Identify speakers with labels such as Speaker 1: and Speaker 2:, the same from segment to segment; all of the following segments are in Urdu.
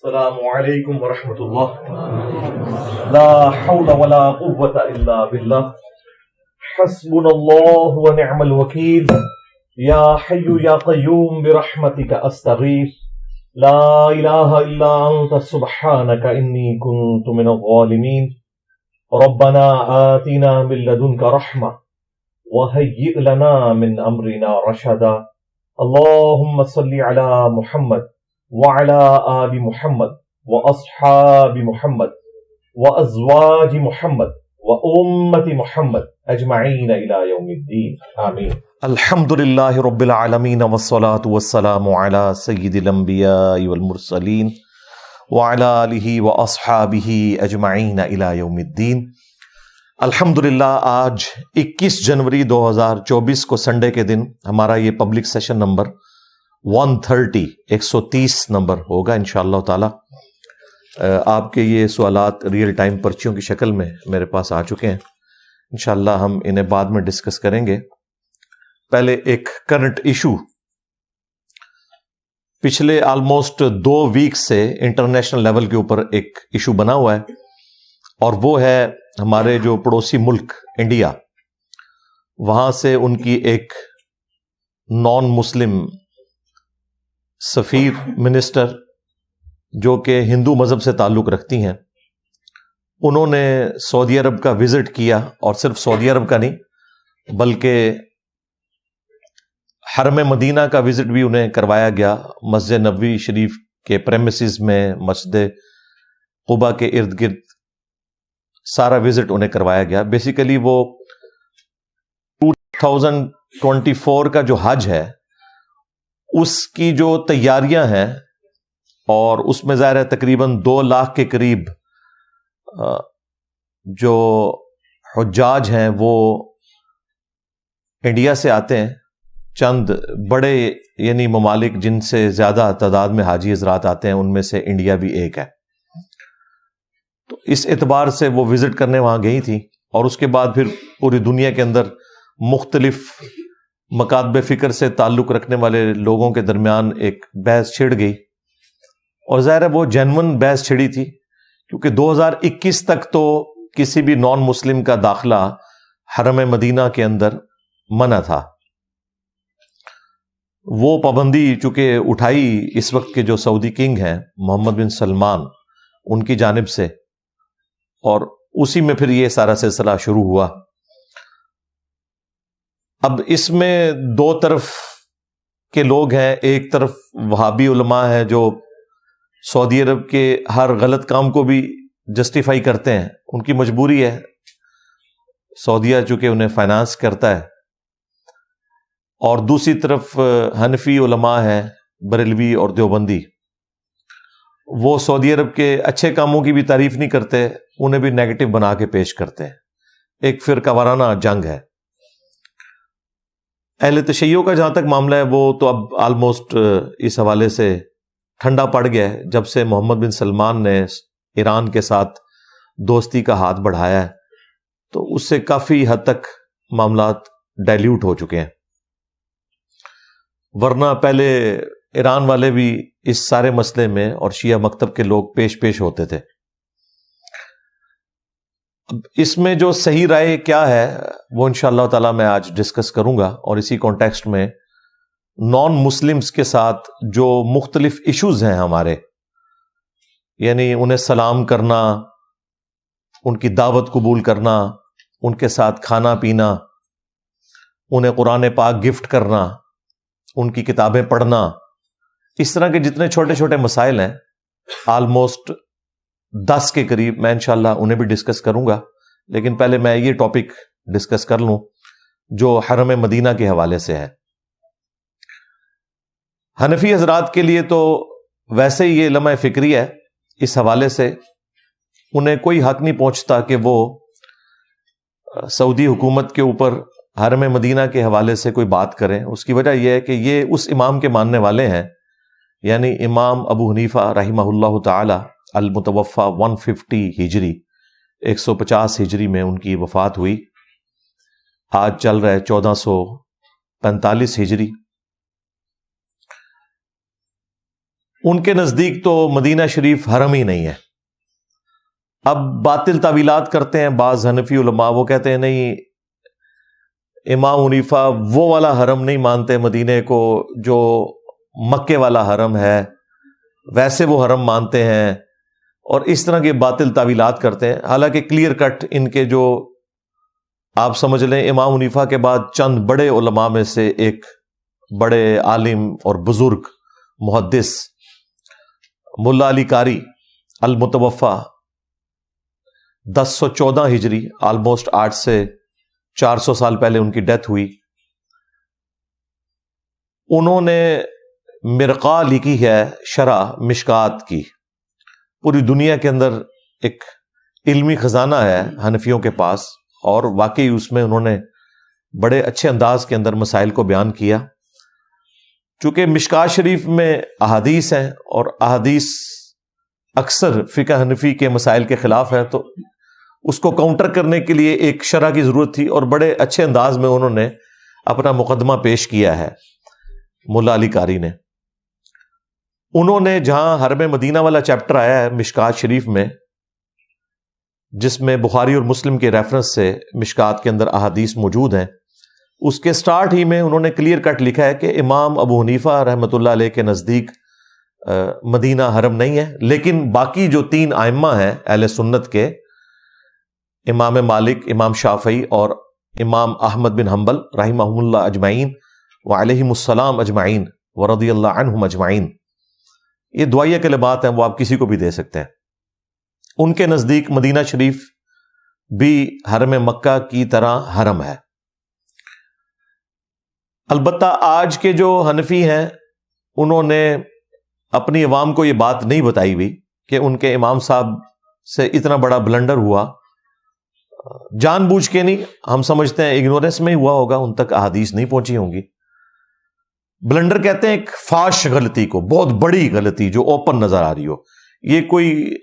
Speaker 1: السلام علیکم ورحمۃ اللہ. لا حول ولا قوة الا باللہ. حسبنا اللہ ونعم الوکیل. یا حی یا قیوم برحمتک استغیث. لا الہ الا انت سبحانک انی کنت من الظالمین. ربنا آتنا من لدنک رحمہ وہیئ لنا من امرنا رشدا. اللہم صل علی محمد وعلى آل محمد واصحاب محمد وازواج محمد وامة محمد اجمعین الى یوم الدین آمین. الحمد للہ رب العالمین والصلاة والسلام علی سید الانبیاء والمرسلین وعلى آلہ واصحابہ اجمعین الى یوم الدین. الحمدللہ آج 21 جنوری 2024 کو سنڈے کے دن ہمارا یہ پبلک سیشن نمبر 130 نمبر ہوگا انشاءاللہ تعالی. آپ کے یہ سوالات ریئل ٹائم پرچیوں کی شکل میں میرے پاس آ چکے ہیں. انشاءاللہ ہم انہیں بعد میں ڈسکس کریں گے. پہلے ایک کرنٹ ایشو. پچھلے آلموسٹ 2 ویکس سے انٹرنیشنل لیول کے اوپر ایک ایشو بنا ہوا ہے، اور وہ ہے ہمارے جو پڑوسی ملک انڈیا، وہاں سے ان کی ایک نان مسلم سفیر منسٹر جو کہ ہندو مذہب سے تعلق رکھتی ہیں، انہوں نے سعودی عرب کا وزٹ کیا، اور صرف سعودی عرب کا نہیں بلکہ حرم مدینہ کا وزٹ بھی انہیں کروایا گیا. مسجد نبوی شریف کے پریمیسز میں، مسجد قباء کے ارد گرد سارا وزٹ انہیں کروایا گیا. بیسیکلی وہ 2024 کا جو حج ہے اس کی جو تیاریاں ہیں، اور اس میں ظاہر ہے تقریباً 2 لاکھ کے قریب جو حجاج ہیں وہ انڈیا سے آتے ہیں. چند بڑے یعنی ممالک جن سے زیادہ تعداد میں حاجی حضرات آتے ہیں ان میں سے انڈیا بھی ایک ہے. تو اس اعتبار سے وہ وزٹ کرنے وہاں گئی تھی، اور اس کے بعد پھر پوری دنیا کے اندر مختلف مکاتب فکر سے تعلق رکھنے والے لوگوں کے درمیان ایک بحث چھڑ گئی، اور ظاہر ہے وہ جینون بحث چھڑی تھی، کیونکہ 2021 تک تو کسی بھی نان مسلم کا داخلہ حرم مدینہ کے اندر منع تھا. وہ پابندی چونکہ اٹھائی اس وقت کے جو سعودی کنگ ہیں محمد بن سلمان ان کی جانب سے، اور اسی میں پھر یہ سارا سلسلہ شروع ہوا. اب اس میں 2 طرف کے لوگ ہیں. ایک طرف وہابی علماء ہیں جو سعودی عرب کے ہر غلط کام کو بھی جسٹیفائی کرتے ہیں، ان کی مجبوری ہے، سعودیہ چونکہ انہیں فائنانس کرتا ہے. اور دوسری طرف حنفی علماء ہیں، بریلوی اور دیوبندی، وہ سعودی عرب کے اچھے کاموں کی بھی تعریف نہیں کرتے، انہیں بھی نیگیٹو بنا کے پیش کرتے ہیں. ایک فرقہ وارانہ جنگ ہے. اہل تشیع کا جہاں تک معاملہ ہے وہ تو اب آلموسٹ اس حوالے سے ٹھنڈا پڑ گیا ہے. جب سے محمد بن سلمان نے ایران کے ساتھ دوستی کا ہاتھ بڑھایا ہے تو اس سے کافی حد تک معاملات ڈائلیوٹ ہو چکے ہیں. ورنہ پہلے ایران والے بھی اس سارے مسئلے میں اور شیعہ مکتب کے لوگ پیش ہوتے تھے. اب اس میں جو صحیح رائے کیا ہے وہ انشاءاللہ تعالی میں آج ڈسکس کروں گا، اور اسی کانٹیکسٹ میں نان مسلمز کے ساتھ جو مختلف ایشوز ہیں ہمارے، یعنی انہیں سلام کرنا، ان کی دعوت قبول کرنا، ان کے ساتھ کھانا پینا، انہیں قرآن پاک گفٹ کرنا، ان کی کتابیں پڑھنا، اس طرح کے جتنے چھوٹے چھوٹے مسائل ہیں آلموسٹ 10 کے قریب، میں انشاءاللہ انہیں بھی ڈسکس کروں گا. لیکن پہلے میں یہ ٹاپک ڈسکس کر لوں جو حرم مدینہ کے حوالے سے ہے. حنفی حضرات کے لیے تو ویسے ہی یہ لمحہ فکری ہے، اس حوالے سے انہیں کوئی حق نہیں پہنچتا کہ وہ سعودی حکومت کے اوپر حرم مدینہ کے حوالے سے کوئی بات کریں. اس کی وجہ یہ ہے کہ یہ اس امام کے ماننے والے ہیں، یعنی امام ابو حنیفہ رحمہ اللہ تعالی المتوفی 150 ہجری 150 ہجری میں ان کی وفات ہوئی. آج چل رہا ہے 1445 ہجری.
Speaker 2: ان کے نزدیک تو مدینہ شریف حرم ہی نہیں ہے. اب باطل تعویلات کرتے ہیں بعض حنفی علماء، وہ کہتے ہیں نہیں، امام حنیفہ وہ والا حرم نہیں مانتے مدینے کو جو مکے والا حرم ہے، ویسے وہ حرم مانتے ہیں، اور اس طرح کے باطل تعویلات کرتے ہیں. حالانکہ کلیئر کٹ ان کے جو آپ سمجھ لیں امام حنیفہ کے بعد چند بڑے علماء میں سے ایک بڑے عالم اور بزرگ محدث ملا علی قاری المتوفا 1014 ہجری، آلموسٹ 8 سے 400 سال پہلے ان کی ڈیتھ ہوئی. انہوں نے مرقہ لکھی ہے شرح مشکات کی. پوری دنیا کے اندر ایک علمی خزانہ ہے حنفیوں کے پاس، اور واقعی اس میں انہوں نے بڑے اچھے انداز کے اندر مسائل کو بیان کیا. چونکہ مشکات شریف میں احادیث ہیں اور احادیث اکثر فقہ حنفی کے مسائل کے خلاف ہے، تو اس کو کاؤنٹر کرنے کے لیے ایک شرح کی ضرورت تھی، اور بڑے اچھے انداز میں انہوں نے اپنا مقدمہ پیش کیا ہے ملا علی قاری نے. انہوں نے جہاں حرم مدینہ والا چیپٹر آیا ہے مشکات شریف میں، جس میں بخاری اور مسلم کے ریفرنس سے مشکات کے اندر احادیث موجود ہیں، اس کے سٹارٹ ہی میں انہوں نے کلیئر کٹ لکھا ہے کہ امام ابو حنیفہ رحمۃ اللہ علیہ کے نزدیک مدینہ حرم نہیں ہے. لیکن باقی جو 3 ائمہ ہیں اہل سنت کے، امام مالک، امام شافعی اور امام احمد بن حنبل رحمہم اللہ اجمعین وعلیہم السلام اجمعین ورضی اللہ عنہم اجمعین، یہ دعائیہ کلمات ہیں، وہ آپ کسی کو بھی دے سکتے ہیں. ان کے نزدیک مدینہ شریف بھی حرم مکہ کی طرح حرم ہے. البتہ آج کے جو حنفی ہیں انہوں نے اپنی عوام کو یہ بات نہیں بتائی ہوئی کہ ان کے امام صاحب سے اتنا بڑا بلنڈر ہوا، جان بوجھ کے نہیں، ہم سمجھتے ہیں اگنورنس میں ہی ہوا ہوگا، ان تک احادیث نہیں پہنچی ہوں گی. بلنڈر کہتے ہیں ایک فاش غلطی کو، بہت بڑی غلطی جو اوپن نظر آ رہی ہو. یہ کوئی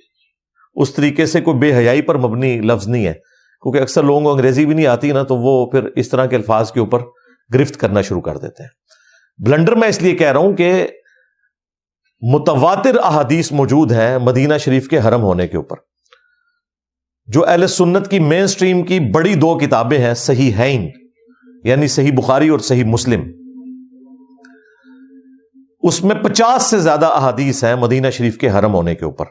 Speaker 2: اس طریقے سے کوئی بے حیائی پر مبنی لفظ نہیں ہے، کیونکہ اکثر لوگوں کو انگریزی بھی نہیں آتی نا، تو وہ پھر اس طرح کے الفاظ کے اوپر گرفت کرنا شروع کر دیتے ہیں. بلنڈر میں اس لیے کہہ رہا ہوں کہ متواتر احادیث موجود ہیں مدینہ شریف کے حرم ہونے کے اوپر. جو اہل سنت کی مین سٹریم کی بڑی 2 کتابیں ہیں صحیحین، یعنی صحیح بخاری اور صحیح مسلم، اس میں 50 سے زیادہ احادیث ہیں مدینہ شریف کے حرم ہونے کے اوپر.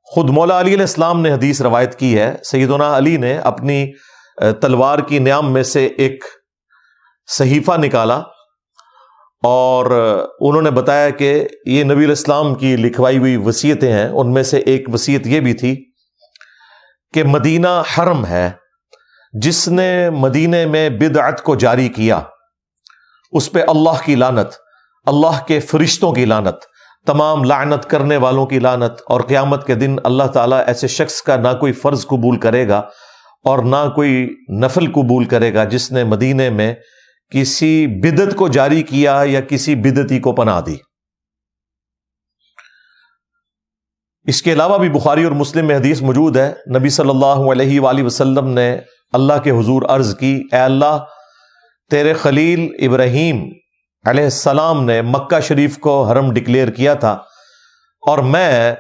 Speaker 2: خود مولا علی علیہ السلام نے حدیث روایت کی ہے، سیدنا علی نے اپنی تلوار کی نیام میں سے ایک صحیفہ نکالا اور انہوں نے بتایا کہ یہ نبی علیہ السلام کی لکھوائی ہوئی وصیتیں ہیں. ان میں سے ایک وصیت یہ بھی تھی کہ مدینہ حرم ہے، جس نے مدینے میں بدعت کو جاری کیا اس پہ اللہ کی لعنت، اللہ کے فرشتوں کی لعنت، تمام لعنت کرنے والوں کی لعنت، اور قیامت کے دن اللہ تعالیٰ ایسے شخص کا نہ کوئی فرض قبول کرے گا اور نہ کوئی نفل قبول کرے گا جس نے مدینے میں کسی بدعت کو جاری کیا یا کسی بدعتی کو پناہ دی. اس کے علاوہ بھی بخاری اور مسلم میں حدیث موجود ہے، نبی صلی اللہ علیہ وآلہ وسلم نے اللہ کے حضور عرض کی، اے اللہ، تیرے خلیل ابراہیم علیہ السلام نے مکہ شریف کو حرم ڈکلیئر کیا تھا، اور میں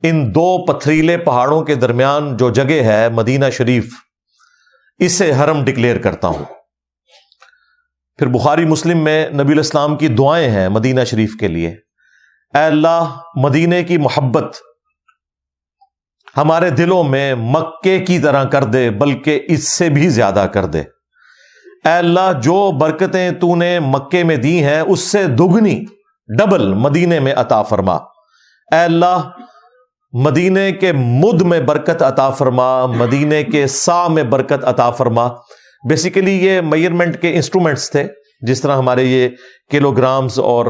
Speaker 2: ان 2 پتھریلے پہاڑوں کے درمیان جو جگہ ہے مدینہ شریف، اسے حرم ڈکلیئر کرتا ہوں. پھر بخاری مسلم میں نبی علیہ السلام کی دعائیں ہیں مدینہ شریف کے لیے، اے اللہ، مدینے کی محبت ہمارے دلوں میں مکے کی طرح کر دے، بلکہ اس سے بھی زیادہ کر دے. اے اللہ، جو برکتیں تو نے مکے میں دی ہیں اس سے دگنی، ڈبل مدینے میں عطا فرما. اے اللہ، مدینے کے مد میں برکت عطا فرما، مدینے کے سا میں برکت عطا فرما. بیسیکلی یہ میئرمنٹ کے انسٹرومنٹس تھے، جس طرح ہمارے یہ کلو گرامز اور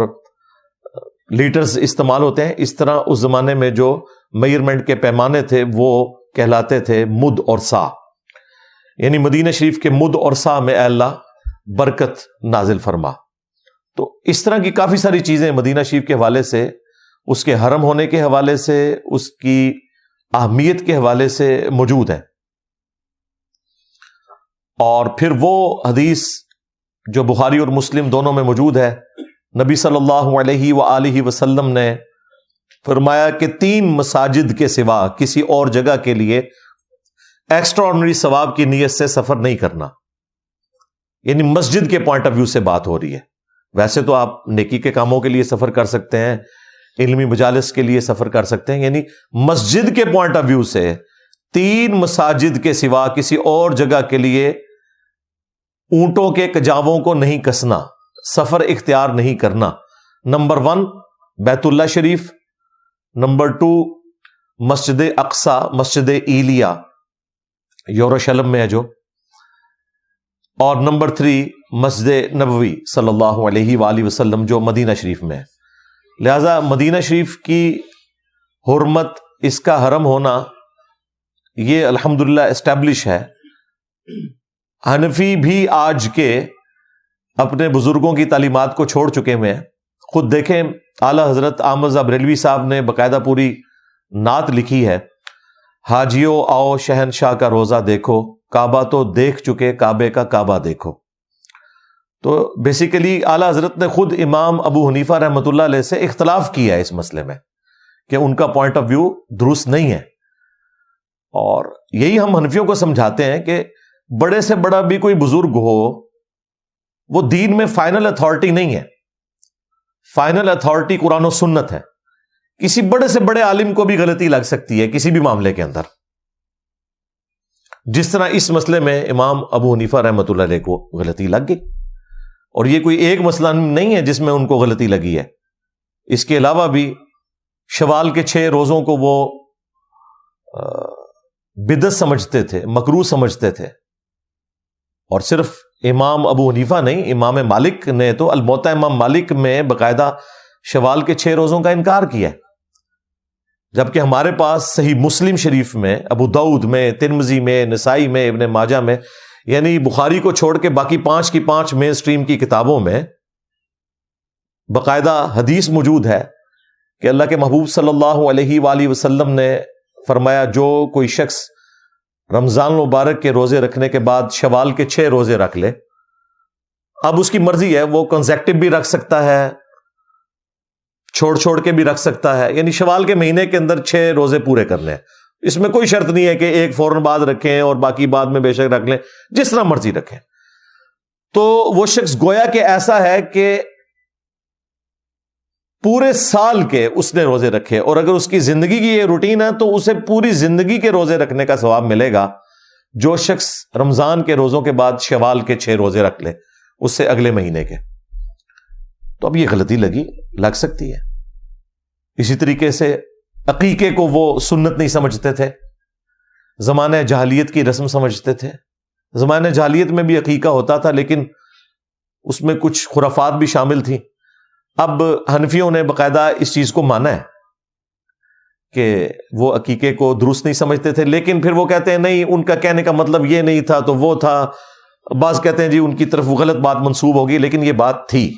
Speaker 2: لیٹرز استعمال ہوتے ہیں، اس طرح اس زمانے میں جو میئرمنٹ کے پیمانے تھے وہ کہلاتے تھے مد اور سا. یعنی مدینہ شریف کے مد اور سا میں اے اللہ برکت نازل فرما. تو اس طرح کی کافی ساری چیزیں مدینہ شریف کے حوالے سے، اس کے حرم ہونے کے حوالے سے، اس کی اہمیت کے حوالے سے موجود ہیں. اور پھر وہ حدیث جو بخاری اور مسلم دونوں میں موجود ہے نبی صلی اللہ علیہ وآلہ وسلم نے فرمایا کہ 3 مساجد کے سوا کسی اور جگہ کے لیے ایکسٹرا آرڈنری ثواب کی نیت سے سفر نہیں کرنا. یعنی مسجد کے پوائنٹ آف ویو سے بات ہو رہی ہے. ویسے تو آپ نیکی کے کاموں کے لیے سفر کر سکتے ہیں, علمی مجالس کے لیے سفر کر سکتے ہیں, یعنی مسجد کے پوائنٹ آف ویو سے 3 مساجد کے سوا کسی اور جگہ کے لیے اونٹوں کے کجاووں کو نہیں کسنا, سفر اختیار نہیں کرنا. نمبر 1 بیت اللہ شریف, نمبر 2 مسجد اقصی, مسجد ایلیا یروشلم میں ہے جو, اور نمبر 3 مسجد نبوی صلی اللہ علیہ وآلہ وسلم جو مدینہ شریف میں ہے. لہذا مدینہ شریف کی حرمت, اس کا حرم ہونا, یہ الحمدللہ اسٹیبلش ہے. حنفی بھی آج کے اپنے بزرگوں کی تعلیمات کو چھوڑ چکے ہوئے ہیں. خود دیکھیں اعلی حضرت احمد بریلوی صاحب نے باقاعدہ پوری نعت لکھی ہے, حاجیو آؤ شہنشاہ کا روزہ دیکھو, کعبہ تو دیکھ چکے کعبے کا کعبہ دیکھو. تو بیسیکلی اعلی حضرت نے خود امام ابو حنیفہ رحمۃ اللہ علیہ سے اختلاف کیا ہے اس مسئلے میں کہ ان کا پوائنٹ آف ویو درست نہیں ہے. اور یہی ہم حنفیوں کو سمجھاتے ہیں کہ بڑے سے بڑا بھی کوئی بزرگ ہو, وہ دین میں فائنل اتھارٹی نہیں ہے. فائنل اتھارٹی قرآن و سنت ہے. کسی بڑے سے بڑے عالم کو بھی غلطی لگ سکتی ہے کسی بھی معاملے کے اندر, جس طرح اس مسئلے میں امام ابو حنیفہ رحمۃ اللہ علیہ کو غلطی لگ گئی. اور یہ کوئی ایک مسئلہ نہیں ہے جس میں ان کو غلطی لگی ہے. اس کے علاوہ بھی شوال کے 6 روزوں کو وہ بدعت سمجھتے تھے, مکروہ سمجھتے تھے. اور صرف امام ابو حنیفہ نہیں, امام مالک نے تو الموطا امام مالک میں باقاعدہ شوال کے 6 روزوں کا انکار کیا ہے. جبکہ ہمارے پاس صحیح مسلم شریف میں, ابو داؤد میں, ترمذی میں, نسائی میں, ابن ماجہ میں, یعنی بخاری کو چھوڑ کے باقی 5 کی 5 مین سٹریم کی کتابوں میں باقاعدہ حدیث موجود ہے کہ اللہ کے محبوب صلی اللہ علیہ وآلہ وسلم نے فرمایا جو کوئی شخص رمضان مبارک کے روزے رکھنے کے بعد شوال کے 6 روزے رکھ لے, اب اس کی مرضی ہے, وہ کنزیکٹو بھی رکھ سکتا ہے, چھوڑ کے بھی رکھ سکتا ہے. یعنی شوال کے مہینے کے اندر 6 روزے پورے کرنے ہیں. اس میں کوئی شرط نہیں ہے کہ ایک فوراً بعد رکھیں اور باقی بعد میں بے شک رکھ لیں, جس طرح مرضی رکھیں. تو وہ شخص گویا کہ ایسا ہے کہ پورے سال کے اس نے روزے رکھے, اور اگر اس کی زندگی کی یہ روٹین ہے تو اسے پوری زندگی کے روزے رکھنے کا ثواب ملے گا. جو شخص رمضان کے روزوں کے بعد شوال کے 6 روزے رکھ لے اس سے اگلے مہینے کے. تو اب یہ غلطی لگ سکتی ہے. اسی طریقے سے عقیقے کو وہ سنت نہیں سمجھتے تھے, زمانہ جاہلیت کی رسم سمجھتے تھے. زمانہ جاہلیت میں بھی عقیقہ ہوتا تھا لیکن اس میں کچھ خرافات بھی شامل تھیں. اب حنفیوں نے باقاعدہ اس چیز کو مانا ہے کہ وہ عقیقے کو درست نہیں سمجھتے تھے, لیکن پھر وہ کہتے ہیں نہیں, ان کا کہنے کا مطلب یہ نہیں تھا تو وہ تھا. بعض کہتے ہیں جی ان کی طرف غلط بات منسوب ہوگی, لیکن یہ بات تھی.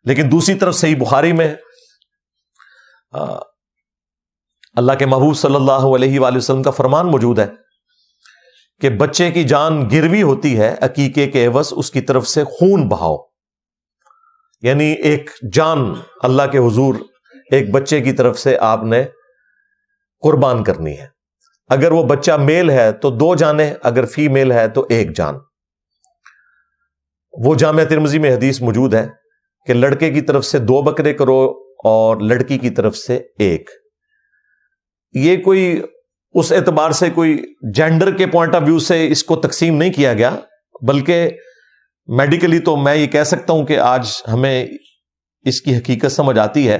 Speaker 2: لیکن دوسری طرف صحیح بخاری میں اللہ کے محبوب صلی اللہ علیہ وآلہ وسلم کا فرمان موجود ہے کہ بچے کی جان گروی ہوتی ہے, عقیقے کے عوض اس کی طرف سے خون بہاؤ. یعنی ایک جان اللہ کے حضور ایک بچے کی طرف سے آپ نے قربان کرنی ہے. اگر وہ بچہ میل ہے تو 2 جانیں, اگر فیمیل ہے تو 1 جان. وہ جامع ترمذی میں حدیث موجود ہے کہ لڑکے کی طرف سے 2 بکرے کرو اور لڑکی کی طرف سے 1. یہ کوئی اس اعتبار سے کوئی جینڈر کے پوائنٹ آف ویو سے اس کو تقسیم نہیں کیا گیا, بلکہ میڈیکلی تو میں یہ کہہ سکتا ہوں کہ آج ہمیں اس کی حقیقت سمجھ آتی ہے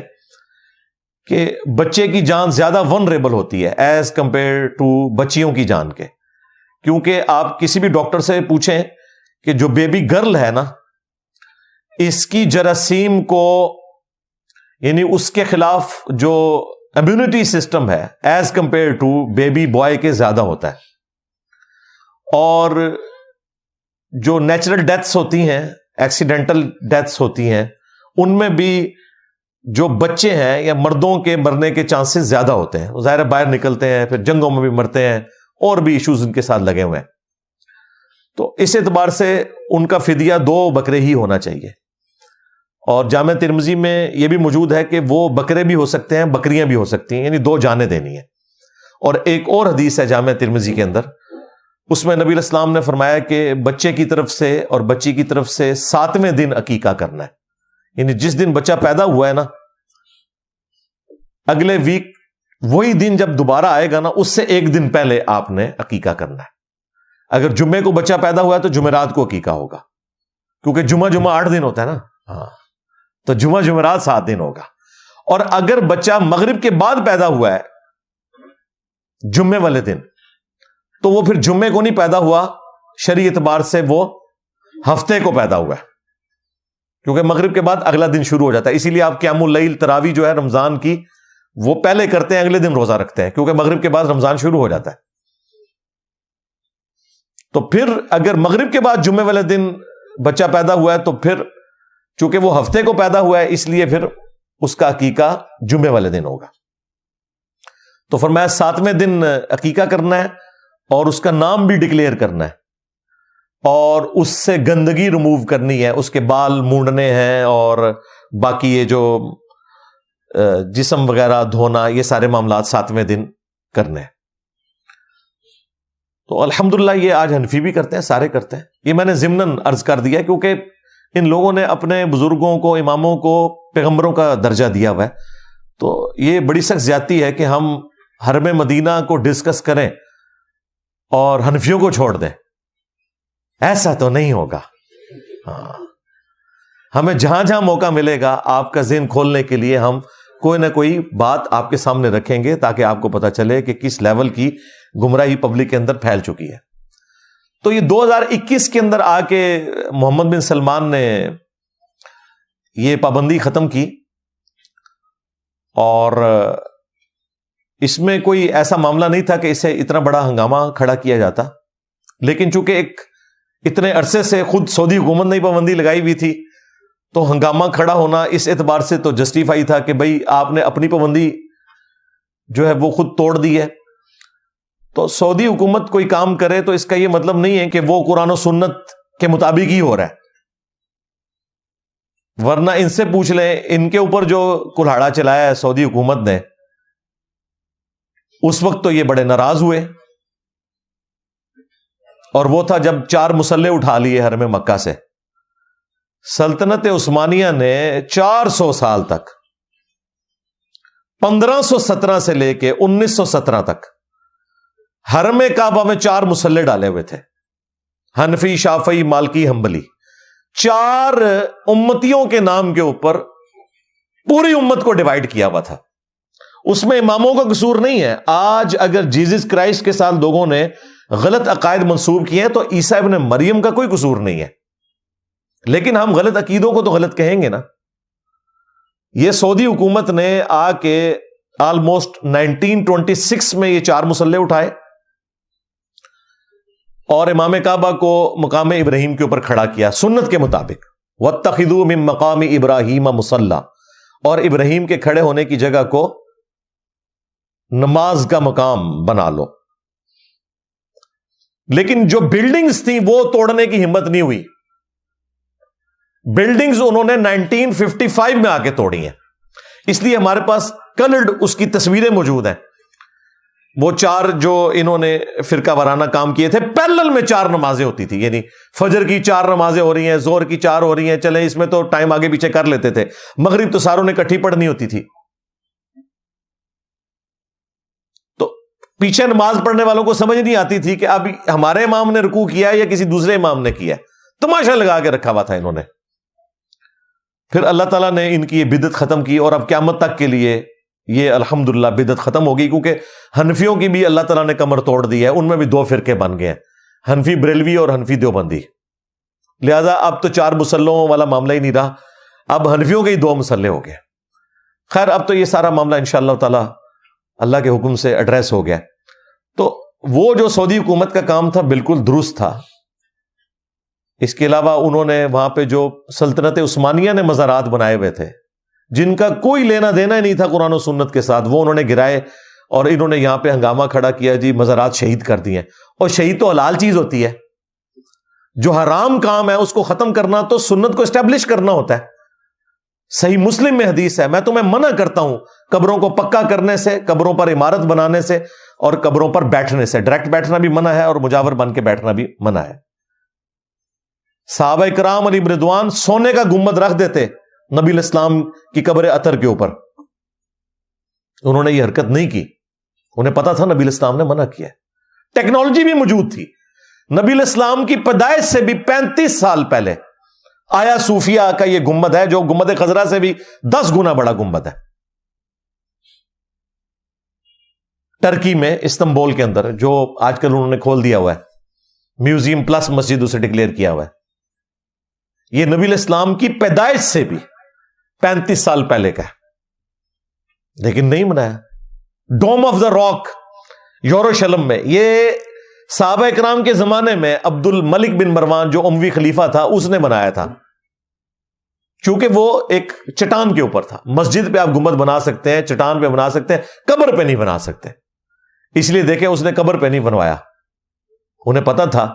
Speaker 2: کہ بچے کی جان زیادہ ونریبل ہوتی ہے ایز کمپیئر ٹو بچیوں کی جان کے. کیونکہ آپ کسی بھی ڈاکٹر سے پوچھیں کہ جو بیبی گرل ہے نا, اس کی جراثیم کو یعنی اس کے خلاف جو امیونٹی سسٹم ہے as compare to baby boy کے زیادہ ہوتا ہے. اور جو نیچرل ڈیتھس ہوتی ہیں, ایکسیڈنٹل ڈیتھس ہوتی ہیں, ان میں بھی جو بچے ہیں یا مردوں کے مرنے کے چانسز زیادہ ہوتے ہیں. ظاہر باہر نکلتے ہیں, پھر جنگوں میں بھی مرتے ہیں, اور بھی ایشوز ان کے ساتھ لگے ہوئے ہیں. تو اس اعتبار سے ان کا فدیہ 2 بکرے ہی ہونا چاہیے. اور جامع ترمذی میں یہ بھی موجود ہے کہ وہ بکرے بھی ہو سکتے ہیں، بکریاں بھی ہو سکتی ہیں، یعنی 2 جانیں دینی ہیں۔ اور ایک اور حدیث ہے جامع ترمذی کے اندر، اس میں نبی علیہ السلام نے فرمایا کہ بچے کی طرف سے اور بچی کی طرف سے 7ویں دن عقیقہ کرنا ہے، یعنی جس دن بچہ پیدا ہوا ہے نا، اگلے ویک وہی دن جب دوبارہ آئے گا نا، اس سے 1 دن پہلے آپ نے عقیقہ کرنا ہے۔ اگر جمعے کو بچہ پیدا ہوا ہے تو جمعرات کو عقیقہ ہوگا، کیونکہ جمعہ 8 دن ہوتا ہے نا، ہاں، تو جمعرات 7 دن ہوگا۔ اور اگر بچہ مغرب کے بعد پیدا ہوا ہے جمعے والے دن، تو وہ پھر جمعے کو نہیں پیدا ہوا، شرعی اعتبار سے وہ ہفتے کو پیدا ہوا ہے، کیونکہ مغرب کے بعد اگلا دن شروع ہو جاتا ہے۔ اسی لیے آپ قیام اللیل تراویح جو ہے رمضان کی وہ پہلے کرتے ہیں، اگلے دن روزہ رکھتے ہیں، کیونکہ مغرب کے بعد رمضان شروع ہو جاتا ہے۔ تو پھر اگر مغرب کے بعد جمعے والے دن بچہ پیدا ہوا ہے تو پھر چونکہ وہ ہفتے کو پیدا ہوا ہے، اس لیے پھر اس کا عقیقہ جمعے والے دن ہوگا۔ تو فرمایا 7ویں دن عقیقہ کرنا ہے اور اس کا نام بھی ڈکلیئر کرنا ہے، اور اس سے گندگی ریموو کرنی ہے، اس کے بال مونڈنے ہیں اور باقی یہ جو جسم وغیرہ دھونا، یہ سارے معاملات 7ویں دن کرنے ہیں۔ تو الحمدللہ یہ آج حنفی بھی کرتے ہیں، سارے کرتے ہیں۔ یہ میں نے ضمناً عرض کر دیا کیونکہ ان لوگوں نے اپنے بزرگوں کو، اماموں کو پیغمبروں کا درجہ دیا ہوا ہے، تو یہ بڑی سخت زیادتی ہے کہ ہم حرم مدینہ کو ڈسکس کریں اور حنفیوں کو چھوڑ دیں، ایسا تو نہیں ہوگا۔ ہاں، ہمیں جہاں جہاں موقع ملے گا آپ کا ذہن کھولنے کے لیے ہم کوئی نہ کوئی بات آپ کے سامنے رکھیں گے، تاکہ آپ کو پتہ چلے کہ کس لیول کی گمراہی پبلک کے اندر پھیل چکی ہے۔ تو یہ 2021 کے اندر آ کے محمد بن سلمان نے یہ پابندی ختم کی، اور اس میں کوئی ایسا معاملہ نہیں تھا کہ اسے اتنا بڑا ہنگامہ کھڑا کیا جاتا، لیکن چونکہ ایک اتنے عرصے سے خود سعودی حکومت نے پابندی لگائی ہوئی تھی، تو ہنگامہ کھڑا ہونا اس اعتبار سے تو جسٹیفائی تھا کہ بھئی آپ نے اپنی پابندی جو ہے وہ خود توڑ دی ہے۔ تو سعودی حکومت کوئی کام کرے تو اس کا یہ مطلب نہیں ہے کہ وہ قرآن و سنت کے مطابق ہی ہو رہا ہے، ورنہ ان سے پوچھ لیں، ان کے اوپر جو کلہاڑا چلایا ہے سعودی حکومت نے، اس وقت تو یہ بڑے ناراض ہوئے، اور وہ تھا جب 4 مسلح اٹھا لیے حرم مکہ سے۔ سلطنت عثمانیہ نے 400 سال تک، 1517 سے لے کے 1917 تک حرم کعبہ میں 4 مسلح ڈالے ہوئے تھے، حنفی، شافعی، مالکی، حنبلی، 4 امتیوں کے نام کے اوپر پوری امت کو ڈیوائیڈ کیا ہوا تھا۔ اس میں اماموں کا قصور نہیں ہے۔ آج اگر جیزس کرائسٹ کے ساتھ لوگوں نے غلط عقائد منسوب کیے ہیں تو عیسیٰ ابن مریم کا کوئی قصور نہیں ہے، لیکن ہم غلط عقیدوں کو تو غلط کہیں گے نا۔ یہ سعودی حکومت نے آ کے آلموسٹ 1926 میں یہ 4 مسلح اٹھائے اور امام کعبہ کو مقام ابراہیم کے اوپر کھڑا کیا سنت کے مطابق، وَاتَّخِذُوا مِن مَقَامِ إِبْرَاهِيمَ مُصَلَّى، اور ابراہیم کے کھڑے ہونے کی جگہ کو نماز کا مقام بنا لو۔ لیکن جو بلڈنگز تھیں وہ توڑنے کی ہمت نہیں ہوئی، بلڈنگز انہوں نے 1955 میں آ کے توڑی ہیں، اس لیے ہمارے پاس کلرڈ اس کی تصویریں موجود ہیں۔ وہ 4 جو انہوں نے فرقہ وارانہ کام کیے تھے، پیرلل میں 4 نمازیں ہوتی تھی، یعنی فجر کی 4 نمازیں ہو رہی ہیں، ظہر کی 4 ہو رہی ہیں، چلیں اس میں تو ٹائم آگے پیچھے کر لیتے تھے، مغرب تو ساروں نے اکٹھی پڑھنی ہوتی تھی۔ تو پیچھے نماز پڑھنے والوں کو سمجھ نہیں آتی تھی کہ اب ہمارے امام نے رکوع کیا ہے یا کسی دوسرے امام نے کیا ہے، تماشا لگا کے رکھا ہوا تھا انہوں نے۔ پھر اللہ تعالیٰ نے ان کی یہ بدعت ختم کی، اور اب قیامت تک کے لیے یہ الحمدللہ بدعت ختم ہو گئی، کیونکہ حنفیوں کی بھی اللہ تعالیٰ نے کمر توڑ دی ہے، ان میں بھی 2 فرقے بن گئے ہیں، حنفی بریلوی اور حنفی دیوبندی۔ لہذا اب تو 4 مسلحوں والا معاملہ ہی نہیں رہا، اب حنفیوں کے ہی 2 مسلح ہو گئے۔ خیر اب تو یہ سارا معاملہ انشاءاللہ تعالیٰ اللہ کے حکم سے ایڈریس ہو گیا۔ تو وہ جو سعودی حکومت کا کام تھا بالکل درست تھا۔ اس کے علاوہ انہوں نے وہاں پہ جو سلطنت عثمانیہ نے مزارات بنائے ہوئے تھے، جن کا کوئی لینا دینا ہی نہیں تھا قرآن و سنت کے ساتھ، وہ انہوں نے گرائے، اور انہوں نے یہاں پہ ہنگامہ کھڑا کیا، جی مزارات شہید کر دیے۔ اور شہید تو حلال چیز ہوتی ہے، جو حرام کام ہے اس کو ختم کرنا تو سنت کو اسٹیبلش کرنا ہوتا ہے۔ صحیح مسلم میں حدیث ہے، میں تمہیں منع کرتا ہوں قبروں کو پکا کرنے سے، قبروں پر عمارت بنانے سے، اور قبروں پر بیٹھنے سے۔ ڈائریکٹ بیٹھنا بھی منع ہے اور مجاور بن کے بیٹھنا بھی منع ہے۔ صحابہ کرام علیہ رضوان سونے کا گنبد رکھ دیتے نبی علیہ السلام کی قبر اطہر کے اوپر، انہوں نے یہ حرکت نہیں کی، انہیں پتا تھا نبی علیہ السلام نے منع کیا ہے۔ ٹیکنالوجی بھی موجود تھی، نبی علیہ السلام کی پیدائش سے بھی 35 سال پہلے آیا صوفیہ کا یہ گنبد ہے، جو گنبد خضرا سے بھی 10 گنا بڑا گنبد ہے، ٹرکی میں استنبول کے اندر، جو آج کل انہوں نے کھول دیا ہوا ہے، میوزیم پلس مسجد اسے ڈکلیئر کیا ہوا ہے۔ یہ نبی علیہ السلام کی پیدائش سے بھی 35 سال پہلے کا ہے، لیکن نہیں منایا۔ ڈوم آف دا راک یروشلم میں، یہ صحابہ کرام کے زمانے میں عبد الملک بن مروان جو اموی خلیفہ تھا اس نے بنایا تھا، چونکہ وہ ایک چٹان کے اوپر تھا۔ مسجد پہ آپ گنبد بنا سکتے ہیں، چٹان پہ بنا سکتے ہیں، قبر پہ نہیں بنا سکتے، اس لیے دیکھیں اس نے قبر پہ نہیں بنوایا، انہیں پتا تھا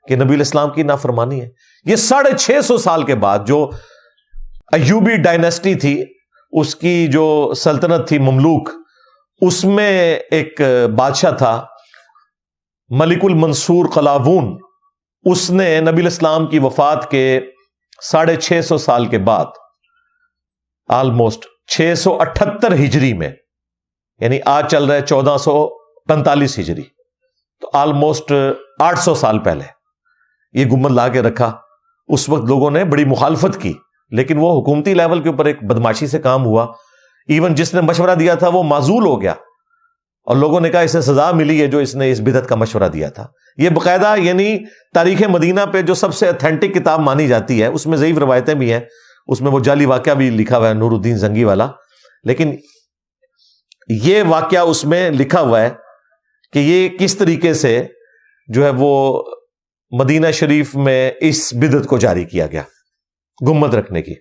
Speaker 2: کہ نبی علیہ السلام کی نافرمانی ہے۔ یہ 650 سال کے بعد جو ایوبی ڈائنیسٹی تھی، اس کی جو سلطنت تھی مملوک، اس میں ایک بادشاہ تھا ملک المنصور قلاوون، اس نے نبی علیہ السلام کی وفات کے 650 سال کے بعد، آلموسٹ 678 ہجری میں، یعنی آج چل رہا ہے 1445 ہجری، تو آلموسٹ 800 سال پہلے یہ گنبد لا کے رکھا۔ اس وقت لوگوں نے بڑی مخالفت کی، لیکن وہ حکومتی لیول کے اوپر ایک بدماشی سے کام ہوا، ایون جس نے مشورہ دیا تھا وہ معزول ہو گیا، اور لوگوں نے کہا اسے سزا ملی ہے جو اس نے اس بدعت کا مشورہ دیا تھا۔ یہ باقاعدہ یعنی تاریخ مدینہ پہ جو سب سے اتھینٹک کتاب مانی جاتی ہے، اس میں ضعیف روایتیں بھی ہیں، اس میں وہ جعلی واقعہ بھی لکھا ہوا ہے نور الدین زنگی والا، لیکن یہ واقعہ اس میں لکھا ہوا ہے کہ یہ کس طریقے سے جو ہے وہ مدینہ شریف میں اس بدعت کو جاری کیا گیا، گنبد رکھنے کی۔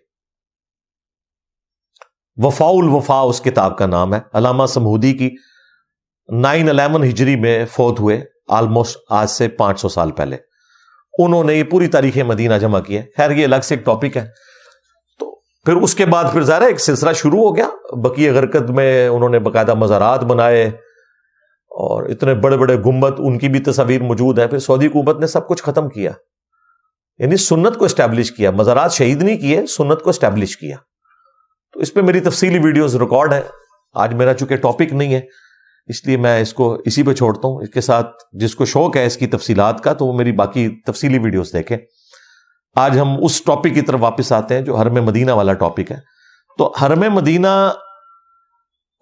Speaker 2: وفاء الوفا اس کتاب کا نام ہے، علامہ سمہودی کی 911 ہجری میں فوت ہوئے، آلموسٹ آج سے 500 سال پہلے انہوں نے یہ پوری تاریخ مدینہ جمع کی ہے۔ خیر یہ الگ سے ایک ٹاپک ہے۔ تو پھر اس کے بعد پھر ظاہر ہے ایک سلسلہ شروع ہو گیا، بقیہ غرقد میں انہوں نے باقاعدہ مزارات بنائے، اور اتنے بڑے بڑے گنبد، ان کی بھی تصاویر موجود ہیں۔ پھر سعودی حکومت نے سب کچھ ختم کیا، یعنی سنت کو اسٹیبلش کیا، مزارات شہید نہیں کیے، سنت کو اسٹیبلش کیا۔ تو اس پہ میری تفصیلی ویڈیوز ریکارڈ ہیں، آج میرا چونکہ ٹاپک نہیں ہے اس لیے میں اس کو اسی پہ چھوڑتا ہوں۔ اس کے ساتھ جس کو شوق ہے اس کی تفصیلات کا تو وہ میری باقی تفصیلی ویڈیوز دیکھیں۔ آج ہم اس ٹاپک کی طرف واپس آتے ہیں جو حرم مدینہ والا ٹاپک ہے۔ تو حرم مدینہ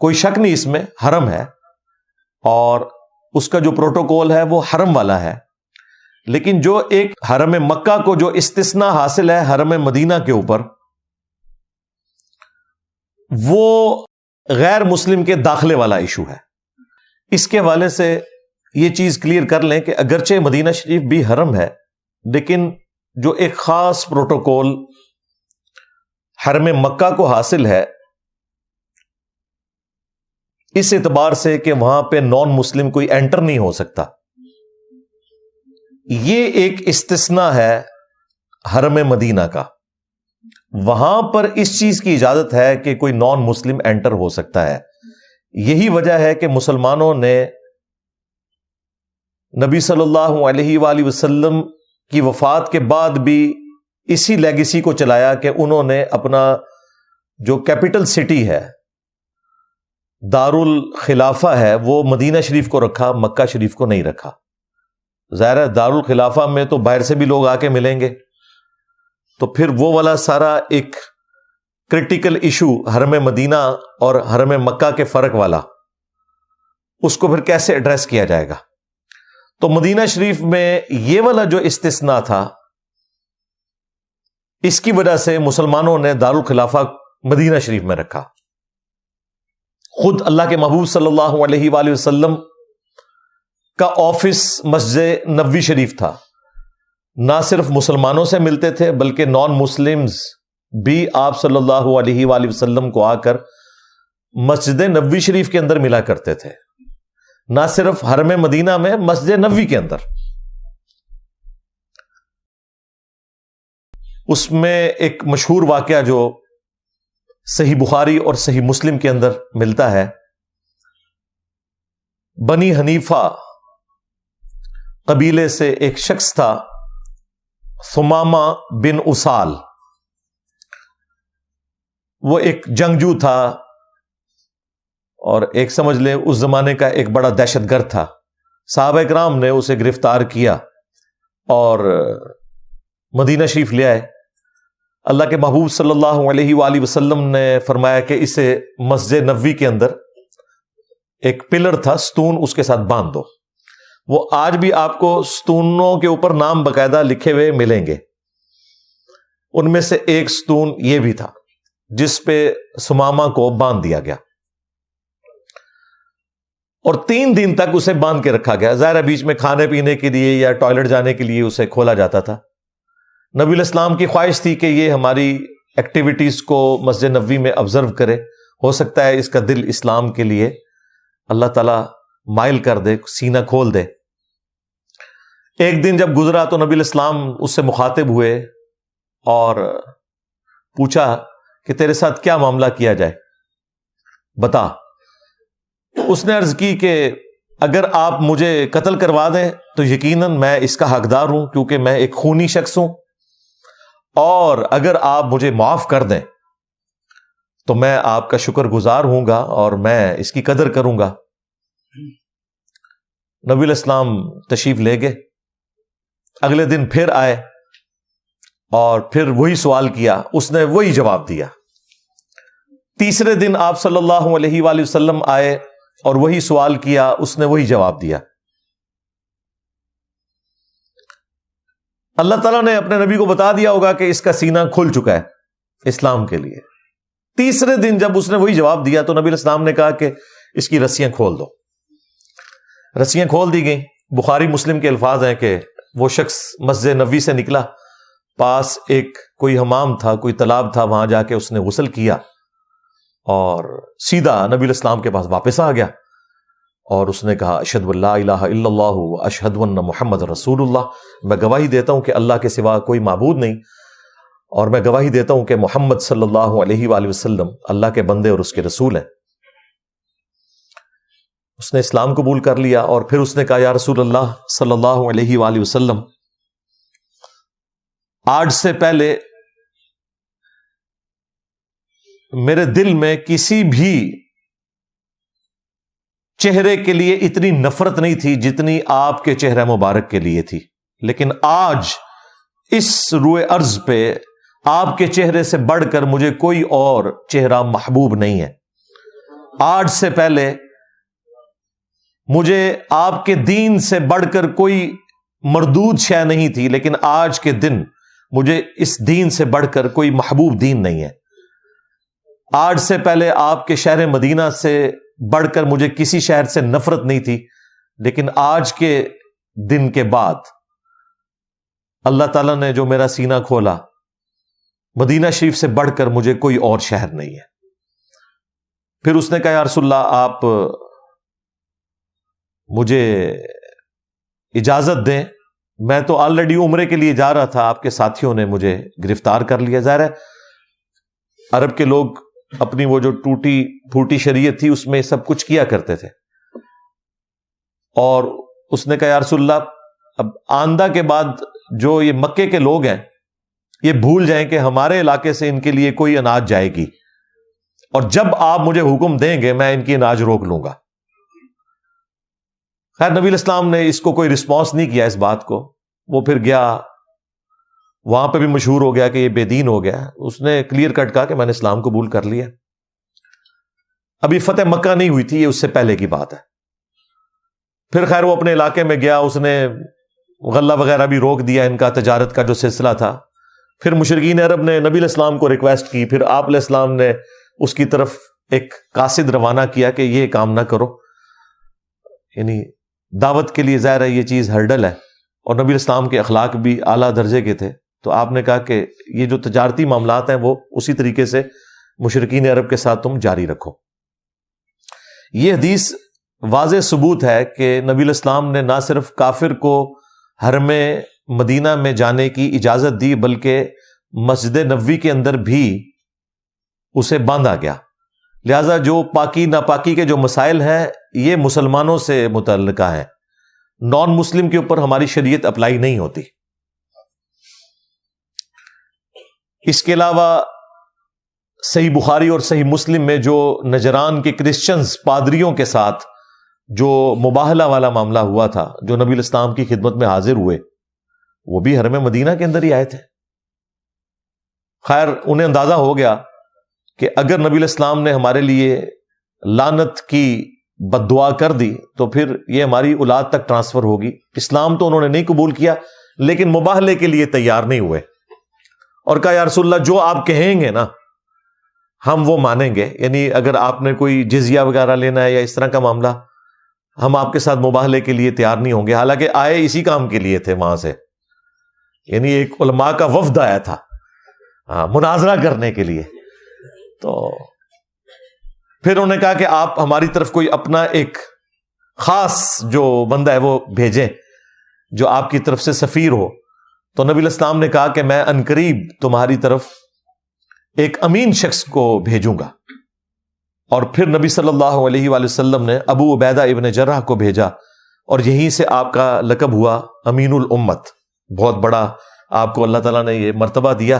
Speaker 2: کوئی شک نہیں اس میں حرم ہے، اور اس کا جو پروٹوکول ہے وہ حرم والا ہے، لیکن جو ایک حرم مکہ کو جو استثناء حاصل ہے حرم مدینہ کے اوپر، وہ غیر مسلم کے داخلے والا ایشو ہے۔ اس کے حوالے سے یہ چیز کلیئر کر لیں کہ اگرچہ مدینہ شریف بھی حرم ہے، لیکن جو ایک خاص پروٹوکول حرم مکہ کو حاصل ہے، اس اعتبار سے کہ وہاں پہ نان مسلم کوئی انٹر نہیں ہو سکتا، یہ ایک استثناء ہے حرم مدینہ کا۔ وہاں پر اس چیز کی اجازت ہے کہ کوئی نان مسلم انٹر ہو سکتا ہے۔ یہی وجہ ہے کہ مسلمانوں نے نبی صلی اللہ علیہ وآلہ وسلم کی وفات کے بعد بھی اسی لیگیسی کو چلایا کہ انہوں نے اپنا جو کیپٹل سٹی ہے، دار الخلافہ ہے، وہ مدینہ شریف کو رکھا، مکہ شریف کو نہیں رکھا۔ ظاہر ہے دار الخلافہ میں تو باہر سے بھی لوگ آ کے ملیں گے، تو پھر وہ والا سارا ایک کرٹیکل ایشو حرم مدینہ اور حرم مکہ کے فرق والا، اس کو پھر کیسے ایڈریس کیا جائے گا؟ تو مدینہ شریف میں یہ والا جو استثناء تھا، اس کی وجہ سے مسلمانوں نے دار الخلافہ مدینہ شریف میں رکھا۔ خود اللہ کے محبوب صلی اللہ علیہ وآلہ وسلم کا آفس مسجد نبوی شریف تھا، نہ صرف مسلمانوں سے ملتے تھے بلکہ نان مسلمز بھی آپ صلی اللہ علیہ وآلہ وسلم کو آ کر مسجد نبوی شریف کے اندر ملا کرتے تھے، نہ صرف حرم مدینہ میں، مسجد نبوی کے اندر۔ اس میں ایک مشہور واقعہ جو صحیح بخاری اور صحیح مسلم کے اندر ملتا ہے، بنی حنیفہ قبیلے سے ایک شخص تھا، ثمامہ بن اسال. وہ ایک جنگجو تھا اور ایک سمجھ لیں اس زمانے کا ایک بڑا دہشت گرد تھا. صحابہ کرام نے اسے گرفتار کیا اور مدینہ شریف لے آئے. اللہ کے محبوب صلی اللہ علیہ وآلہ وسلم نے فرمایا کہ اسے مسجد نبوی کے اندر ایک پلر تھا، ستون، اس کے ساتھ باندھ دو. وہ آج بھی آپ کو ستونوں کے اوپر نام باقاعدہ لکھے ہوئے ملیں گے. ان میں سے ایک ستون یہ بھی تھا جس پہ ثمامہ کو باندھ دیا گیا اور 3 دن تک اسے باندھ کے رکھا گیا. ظاہر بیچ میں کھانے پینے کے لیے یا ٹوائلٹ جانے کے لیے اسے کھولا جاتا تھا. نبی علیہ السلام کی خواہش تھی کہ یہ ہماری ایکٹیویٹیز کو مسجد نبوی میں آبزرو کرے، ہو سکتا ہے اس کا دل اسلام کے لیے اللہ تعالی مائل کر دے، سینہ کھول دے. ایک دن جب گزرا تو نبی علیہ السلام اس سے مخاطب ہوئے اور پوچھا کہ تیرے ساتھ کیا معاملہ کیا جائے، بتا. اس نے عرض کی کہ اگر آپ مجھے قتل کروا دیں تو یقیناً میں اس کا حقدار ہوں کیونکہ میں ایک خونی شخص ہوں، اور اگر آپ مجھے معاف کر دیں تو میں آپ کا شکر گزار ہوں گا اور میں اس کی قدر کروں گا. نبی علیہ السلام تشریف لے گئے. اگلے دن پھر آئے اور پھر وہی سوال کیا، اس نے وہی جواب دیا. تیسرے دن آپ صلی اللہ علیہ وآلہ وسلم آئے اور وہی سوال کیا، اس نے وہی جواب دیا. اللہ تعالیٰ نے اپنے نبی کو بتا دیا ہوگا کہ اس کا سینہ کھل چکا ہے اسلام کے لیے. تیسرے دن جب اس نے وہی جواب دیا تو نبی علیہ السلام نے کہا کہ اس کی رسیاں کھول دو. رسیاں کھول دی گئیں. بخاری مسلم کے الفاظ ہیں کہ وہ شخص مسجد نبوی سے نکلا، پاس ایک کوئی حمام تھا، کوئی تالاب تھا، وہاں جا کے اس نے غسل کیا اور سیدھا نبی علیہ السلام کے پاس واپس آ گیا اور اس نے کہا اشہد ان لا الہ الا اللہ و اشہد ان محمد رسول اللہ. میں گواہی دیتا ہوں کہ اللہ کے سوا کوئی معبود نہیں، اور میں گواہی دیتا ہوں کہ محمد صلی اللہ علیہ وآلہ وسلم اللہ کے بندے اور اس کے رسول ہیں. اس نے اسلام قبول کر لیا اور پھر اس نے کہا یا رسول اللہ صلی اللہ علیہ وآلہ وسلم، آج سے پہلے میرے دل میں کسی بھی چہرے کے لیے اتنی نفرت نہیں تھی جتنی آپ کے چہرہ مبارک کے لیے تھی، لیکن آج اس روئے ارض پہ آپ کے چہرے سے بڑھ کر مجھے کوئی اور چہرہ محبوب نہیں ہے. آج سے پہلے مجھے آپ کے دین سے بڑھ کر کوئی مردود شے نہیں تھی، لیکن آج کے دن مجھے اس دین سے بڑھ کر کوئی محبوب دین نہیں ہے. آج سے پہلے آپ کے شہر مدینہ سے بڑھ کر مجھے کسی شہر سے نفرت نہیں تھی، لیکن آج کے دن کے بعد اللہ تعالیٰ نے جو میرا سینہ کھولا، مدینہ شریف سے بڑھ کر مجھے کوئی اور شہر نہیں ہے. پھر اس نے کہا یا رسول اللہ آپ مجھے اجازت دیں، میں تو آلریڈی عمرے کے لیے جا رہا تھا، آپ کے ساتھیوں نے مجھے گرفتار کر لیا. ظاہر ہے عرب کے لوگ اپنی وہ جو ٹوٹی پھوٹی شریعت تھی اس میں سب کچھ کیا کرتے تھے. اور اس نے کہا یا رسول اللہ اب آندہ کے بعد جو یہ مکے کے لوگ ہیں یہ بھول جائیں کہ ہمارے علاقے سے ان کے لیے کوئی اناج جائے گی، اور جب آپ مجھے حکم دیں گے میں ان کی اناج روک لوں گا. خیر نبی علیہ السلام نے اس کو کوئی رسپانس نہیں کیا اس بات کو. وہ پھر گیا، وہاں پہ بھی مشہور ہو گیا کہ یہ بے دین ہو گیا. اس نے کلیئر کٹ کہا کہ میں نے اسلام قبول کر لیا. ابھی فتح مکہ نہیں ہوئی تھی، یہ اس سے پہلے کی بات ہے. پھر خیر وہ اپنے علاقے میں گیا، اس نے غلہ وغیرہ بھی روک دیا، ان کا تجارت کا جو سلسلہ تھا. پھر مشرکین عرب نے نبی علیہ السلام کو ریکویسٹ کی، پھر آپ علیہ السلام نے اس کی طرف ایک قاصد روانہ کیا کہ یہ کام نہ کرو. یعنی دعوت کے لیے ظاہر ہے یہ چیز ہرڈل ہے، اور نبی علیہ السلام کے اخلاق بھی اعلیٰ درجے کے تھے. تو آپ نے کہا کہ یہ جو تجارتی معاملات ہیں وہ اسی طریقے سے مشرکین عرب کے ساتھ تم جاری رکھو. یہ حدیث واضح ثبوت ہے کہ نبی علیہ السلام نے نہ صرف کافر کو حرم مدینہ میں جانے کی اجازت دی، بلکہ مسجد نبوی کے اندر بھی اسے باندھا گیا. لہذا جو پاکی ناپاکی کے جو مسائل ہیں یہ مسلمانوں سے متعلقہ ہیں، نان مسلم کے اوپر ہماری شریعت اپلائی نہیں ہوتی. اس کے علاوہ صحیح بخاری اور صحیح مسلم میں جو نجران کے کرسچنز پادریوں کے ساتھ جو مباہلہ والا معاملہ ہوا تھا، جو نبی الاسلام کی خدمت میں حاضر ہوئے، وہ بھی حرم مدینہ کے اندر ہی آئے تھے. خیر انہیں اندازہ ہو گیا کہ اگر نبی الاسلام نے ہمارے لیے لعنت کی بد دعا کر دی تو پھر یہ ہماری اولاد تک ٹرانسفر ہوگی. اسلام تو انہوں نے نہیں قبول کیا لیکن مباہلے کے لیے تیار نہیں ہوئے اور کہا یا رسول اللہ جو آپ کہیں گے نا ہم وہ مانیں گے. یعنی اگر آپ نے کوئی جزیہ وغیرہ لینا ہے یا اس طرح کا معاملہ، ہم آپ کے ساتھ مباہلے کے لیے تیار نہیں ہوں گے. حالانکہ آئے اسی کام کے لیے تھے وہاں سے، یعنی ایک علماء کا وفد آیا تھا مناظرہ کرنے کے لیے. تو پھر انہوں نے کہا کہ آپ ہماری طرف کوئی اپنا ایک خاص جو بندہ ہے وہ بھیجیں جو آپ کی طرف سے سفیر ہو. تو نبی الاسلام نے کہا کہ میں عنقریب تمہاری طرف ایک امین شخص کو بھیجوں گا. اور پھر نبی صلی اللہ علیہ وآلہ وسلم نے ابو عبیدہ ابن جرح کو بھیجا اور یہیں سے آپ کا لقب ہوا امین الامت. بہت بڑا آپ کو اللہ تعالیٰ نے یہ مرتبہ دیا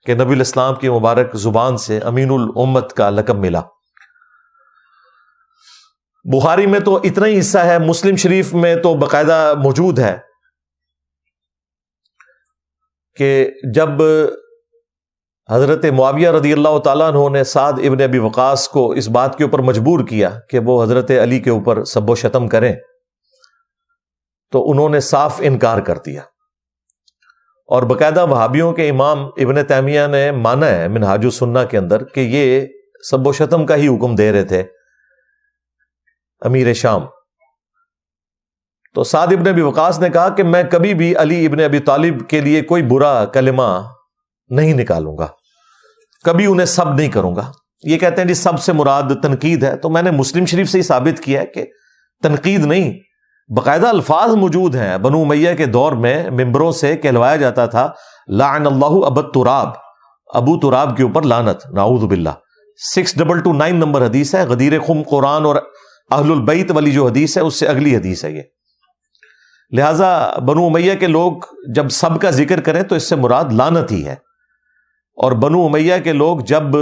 Speaker 2: کہ نبی الاسلام کی مبارک زبان سے امین الامت کا لقب ملا. بخاری میں تو اتنا ہی حصہ ہے، مسلم شریف میں تو باقاعدہ موجود ہے کہ جب حضرت معاویہ رضی اللہ تعالیٰ عنہ نے سعد ابن ابی وقاص کو اس بات کے اوپر مجبور کیا کہ وہ حضرت علی کے اوپر سب و شتم کریں تو انہوں نے صاف انکار کر دیا. اور باقاعدہ وہابیوں کے امام ابن تیمیہ نے مانا ہے منہاج السنہ کے اندر کہ یہ سب و شتم کا ہی حکم دے رہے تھے امیر شام. تو سعد ابن ابی وقاص نے کہا کہ میں کبھی بھی علی ابن ابی طالب کے لیے کوئی برا کلمہ نہیں نکالوں گا، کبھی انہیں سب نہیں کروں گا. یہ کہتے ہیں جی سب سے مراد تنقید ہے، تو میں نے مسلم شریف سے ہی ثابت کیا ہے کہ تنقید نہیں، باقاعدہ الفاظ موجود ہیں. بنو امیہ کے دور میں ممبروں سے کہلوایا جاتا تھا لعن اللہ ابا تراب، ابو تراب کے اوپر لعنت، نعوذ باللہ. 6229 نمبر حدیث ہے. غدیر خم قرآن اور اہل البیت والی جو حدیث ہے اس سے اگلی حدیث ہے یہ. لہذا بنو امیہ کے لوگ جب سب کا ذکر کریں تو اس سے مراد لعنت ہی ہے، اور بنو امیہ کے لوگ جب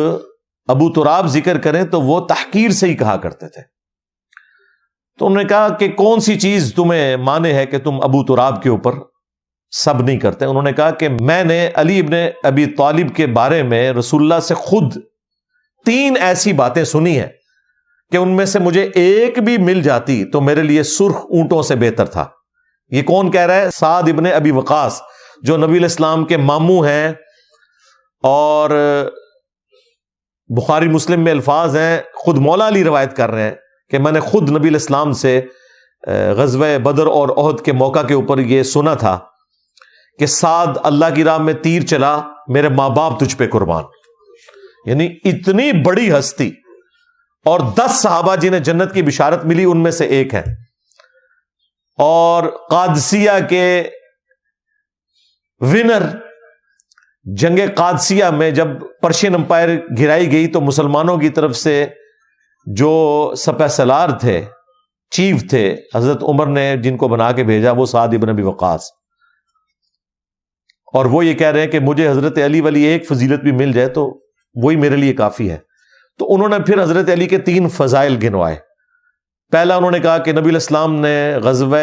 Speaker 2: ابو تراب ذکر کریں تو وہ تحقیر سے ہی کہا کرتے تھے. تو انہوں نے کہا کہ کون سی چیز تمہیں مانے ہے کہ تم ابو تراب کے اوپر سب نہیں کرتے؟ انہوں نے کہا کہ میں نے علی ابن ابی طالب کے بارے میں رسول اللہ سے خود 3 ایسی باتیں سنی ہیں کہ ان میں سے مجھے ایک بھی مل جاتی تو میرے لیے سرخ اونٹوں سے بہتر تھا. یہ کون کہہ رہا ہے؟ سعد ابن ابی وقاص جو نبی الاسلام کے ماموں ہیں، اور بخاری مسلم میں الفاظ ہیں، خود مولا علی روایت کر رہے ہیں کہ میں نے خود نبی الاسلام سے غزوہ بدر اور احد کے موقع کے اوپر یہ سنا تھا کہ سعد اللہ کی راہ میں تیر چلا، میرے ماں باپ تجھ پہ قربان. یعنی اتنی بڑی ہستی، اور 10 صحابہ جنہیں جنت کی بشارت ملی ان میں سے ایک ہے. اور قادسیہ کے ونر، جنگ قادسیہ میں جب پرشین امپائر گرائی گئی تو مسلمانوں کی طرف سے جو سپہ سالار تھے، چیف تھے، حضرت عمر نے جن کو بنا کے بھیجا وہ سعد ابن ابی وقاص. اور وہ یہ کہہ رہے ہیں کہ مجھے حضرت علی والی ایک فضیلت بھی مل جائے تو وہی میرے لیے کافی ہے. تو انہوں نے پھر حضرت علی کے 3 فضائل گنوائے. پہلا انہوں نے کہا کہ نبی الاسلام نے غزوہ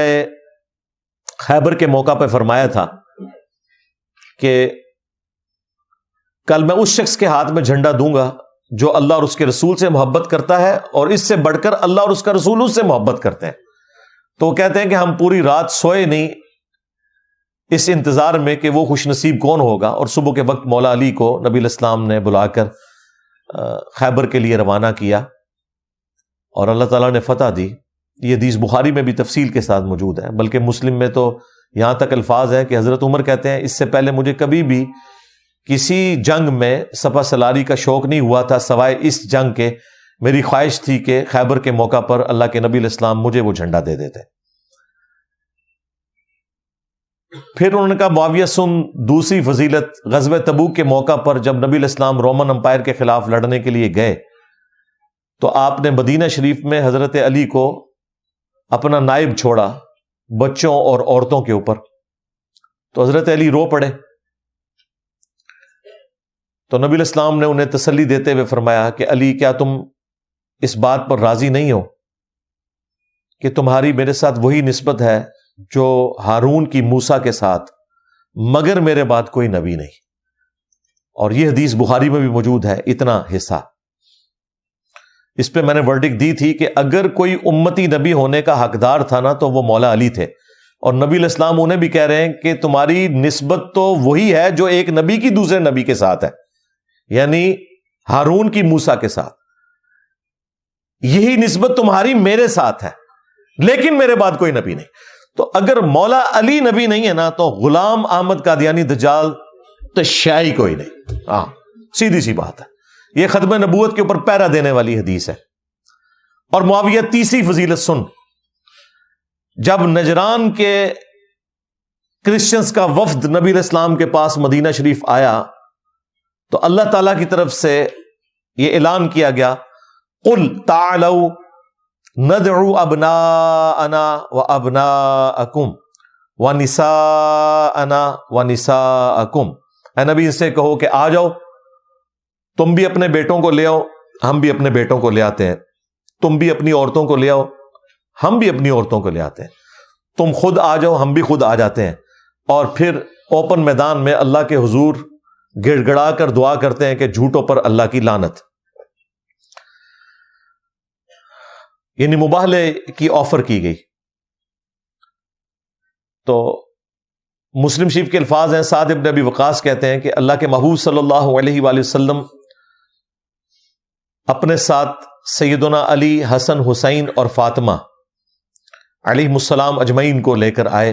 Speaker 2: خیبر کے موقع پہ فرمایا تھا کہ کل میں اس شخص کے ہاتھ میں جھنڈا دوں گا جو اللہ اور اس کے رسول سے محبت کرتا ہے، اور اس سے بڑھ کر اللہ اور اس کا رسول اس سے محبت کرتے ہیں. تو وہ کہتے ہیں کہ ہم پوری رات سوئے نہیں اس انتظار میں کہ وہ خوش نصیب کون ہوگا. اور صبح کے وقت مولا علی کو نبی الاسلام نے بلا کر خیبر کے لیے روانہ کیا اور اللہ تعالیٰ نے فتح دی. یہ حدیث بخاری میں بھی تفصیل کے ساتھ موجود ہے، بلکہ مسلم میں تو یہاں تک الفاظ ہیں کہ حضرت عمر کہتے ہیں اس سے پہلے مجھے کبھی بھی کسی جنگ میں سپہ سالاری کا شوق نہیں ہوا تھا سوائے اس جنگ کے. میری خواہش تھی کہ خیبر کے موقع پر اللہ کے نبی الاسلام مجھے وہ جھنڈا دے دیتے. پھر انہوں نے کہا معاویہ سن دوسری فضیلت، غزوہ تبوک کے موقع پر جب نبی علیہ السلام رومن امپائر کے خلاف لڑنے کے لیے گئے تو آپ نے مدینہ شریف میں حضرت علی کو اپنا نائب چھوڑا بچوں اور عورتوں کے اوپر، تو حضرت علی رو پڑے. تو نبی علیہ السلام نے انہیں تسلی دیتے ہوئے فرمایا کہ علی کیا تم اس بات پر راضی نہیں ہو کہ تمہاری میرے ساتھ وہی نسبت ہے جو ہارون کی موسیٰ کے ساتھ، مگر میرے بعد کوئی نبی نہیں. اور یہ حدیث بخاری میں بھی موجود ہے اتنا حصہ. اس پہ میں نے ورڈکٹ دی تھی کہ اگر کوئی امتی نبی ہونے کا حقدار تھا نا تو وہ مولا علی تھے، اور نبی علیہ السلام انہیں بھی کہہ رہے ہیں کہ تمہاری نسبت تو وہی ہے جو ایک نبی کی دوسرے نبی کے ساتھ ہے، یعنی ہارون کی موسیٰ کے ساتھ. یہی نسبت تمہاری میرے ساتھ ہے، لیکن میرے بعد کوئی نبی نہیں. تو اگر مولا علی نبی نہیں ہے نا تو غلام احمد قادیانی دجال تو شاہی کوئی نہیں. ہاں سیدھی سی بات ہے. یہ ختم نبوت کے اوپر پیرا دینے والی حدیث ہے. اور معاویہ تیسری فضیلت سن، جب نجران کے کرسچنز کا وفد نبی علیہ السلام کے پاس مدینہ شریف آیا تو اللہ تعالیٰ کی طرف سے یہ اعلان کیا گیا قل تعالوا ندعو ابناءنا وابناءکم ونساءنا ونساءکم. اے نبی ان سے کہو کہ آ جاؤ، تم بھی اپنے بیٹوں کو لے آؤ، ہم بھی اپنے بیٹوں کو لے آتے ہیں، تم بھی اپنی عورتوں کو لے آؤ، ہم بھی اپنی عورتوں کو لے آتے ہیں، تم خود آ جاؤ، ہم بھی خود آ جاتے ہیں. اور پھر اوپن میدان میں اللہ کے حضور گڑ گڑا کر دعا کرتے ہیں کہ جھوٹوں پر اللہ کی لعنت. یعنی مباہلے کی آفر کی گئی. تو مسلم شریف کے الفاظ ہیں، سعد ابن ابی وقاص کہتے ہیں کہ اللہ کے محبوب صلی اللہ علیہ وآلہ وسلم اپنے ساتھ سیدنا علی، حسن، حسین اور فاطمہ علیہ السلام اجمعین کو لے کر آئے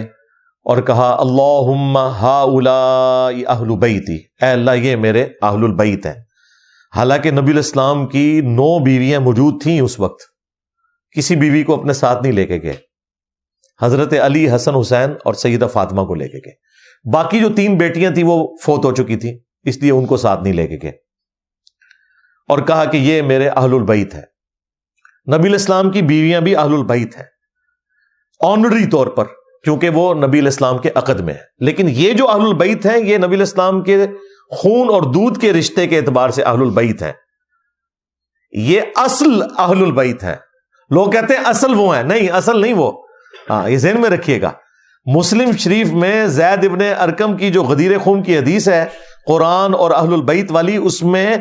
Speaker 2: اور کہا اللہم ہؤلاء اہل بیتی، اے اللہ یہ میرے اہل البیت ہیں. حالانکہ نبی علیہ السلام کی 9 بیویاں موجود تھیں اس وقت، کسی بیوی کو اپنے ساتھ نہیں لے کے گئے. حضرت علی، حسن، حسین اور سیدہ فاطمہ کو لے کے گئے. باقی جو 3 بیٹیاں تھیں وہ فوت ہو چکی تھیں، اس لیے ان کو ساتھ نہیں لے کے گئے. اور کہا کہ یہ میرے اہل البیت ہے. نبی علیہ السلام کی بیویاں بھی اہل البیت ہیں آنری طور پر، کیونکہ وہ نبی علیہ السلام کے عقد میں ہے. لیکن یہ جو اہل البیت ہیں یہ نبی علیہ السلام کے خون اور دودھ کے رشتے کے اعتبار سے اہل البیت ہیں. یہ اصل اہل البیت ہیں. لوگ کہتے ہیں اصل وہ ہیں، نہیں، اصل نہیں وہ. ہاں یہ ذہن میں رکھیے گا. مسلم شریف میں زید ابن ارکم کی جو غدیر خون کی حدیث ہے قرآن اور اہل البیت والی، اس میں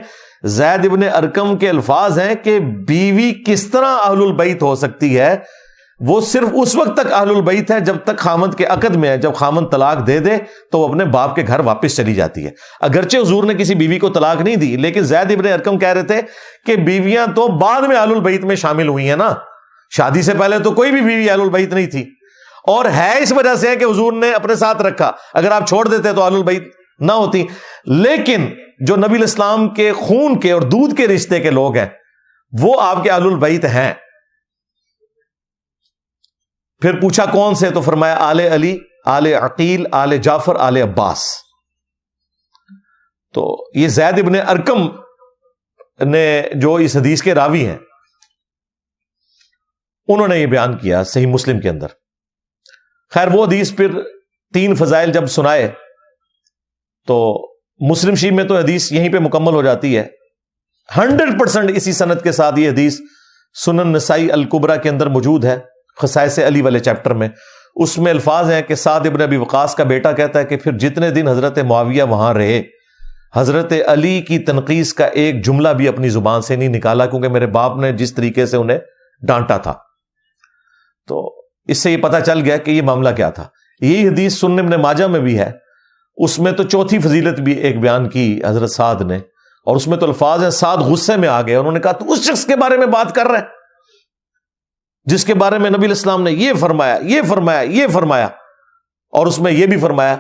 Speaker 2: زید ابن ارکم کے الفاظ ہیں کہ بیوی کس طرح اہل البیت ہو سکتی ہے. وہ صرف اس وقت تک اہل البیت ہے جب تک خامند کے عقد میں ہے. جب خامند طلاق دے دے تو وہ اپنے باپ کے گھر واپس چلی جاتی ہے. اگرچہ حضور نے کسی بیوی کو طلاق نہیں دی، لیکن زید ابن ارکم کہہ رہے تھے کہ بیویاں تو بعد میں اہل البیت میں شامل ہوئی ہیں نا، شادی سے پہلے تو کوئی بھی بیوی اہل البیت نہیں تھی. اور ہے اس وجہ سے کہ حضور نے اپنے ساتھ رکھا، اگر آپ چھوڑ دیتے تو اہل البیت نہ ہوتی. لیکن جو نبی علیہ السلام کے خون کے اور دودھ کے رشتے کے لوگ ہیں وہ آپ کے اہل البیت ہیں. پھر پوچھا کون سے، تو فرمایا آل علی، آل عقیل، آل جعفر، آل عباس. تو یہ زید ابن ارکم نے جو اس حدیث کے راوی ہیں انہوں نے یہ بیان کیا صحیح مسلم کے اندر. خیر وہ حدیث پھر 3 فضائل جب سنائے تو مسلم شریف میں تو حدیث یہیں پہ مکمل ہو جاتی ہے. 100% اسی سند کے ساتھ یہ حدیث سنن نسائی الکبریٰ کے اندر موجود ہے، خصائص علی والے چیپٹر میں. اس میں الفاظ ہیں کہ سعد ابن ابی وقاص کا بیٹا کہتا ہے کہ پھر جتنے دن حضرت معاویہ وہاں رہے، حضرت علی کی تنقیص کا ایک جملہ بھی اپنی زبان سے نہیں نکالا، کیونکہ میرے باپ نے جس طریقے سے انہیں ڈانٹا تھا. تو اس سے یہ پتہ چل گیا کہ یہ معاملہ کیا تھا. یہی حدیث سنن ابن ماجہ میں بھی ہے، اس میں تو چوتھی فضیلت بھی ایک بیان کی حضرت سعد نے، اور اس میں تو الفاظ ہیں سعد غصے میں آ گئے. انہوں نے کہا تو اس شخص کے بارے میں بات کر رہے ہیں جس کے بارے میں نبی علیہ السلام نے یہ فرمایا، یہ فرمایا، یہ فرمایا. اور اس میں یہ بھی فرمایا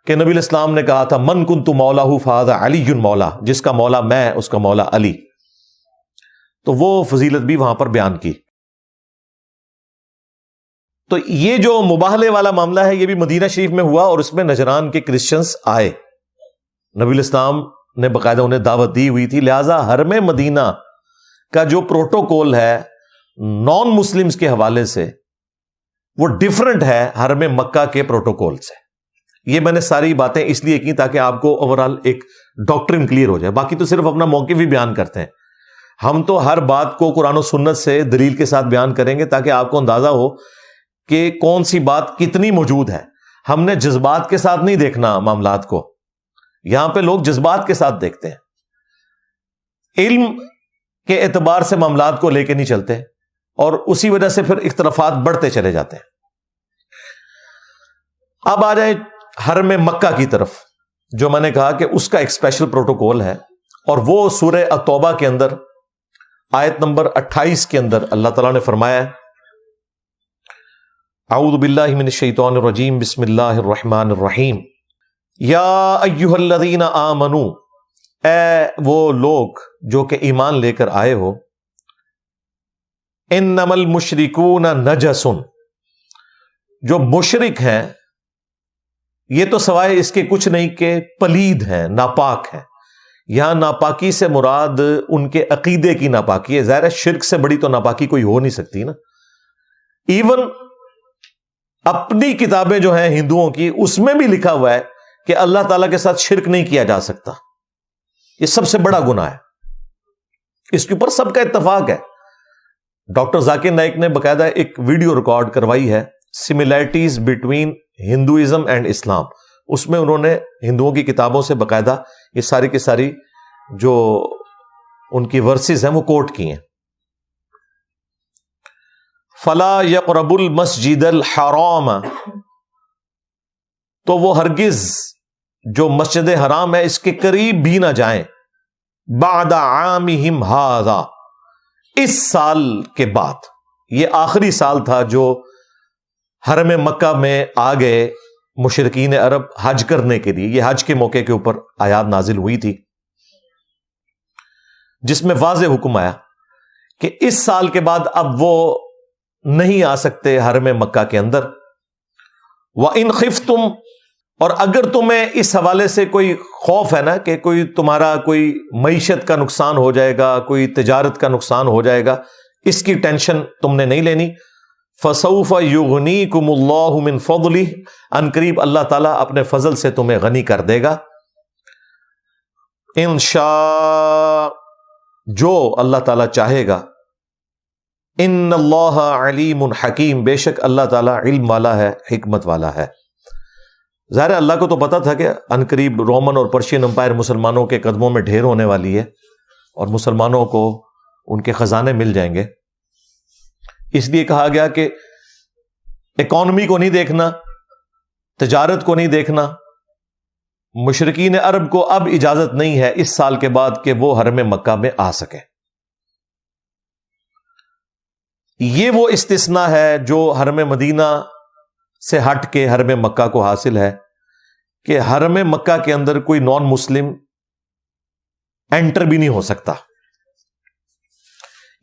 Speaker 2: کہ نبی علیہ السلام نے کہا تھا من کنت مولا فہذا علی مولا، جس کا مولا میں اس کا مولا علی. تو وہ فضیلت بھی وہاں پر بیان کی. تو یہ جو مباہلے والا معاملہ ہے یہ بھی مدینہ شریف میں ہوا، اور اس میں نجران کے کرسچنز آئے، نبی الاسلام نے باقاعدہ انہیں دعوت دی ہوئی تھی، لہذا حرم مدینہ کا جو پروٹوکول ہے نان مسلمز کے حوالے سے وہ ڈیفرنٹ ہے حرم مکہ کے پروٹوکول سے۔ یہ میں نے ساری باتیں اس لیے کی تاکہ آپ کو اوورال ایک ڈاکٹرن کلیئر ہو جائے، باقی تو صرف اپنا موقف ہی بیان کرتے ہیں، ہم تو ہر بات کو قرآن و سنت سے دلیل کے ساتھ بیان کریں گے تاکہ آپ کو اندازہ ہو کہ کون سی بات کتنی موجود ہے۔ ہم نے جذبات کے ساتھ نہیں دیکھنا معاملات کو، یہاں پہ لوگ جذبات کے ساتھ دیکھتے ہیں، علم کے اعتبار سے معاملات کو لے کے نہیں چلتے، اور اسی وجہ سے پھر اختلافات بڑھتے چلے جاتے ہیں۔ اب آ جائیں حرم مکہ کی طرف، جو میں نے کہا کہ اس کا ایک اسپیشل پروٹوکول ہے، اور وہ سورہ التوبہ کے اندر آیت نمبر 28 کے اندر اللہ تعالیٰ نے فرمایا ہے، اعوذ باللہ من الشیطان الرجیم، بسم اللہ الرحمن الرحیم، یا ایہا الذین آمنوا، اے وہ لوگ جو کہ ایمان لے کر آئے ہو، انما المشرکون نجس، جو مشرک ہیں یہ تو سوائے اس کے کچھ نہیں کہ پلید ہیں، ناپاک ہیں۔ یہاں ناپاکی سے مراد ان کے عقیدے کی ناپاکی ہے، ظاہر ہے شرک سے بڑی تو ناپاکی کوئی ہو نہیں سکتی نا۔ ایون اپنی کتابیں جو ہیں ہندوؤں کی، اس میں بھی لکھا ہوا ہے کہ اللہ تعالیٰ کے ساتھ شرک نہیں کیا جا سکتا، یہ سب سے بڑا گناہ ہے، اس کے اوپر سب کا اتفاق ہے۔ ڈاکٹر ذاکر نائک نے باقاعدہ ایک ویڈیو ریکارڈ کروائی ہے، سملیرٹیز بٹوین ہندوازم اینڈ اسلام، اس میں انہوں نے ہندوؤں کی کتابوں سے باقاعدہ یہ ساری کی ساری جو ان کی ورسز ہیں وہ کوٹ کی ہیں۔ فلا یقرب المسجد الحرام، تو وہ ہرگز جو مسجد حرام ہے اس کے قریب بھی نہ جائیں، بعد عامہم ھذا، اس سال کے بعد، یہ آخری سال تھا جو حرم مکہ میں آ گئے مشرکین عرب حج کرنے کے لیے، یہ حج کے موقع کے اوپر آیات نازل ہوئی تھی جس میں واضح حکم آیا کہ اس سال کے بعد اب وہ نہیں آ سکتے حرم مکہ کے اندر۔ وَإِنْ خِفْتُمْ، اور اگر تمہیں اس حوالے سے کوئی خوف ہے نا کہ کوئی تمہارا کوئی معیشت کا نقصان ہو جائے گا، کوئی تجارت کا نقصان ہو جائے گا، اس کی ٹینشن تم نے نہیں لینی۔ فَسَوْفَ يُغْنِيكُمُ اللَّهُ مِنْ فَضْلِهِ، ان قریب اللہ تعالیٰ اپنے فضل سے تمہیں غنی کر دے گا۔ ان شاء، جو اللہ تعالیٰ چاہے گا۔ ان اللہ علیم حکیم، بے شک اللہ تعالیٰ علم والا ہے، حکمت والا ہے۔ ظاہر اللہ کو تو پتا تھا کہ ان قریب رومن اور پرشین امپائر مسلمانوں کے قدموں میں ڈھیر ہونے والی ہے، اور مسلمانوں کو ان کے خزانے مل جائیں گے، اس لیے کہا گیا کہ اکانومی کو نہیں دیکھنا، تجارت کو نہیں دیکھنا۔ مشرکین عرب کو اب اجازت نہیں ہے اس سال کے بعد کہ وہ حرم مکہ میں آ سکے۔ یہ وہ استثناء ہے جو حرم مدینہ سے ہٹ کے حرم مکہ کو حاصل ہے کہ حرم مکہ کے اندر کوئی نان مسلم انٹر بھی نہیں ہو سکتا۔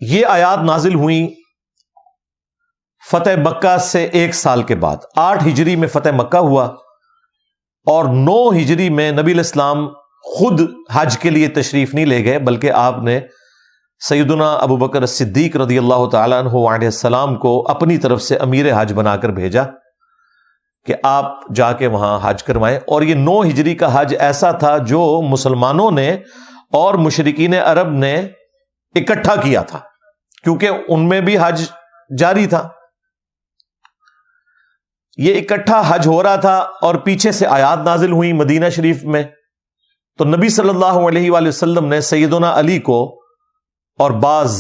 Speaker 2: یہ آیات نازل ہوئیں فتح مکہ سے 1 سال کے بعد، 8 ہجری میں فتح مکہ ہوا، اور 9 ہجری میں نبی علیہ السلام خود حج کے لیے تشریف نہیں لے گئے، بلکہ آپ نے سیدنا ابو بکر صدیق رضی اللہ تعالیٰ عنہ علیہ السلام کو اپنی طرف سے امیر حج بنا کر بھیجا کہ آپ جا کے وہاں حج کروائیں۔ اور یہ 9 ہجری کا حج ایسا تھا جو مسلمانوں نے اور مشرکین عرب نے اکٹھا کیا تھا، کیونکہ ان میں بھی حج جاری تھا، یہ اکٹھا حج ہو رہا تھا، اور پیچھے سے آیات نازل ہوئی مدینہ شریف میں، تو نبی صلی اللہ علیہ وآلہ وسلم نے سیدنا علی کو اور بعض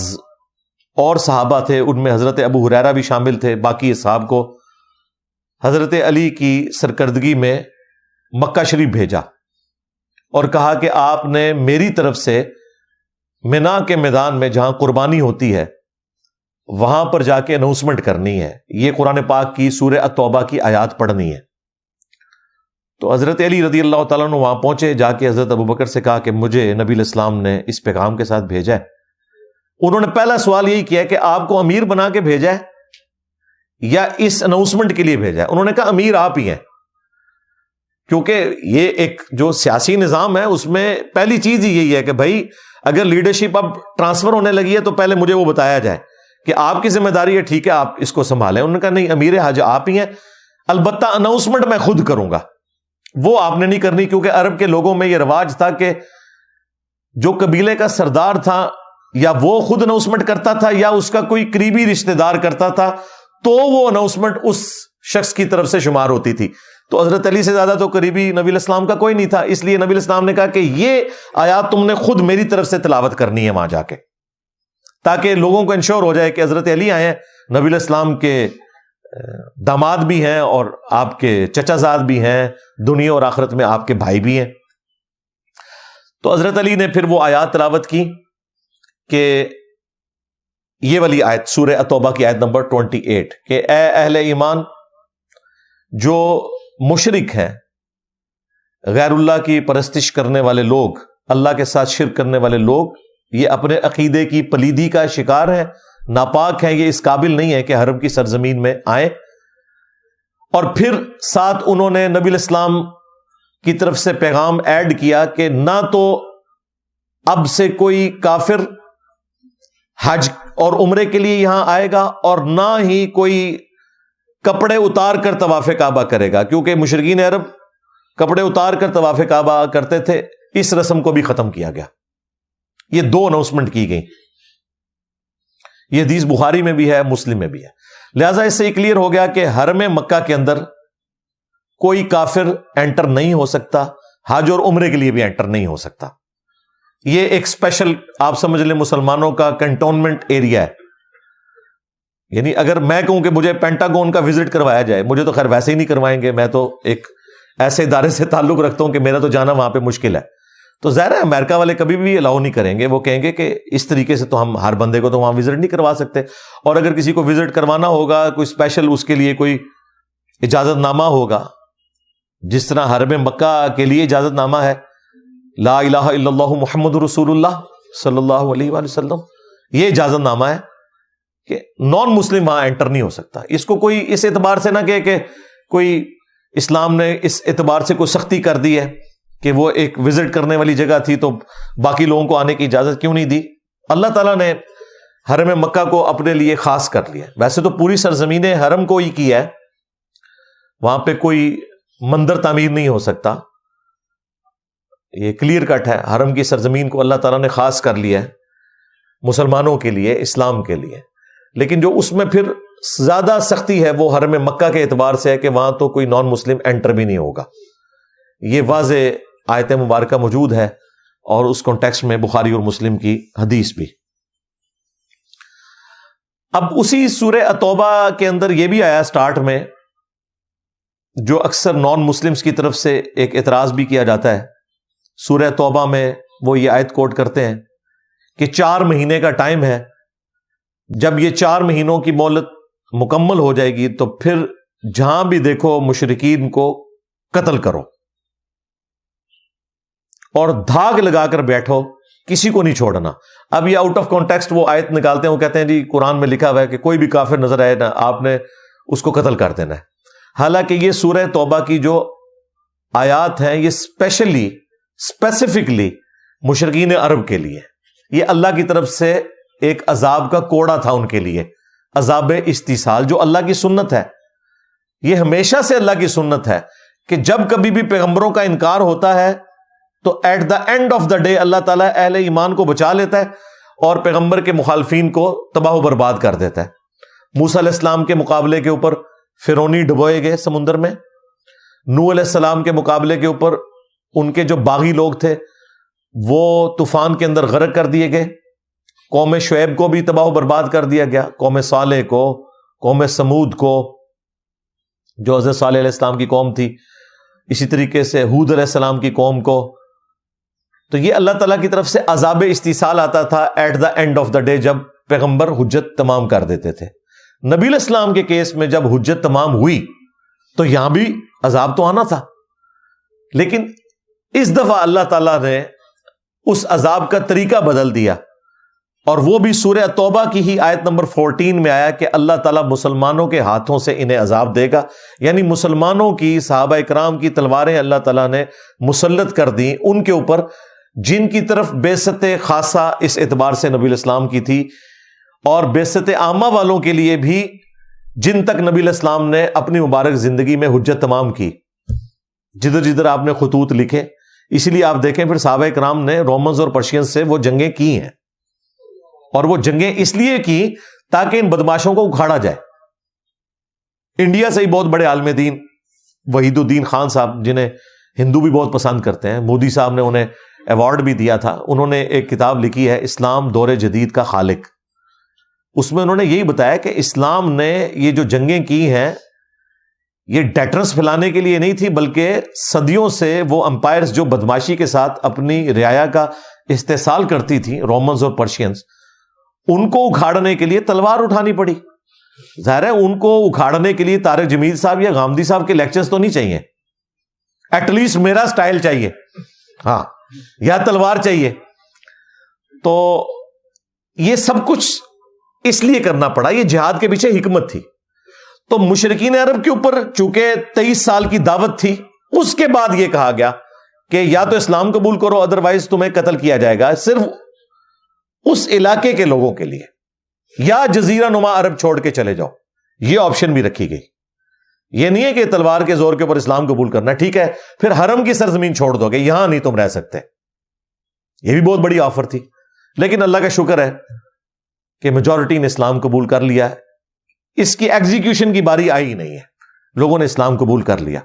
Speaker 2: اور صحابہ تھے، ان میں حضرت ابو ہریرہ بھی شامل تھے، باقی اصحاب کو حضرت علی کی سرکردگی میں مکہ شریف بھیجا، اور کہا کہ آپ نے میری طرف سے منا کے میدان میں جہاں قربانی ہوتی ہے وہاں پر جا کے اناؤنسمنٹ کرنی ہے، یہ قرآن پاک کی سورہ التوبہ کی آیات پڑھنی ہے۔ تو حضرت علی رضی اللہ تعالیٰ عنہ وہاں پہنچے، جا کے حضرت ابو بکر سے کہا کہ مجھے نبی علیہ السلام نے اس پیغام کے ساتھ بھیجا ہے۔ انہوں نے پہلا سوال یہی کیا کہ آپ کو امیر بنا کے بھیجا ہے یا اس اناؤنسمنٹ کے لیے بھیجا ہے؟ انہوں نے کہا امیر آپ ہی ہیں، کیونکہ یہ ایک جو سیاسی نظام ہے اس میں پہلی چیز ہی یہی ہے کہ بھائی اگر لیڈرشپ اب ٹرانسفر ہونے لگی ہے تو پہلے مجھے وہ بتایا جائے کہ آپ کی ذمہ داری ہے، ٹھیک ہے آپ اس کو سنبھالیں۔ انہوں نے کہا نہیں، امیر حج آپ ہی ہیں، البتہ اناؤنسمنٹ میں خود کروں گا۔ وہ آپ نے نہیں کرنی، کیونکہ عرب کے لوگوں میں یہ رواج تھا کہ جو قبیلے کا سردار تھا یا وہ خود اناؤنسمنٹ کرتا تھا یا اس کا کوئی قریبی رشتہ دار کرتا تھا تو وہ اناؤنسمنٹ اس شخص کی طرف سے شمار ہوتی تھی۔ تو حضرت علی سے زیادہ تو قریبی نبی الاسلام کا کوئی نہیں تھا، اس لیے نبی الاسلام نے کہا کہ یہ آیات تم نے خود میری طرف سے تلاوت کرنی ہے وہاں جا کے، تاکہ لوگوں کو انشور ہو جائے کہ حضرت علی آئے ہیں، نبی الاسلام کے داماد بھی ہیں اور آپ کے چچا زاد بھی ہیں، دنیا اور آخرت میں آپ کے بھائی بھی ہیں۔ تو حضرت علی نے پھر وہ آیات تلاوت کی کہ یہ والی آیت سورہ التوبہ کی آیت نمبر 28 کہ اے اہل ایمان، جو مشرک ہیں، غیر اللہ کی پرستش کرنے والے لوگ، اللہ کے ساتھ شرک کرنے والے لوگ، یہ اپنے عقیدے کی پلیدی کا شکار ہیں، ناپاک ہیں، یہ اس قابل نہیں ہے کہ حرم کی سرزمین میں آئیں۔ اور پھر ساتھ انہوں نے نبی الاسلام کی طرف سے پیغام ایڈ کیا کہ نہ تو اب سے کوئی کافر حج اور عمرے کے لیے یہاں آئے گا اور نہ ہی کوئی کپڑے اتار کر طواف کعبہ کرے گا، کیونکہ مشرکین عرب کپڑے اتار کر طواف کعبہ کرتے تھے، اس رسم کو بھی ختم کیا گیا۔ یہ دو اناؤنسمنٹ کی گئی، یہ حدیث بخاری میں بھی ہے، مسلم میں بھی ہے۔ لہذا اس سے یہ کلیئر ہو گیا کہ حرم مکہ کے اندر کوئی کافر انٹر نہیں ہو سکتا، حج اور عمرے کے لیے بھی انٹر نہیں ہو سکتا۔ یہ ایک اسپیشل آپ سمجھ لیں مسلمانوں کا کنٹونمنٹ ایریا ہے۔ یعنی اگر میں کہوں کہ مجھے پینٹاگون کا وزٹ کروایا جائے، مجھے تو خیر ویسے ہی نہیں کروائیں گے، میں تو ایک ایسے ادارے سے تعلق رکھتا ہوں کہ میرا تو جانا وہاں پہ مشکل ہے۔ تو ظاہر ہے امریکہ والے کبھی بھی الاؤ نہیں کریں گے، وہ کہیں گے کہ اس طریقے سے تو ہم ہر بندے کو تو وہاں وزٹ نہیں کروا سکتے، اور اگر کسی کو وزٹ کروانا ہوگا کوئی اسپیشل اس کے لیے کوئی اجازت نامہ ہوگا، جس طرح حرم مکہ کے لیے اجازت نامہ ہے لا الہ الا اللہ محمد رسول اللہ صلی اللہ علیہ وآلہ وسلم، یہ اجازت نامہ ہے کہ نان مسلم وہاں انٹر نہیں ہو سکتا۔ اس کو کوئی اس اعتبار سے نہ کہے کہ کوئی اسلام نے اس اعتبار سے کوئی سختی کر دی ہے کہ وہ ایک وزٹ کرنے والی جگہ تھی تو باقی لوگوں کو آنے کی اجازت کیوں نہیں دی۔ اللہ تعالیٰ نے حرم مکہ کو اپنے لیے خاص کر لیا، ویسے تو پوری سرزمین حرم کو ہی کی ہے، وہاں پہ کوئی مندر تعمیر نہیں ہو سکتا، یہ کلیئر کٹ ہے۔ حرم کی سرزمین کو اللہ تعالیٰ نے خاص کر لیا ہے مسلمانوں کے لیے، اسلام کے لیے، لیکن جو اس میں پھر زیادہ سختی ہے وہ حرم مکہ کے اعتبار سے ہے کہ وہاں تو کوئی نان مسلم انٹر بھی نہیں ہوگا۔ یہ واضح آیت مبارکہ موجود ہے اور اس کانٹیکسٹ میں بخاری اور مسلم کی حدیث بھی۔ اب اسی سورہ التوبہ کے اندر یہ بھی آیا سٹارٹ میں، جو اکثر نان مسلمز کی طرف سے ایک اعتراض بھی کیا جاتا ہے۔ سورہ توبہ میں وہ یہ آیت کوٹ کرتے ہیں کہ 4 مہینے کا ٹائم ہے، جب یہ 4 مہینوں کی مہلت مکمل ہو جائے گی تو پھر جہاں بھی دیکھو مشرکین کو قتل کرو اور دھاگ لگا کر بیٹھو، کسی کو نہیں چھوڑنا۔ اب یہ آؤٹ آف کانٹیکسٹ وہ آیت نکالتے ہیں، وہ کہتے ہیں جی قرآن میں لکھا ہوا ہے کہ کوئی بھی کافر نظر آئے نا آپ نے اس کو قتل کر دینا ہے۔ حالانکہ یہ سورہ توبہ کی جو آیات ہیں یہ اسپیسیفکلی مشرکین عرب کے لیے، یہ اللہ کی طرف سے ایک عذاب کا کوڑا تھا ان کے لیے، عذاب استیصال، جو اللہ کی سنت ہے۔ یہ ہمیشہ سے اللہ کی سنت ہے کہ جب کبھی بھی پیغمبروں کا انکار ہوتا ہے تو at the end of the day اللہ تعالیٰ اہل ایمان کو بچا لیتا ہے اور پیغمبر کے مخالفین کو تباہ و برباد کر دیتا ہے۔ موسیٰ علیہ السلام کے مقابلے کے اوپر فرعونی ڈبوئے گئے سمندر میں، نوح علیہ السلام کے مقابلے کے اوپر ان کے جو باغی لوگ تھے وہ طوفان کے اندر غرق کر دیے گئے، قوم شعیب کو بھی تباہ و برباد کر دیا گیا، قوم صالح کو، قوم سمود کو جو حضرت صالح علیہ السلام کی قوم تھی، اسی طریقے سے ہود علیہ السلام کی قوم کو۔ تو یہ اللہ تعالیٰ کی طرف سے عذاب استیصال آتا تھا at the end of the day, جب پیغمبر حجت تمام کر دیتے تھے۔ نبی علیہ السلام کے کیس میں جب حجت تمام ہوئی تو یہاں بھی عذاب تو آنا تھا، لیکن اس دفعہ اللہ تعالیٰ نے اس عذاب کا طریقہ بدل دیا۔ اور وہ بھی سورہ توبہ کی ہی آیت نمبر 14 میں آیا کہ اللہ تعالیٰ مسلمانوں کے ہاتھوں سے انہیں عذاب دے گا. یعنی مسلمانوں کی، صحابہ اکرام کی تلواریں اللہ تعالیٰ نے مسلط کر دیں ان کے اوپر، جن کی طرف بعثت خاصہ اس اعتبار سے نبی الاسلام کی تھی، اور بعثت عامہ والوں کے لیے بھی جن تک نبی الاسلام نے اپنی مبارک زندگی میں حجت تمام کی، جدھر جدھر آپ نے خطوط لکھے. اسی لیے آپ دیکھیں پھر صحابہ کرام نے رومنز اور پرشینز سے وہ جنگیں کی ہیں، اور وہ جنگیں اس لیے کی تاکہ ان بدماشوں کو اکھاڑا جائے. انڈیا سے ہی بہت بڑے عالم دین وحید الدین خان صاحب، جنہیں ہندو بھی بہت پسند کرتے ہیں، مودی صاحب نے انہیں ایوارڈ بھی دیا تھا، انہوں نے ایک کتاب لکھی ہے اسلام دور جدید کا خالق. اس میں انہوں نے یہی بتایا کہ اسلام نے یہ جو جنگیں کی ہیں یہ ڈیٹرنس پھیلانے کے لیے نہیں تھی، بلکہ صدیوں سے وہ امپائرز جو بدماشی کے ساتھ اپنی رعایا کا استحصال کرتی تھی، رومنز اور پرشینز، ان کو اکھاڑنے کے لیے تلوار اٹھانی پڑی. ظاہر ہے ان کو اکھاڑنے کے لیے طارق جمیل صاحب یا غامدی صاحب کے لیکچرز تو نہیں چاہیے، ایٹ لیسٹ میرا سٹائل چاہیے، ہاں، یا تلوار چاہیے. تو یہ سب کچھ اس لیے کرنا پڑا، یہ جہاد کے پیچھے حکمت تھی. تو مشرکین عرب کے اوپر چونکہ 23 سال کی دعوت تھی، اس کے بعد یہ کہا گیا کہ یا تو اسلام قبول کرو ادروائز تمہیں قتل کیا جائے گا، صرف اس علاقے کے لوگوں کے لیے، یا جزیرہ نما عرب چھوڑ کے چلے جاؤ. یہ آپشن بھی رکھی گئی. یہ نہیں ہے کہ تلوار کے زور کے اوپر اسلام قبول کرنا، ٹھیک ہے پھر حرم کی سرزمین چھوڑ دو گے، یہاں نہیں تم رہ سکتے. یہ بھی بہت بڑی آفر تھی، لیکن اللہ کا شکر ہے کہ میجورٹی نے اسلام قبول کر لیا ہے. اس کی ایگزیکیوشن کی باری آئی ہی نہیں ہے، لوگوں نے اسلام قبول کر لیا.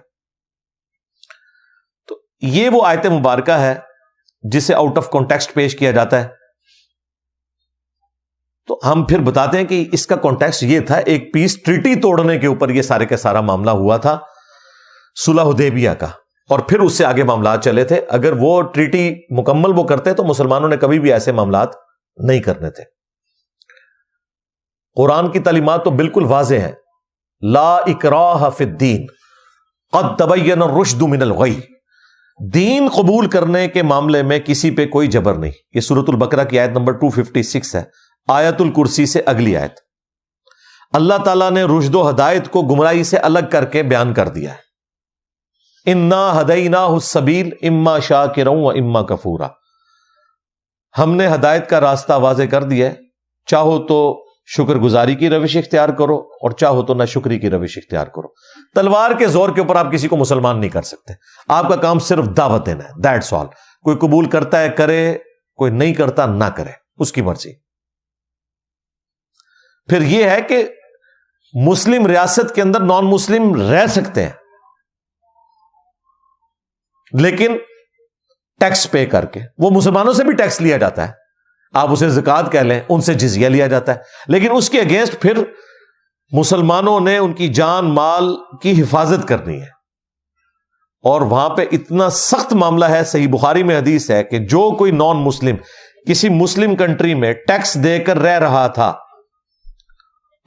Speaker 2: تو یہ وہ آیت مبارکہ ہے جسے آؤٹ آف کانٹیکسٹ پیش کیا جاتا ہے. تو ہم پھر بتاتے ہیں کہ اس کا کانٹیکسٹ یہ تھا، ایک پیس ٹریٹی توڑنے کے اوپر یہ سارے کا سارا معاملہ ہوا تھا، صلح حدیبیہ کا، اور پھر اس سے آگے معاملات چلے تھے. اگر وہ ٹریٹی مکمل وہ کرتے تو مسلمانوں نے کبھی بھی ایسے معاملات نہیں کرنے تھے. قرآن کی تعلیمات تو بالکل واضح ہیں، لا اکراہ فی الدین قد تبین الرشد من الغی. دین قبول کرنے کے معاملے میں کسی پہ کوئی جبر نہیں. یہ سورۃ البقرہ کی آیت نمبر 256 ہے، آیت الکرسی سے اگلی آیت. اللہ تعالیٰ نے رشد و ہدایت کو گمراہی سے الگ کر کے بیان کر دیا ہے. انا ہدیناہ السبیل اما شاکرا و اما کفورا. ہم نے ہدایت کا راستہ واضح کر دیا ہے، چاہو تو شکر گزاری کی روش اختیار کرو اور چاہو تو نہ شکری کی روش اختیار کرو. تلوار کے زور کے اوپر آپ کسی کو مسلمان نہیں کر سکتے. آپ کا کام صرف دعوت دینا ہے، دیٹس آل. کوئی قبول کرتا ہے کرے، کوئی نہیں کرتا نہ کرے، اس کی مرضی. پھر یہ ہے کہ مسلم ریاست کے اندر نان مسلم رہ سکتے ہیں، لیکن ٹیکس پے کر کے. وہ مسلمانوں سے بھی ٹیکس لیا جاتا ہے، آپ اسے زکوٰۃ کہہ لیں، ان سے جزیہ لیا جاتا ہے، لیکن اس کے اگینسٹ پھر مسلمانوں نے ان کی جان مال کی حفاظت کرنی ہے. اور وہاں پہ اتنا سخت معاملہ ہے، صحیح بخاری میں حدیث ہے کہ جو کوئی نان مسلم کسی مسلم کنٹری میں ٹیکس دے کر رہ رہا تھا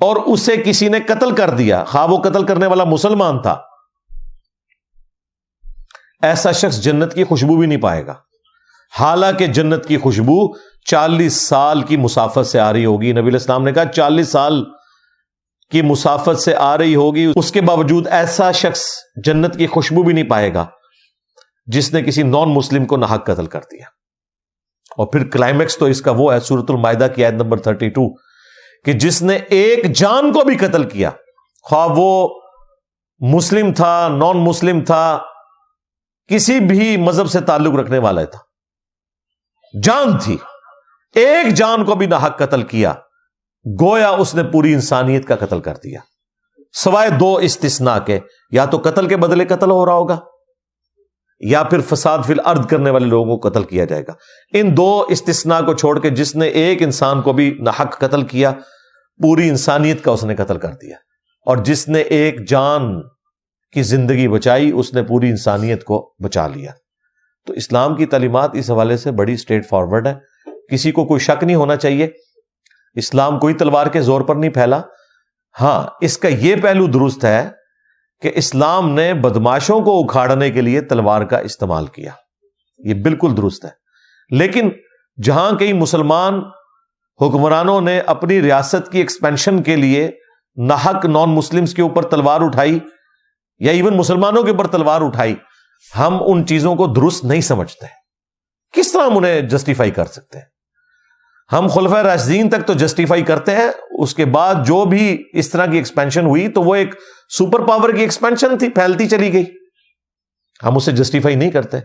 Speaker 2: اور اسے کسی نے قتل کر دیا، خواہ وہ قتل کرنے والا مسلمان تھا، ایسا شخص جنت کی خوشبو بھی نہیں پائے گا. حالانکہ جنت کی خوشبو 40 سال کی مسافت سے آ رہی ہوگی. نبی علیہ السلام نے کہا 40 سال کی مسافت سے آ رہی ہوگی، اس کے باوجود ایسا شخص جنت کی خوشبو بھی نہیں پائے گا جس نے کسی نان مسلم کو ناحق قتل کر دیا. اور پھر کلائمیکس تو اس کا وہ ہے سورۃ المائدہ کی آیت نمبر 32 کہ جس نے ایک جان کو بھی قتل کیا، خواہ وہ مسلم تھا، نان مسلم تھا، کسی بھی مذہب سے تعلق رکھنے والا تھا، جان تھی، ایک جان کو بھی ناحق قتل کیا، گویا اس نے پوری انسانیت کا قتل کر دیا. سوائے 2 استثناء کے، یا تو قتل کے بدلے قتل ہو رہا ہوگا یا پھر فساد فی الارض کرنے والے لوگوں کو قتل کیا جائے گا. ان 2 استثناء کو چھوڑ کے جس نے ایک انسان کو بھی ناحق قتل کیا، پوری انسانیت کا اس نے قتل کر دیا. اور جس نے ایک جان کی زندگی بچائی، اس نے پوری انسانیت کو بچا لیا. تو اسلام کی تعلیمات اس حوالے سے بڑی اسٹریٹ فارورڈ ہے، کسی کو کوئی شک نہیں ہونا چاہیے. اسلام کوئی تلوار کے زور پر نہیں پھیلا. ہاں، اس کا یہ پہلو درست ہے کہ اسلام نے بدماشوں کو اکھاڑنے کے لیے تلوار کا استعمال کیا، یہ بالکل درست ہے. لیکن جہاں کئی مسلمان حکمرانوں نے اپنی ریاست کی ایکسپینشن کے لیے ناحق نان مسلمز کے اوپر تلوار اٹھائی یا ایون مسلمانوں کے اوپر تلوار اٹھائی، ہم ان چیزوں کو درست نہیں سمجھتے. کس طرح ہم انہیں جسٹیفائی کر سکتے ہیں؟ ہم خلفائے راشدین تک تو جسٹیفائی کرتے ہیں، اس کے بعد جو بھی اس طرح کی ایکسپینشن ہوئی تو وہ ایک سپر پاور کی ایکسپینشن تھی، پھیلتی چلی گئی، ہم اسے جسٹیفائی نہیں کرتے.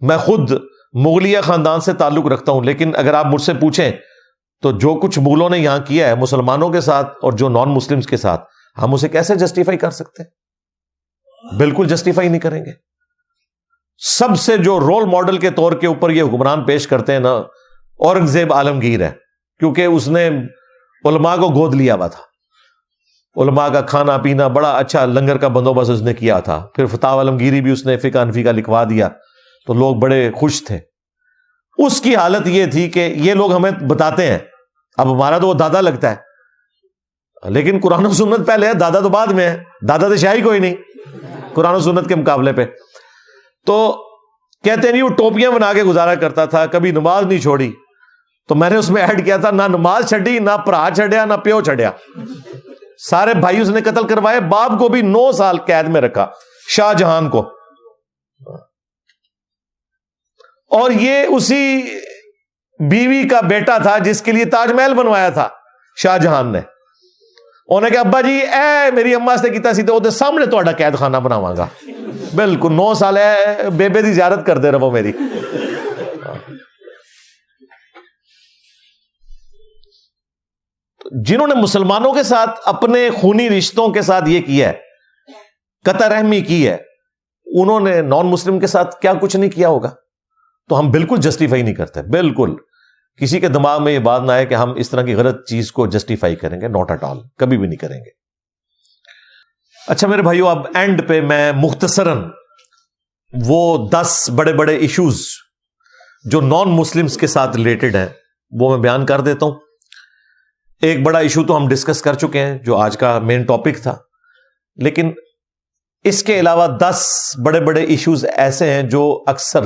Speaker 2: میں خود مغلیہ خاندان سے تعلق رکھتا ہوں، لیکن اگر آپ مجھ سے پوچھیں تو جو کچھ مغلوں نے یہاں کیا ہے مسلمانوں کے ساتھ اور جو نان مسلمز کے ساتھ، ہم اسے کیسے جسٹیفائی کر سکتے ہیں؟ بالکل جسٹیفائی نہیں کریں گے. سب سے جو رول ماڈل کے طور کے اوپر یہ حکمران پیش کرتے ہیں نا، اورنگزیب عالمگیر ہے، کیونکہ اس نے علماء کو گود لیا ہوا تھا، علماء کا کھانا پینا بڑا اچھا لنگر کا بندوبست اس نے کیا تھا، پھر فتح عالمگیری بھی اس نے فقہ حنفی کا لکھوا دیا تو لوگ بڑے خوش تھے. اس کی حالت یہ تھی کہ یہ لوگ ہمیں بتاتے ہیں، اب ہمارا تو وہ دادا لگتا ہے، لیکن قرآن و سنت پہلے ہے، دادا تو بعد میں ہے، دادا تو شاہی کوئی نہیں قرآن و سنت کے مقابلے پہ. تو کہتے نہیں وہ ٹوپیاں بنا کے گزارا کرتا تھا، کبھی نماز نہیں چھوڑی. تو میں نے اس میں ایڈ کیا تھا، نہ نماز چھڈی، نہ پرا چھڈیا، نہ پیو چھڈیا، سارے بھائی اس نے قتل کروائے. باپ کو بھی 9 سال قید میں رکھا، شاہ جہان کو. اور یہ اسی بیوی کا بیٹا تھا جس کے لیے تاج محل بنوایا تھا شاہ جہان نے. انہوں نے کہا ابا جی اے میری اما سے کیتا سی تو سامنے تہاڈا قید خانہ بناواں گا. بالکل 9 سال ہے، بیبے دی زیارت کر دے رہو میری. جنہوں نے مسلمانوں کے ساتھ اپنے خونی رشتوں کے ساتھ یہ کیا ہے، قطع رحمی کی ہے، انہوں نے نان مسلم کے ساتھ کیا کچھ نہیں کیا ہوگا. تو ہم بالکل جسٹیفائی نہیں کرتے، بالکل کسی کے دماغ میں یہ بات نہ آئے کہ ہم اس طرح کی غلط چیز کو جسٹیفائی کریں گے، ناٹ ایٹ آل، کبھی بھی نہیں کریں گے. اچھا میرے بھائیو، اب اینڈ پہ میں مختصراً وہ 10 بڑے بڑے ایشوز جو نان مسلمز کے ساتھ ریلیٹڈ ہیں وہ میں بیان کر دیتا ہوں. ایک بڑا ایشو تو ہم ڈسکس کر چکے ہیں جو آج کا مین ٹاپک تھا، لیکن اس کے علاوہ 10 بڑے بڑے ایشوز ایسے ہیں جو اکثر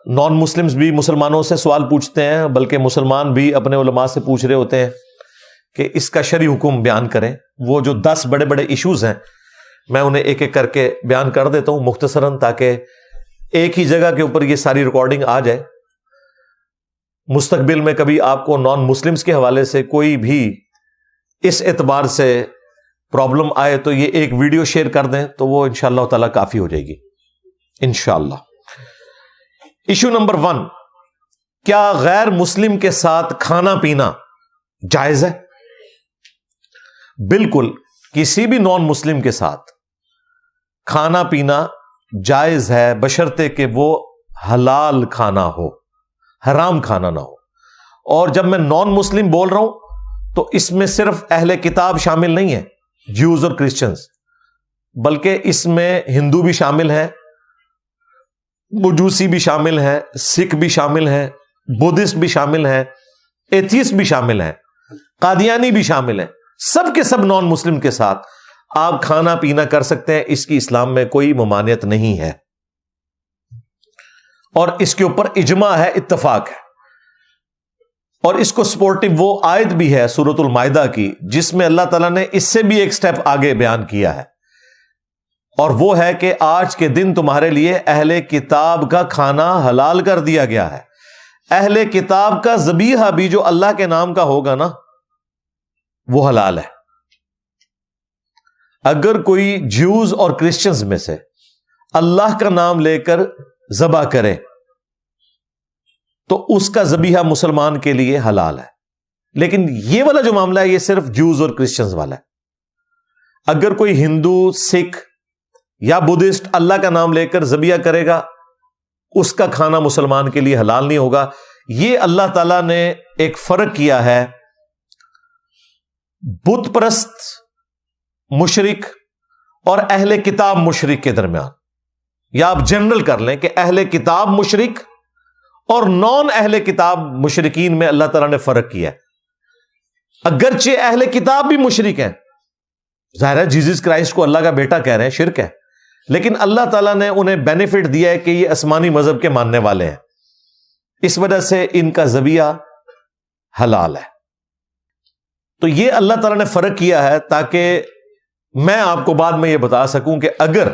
Speaker 2: نان مسلمز بھی مسلمانوں سے سوال پوچھتے ہیں، بلکہ مسلمان بھی اپنے علماء سے پوچھ رہے ہوتے ہیں کہ اس کا شرعی حکم بیان کریں. وہ جو 10 بڑے بڑے ایشوز ہیں میں انہیں ایک ایک کر کے بیان کر دیتا ہوں مختصراً، تاکہ ایک ہی جگہ کے اوپر یہ ساری ریکارڈنگ آ جائے. مستقبل میں کبھی آپ کو نان مسلمز کے حوالے سے کوئی بھی اس اعتبار سے پرابلم آئے تو یہ ایک ویڈیو شیئر کر دیں تو وہ انشاءاللہ تعالی کافی ہو جائے گی انشاءاللہ. ایشو نمبر 1، کیا غیر مسلم کے ساتھ کھانا پینا جائز ہے؟ بالکل کسی بھی نان مسلم کے ساتھ کھانا پینا جائز ہے، بشرطے کہ وہ حلال کھانا ہو، حرام کھانا نہ ہو. اور جب میں نان مسلم بول رہا ہوں تو اس میں صرف اہل کتاب شامل نہیں ہے، جیوز اور کرسچنز، بلکہ اس میں ہندو بھی شامل ہیں، مجوسی بھی شامل ہیں، سکھ بھی شامل ہیں، بدھسٹ بھی شامل ہیں، ایتھیسٹ بھی شامل ہیں، قادیانی بھی شامل ہیں. سب کے سب نان مسلم کے ساتھ آپ کھانا پینا کر سکتے ہیں، اس کی اسلام میں کوئی ممانعت نہیں ہے، اور اس کے اوپر اجماع ہے، اتفاق ہے. اور اس کو سپورٹو وہ آیت بھی ہے سورۃ المائدہ کی جس میں اللہ تعالیٰ نے اس سے بھی ایک سٹیپ آگے بیان کیا ہے، اور وہ ہے کہ آج کے دن تمہارے لیے اہل کتاب کا کھانا حلال کر دیا گیا ہے. اہل کتاب کا ذبیحہ بھی جو اللہ کے نام کا ہوگا نا وہ حلال ہے. اگر کوئی جیوز اور کرسچنز میں سے اللہ کا نام لے کر ذبح کرے تو اس کا ذبیحہ مسلمان کے لیے حلال ہے. لیکن یہ والا جو معاملہ ہے یہ صرف جیوز اور کرسچنز والا ہے. اگر کوئی ہندو، سکھ یا بدھسٹ اللہ کا نام لے کر ذبیحہ کرے گا اس کا کھانا مسلمان کے لیے حلال نہیں ہوگا. یہ اللہ تعالیٰ نے ایک فرق کیا ہے بت پرست مشرک اور اہل کتاب مشرک کے درمیان، یا آپ جنرل کر لیں کہ اہل کتاب مشرک اور نان اہل کتاب مشرکین میں اللہ تعالیٰ نے فرق کیا ہے. اگرچہ اہل کتاب بھی مشرک ہیں، ظاہر ہے جیزس کرائسٹ کو اللہ کا بیٹا کہہ رہے ہیں، شرک ہے، لیکن اللہ تعالیٰ نے انہیں بینیفٹ دیا ہے کہ یہ آسمانی مذہب کے ماننے والے ہیں، اس وجہ سے ان کا ذبیحہ حلال ہے. تو یہ اللہ تعالیٰ نے فرق کیا ہے تاکہ میں آپ کو بعد میں یہ بتا سکوں کہ اگر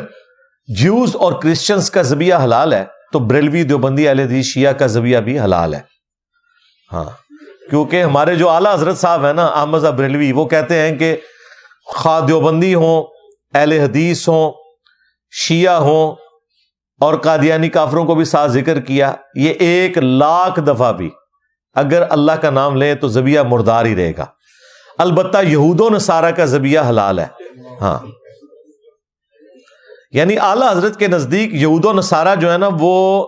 Speaker 2: جیوز اور کرسچنز کا ذبیحہ حلال ہے تو بریلوی دیوبندی اہل حدیث شیعہ کا ذبیحہ بھی حلال ہے. ہاں، کیونکہ ہمارے جو اعلیٰ حضرت صاحب ہیں نا احمد صاحب بریلوی، وہ کہتے ہیں کہ خواہ دیوبندی ہوں، اہل حدیث ہوں، شیعہ ہوں اور قادیانی کافروں کو بھی ساتھ ذکر کیا، یہ 1,00,000 دفعہ بھی اگر اللہ کا نام لیں تو ذبیحہ مردار ہی رہے گا. البتہ یہود و نصارہ کا ذبیحہ حلال ہے. ہاں، یعنی اعلیٰ حضرت کے نزدیک یہود و نصارہ جو ہے نا وہ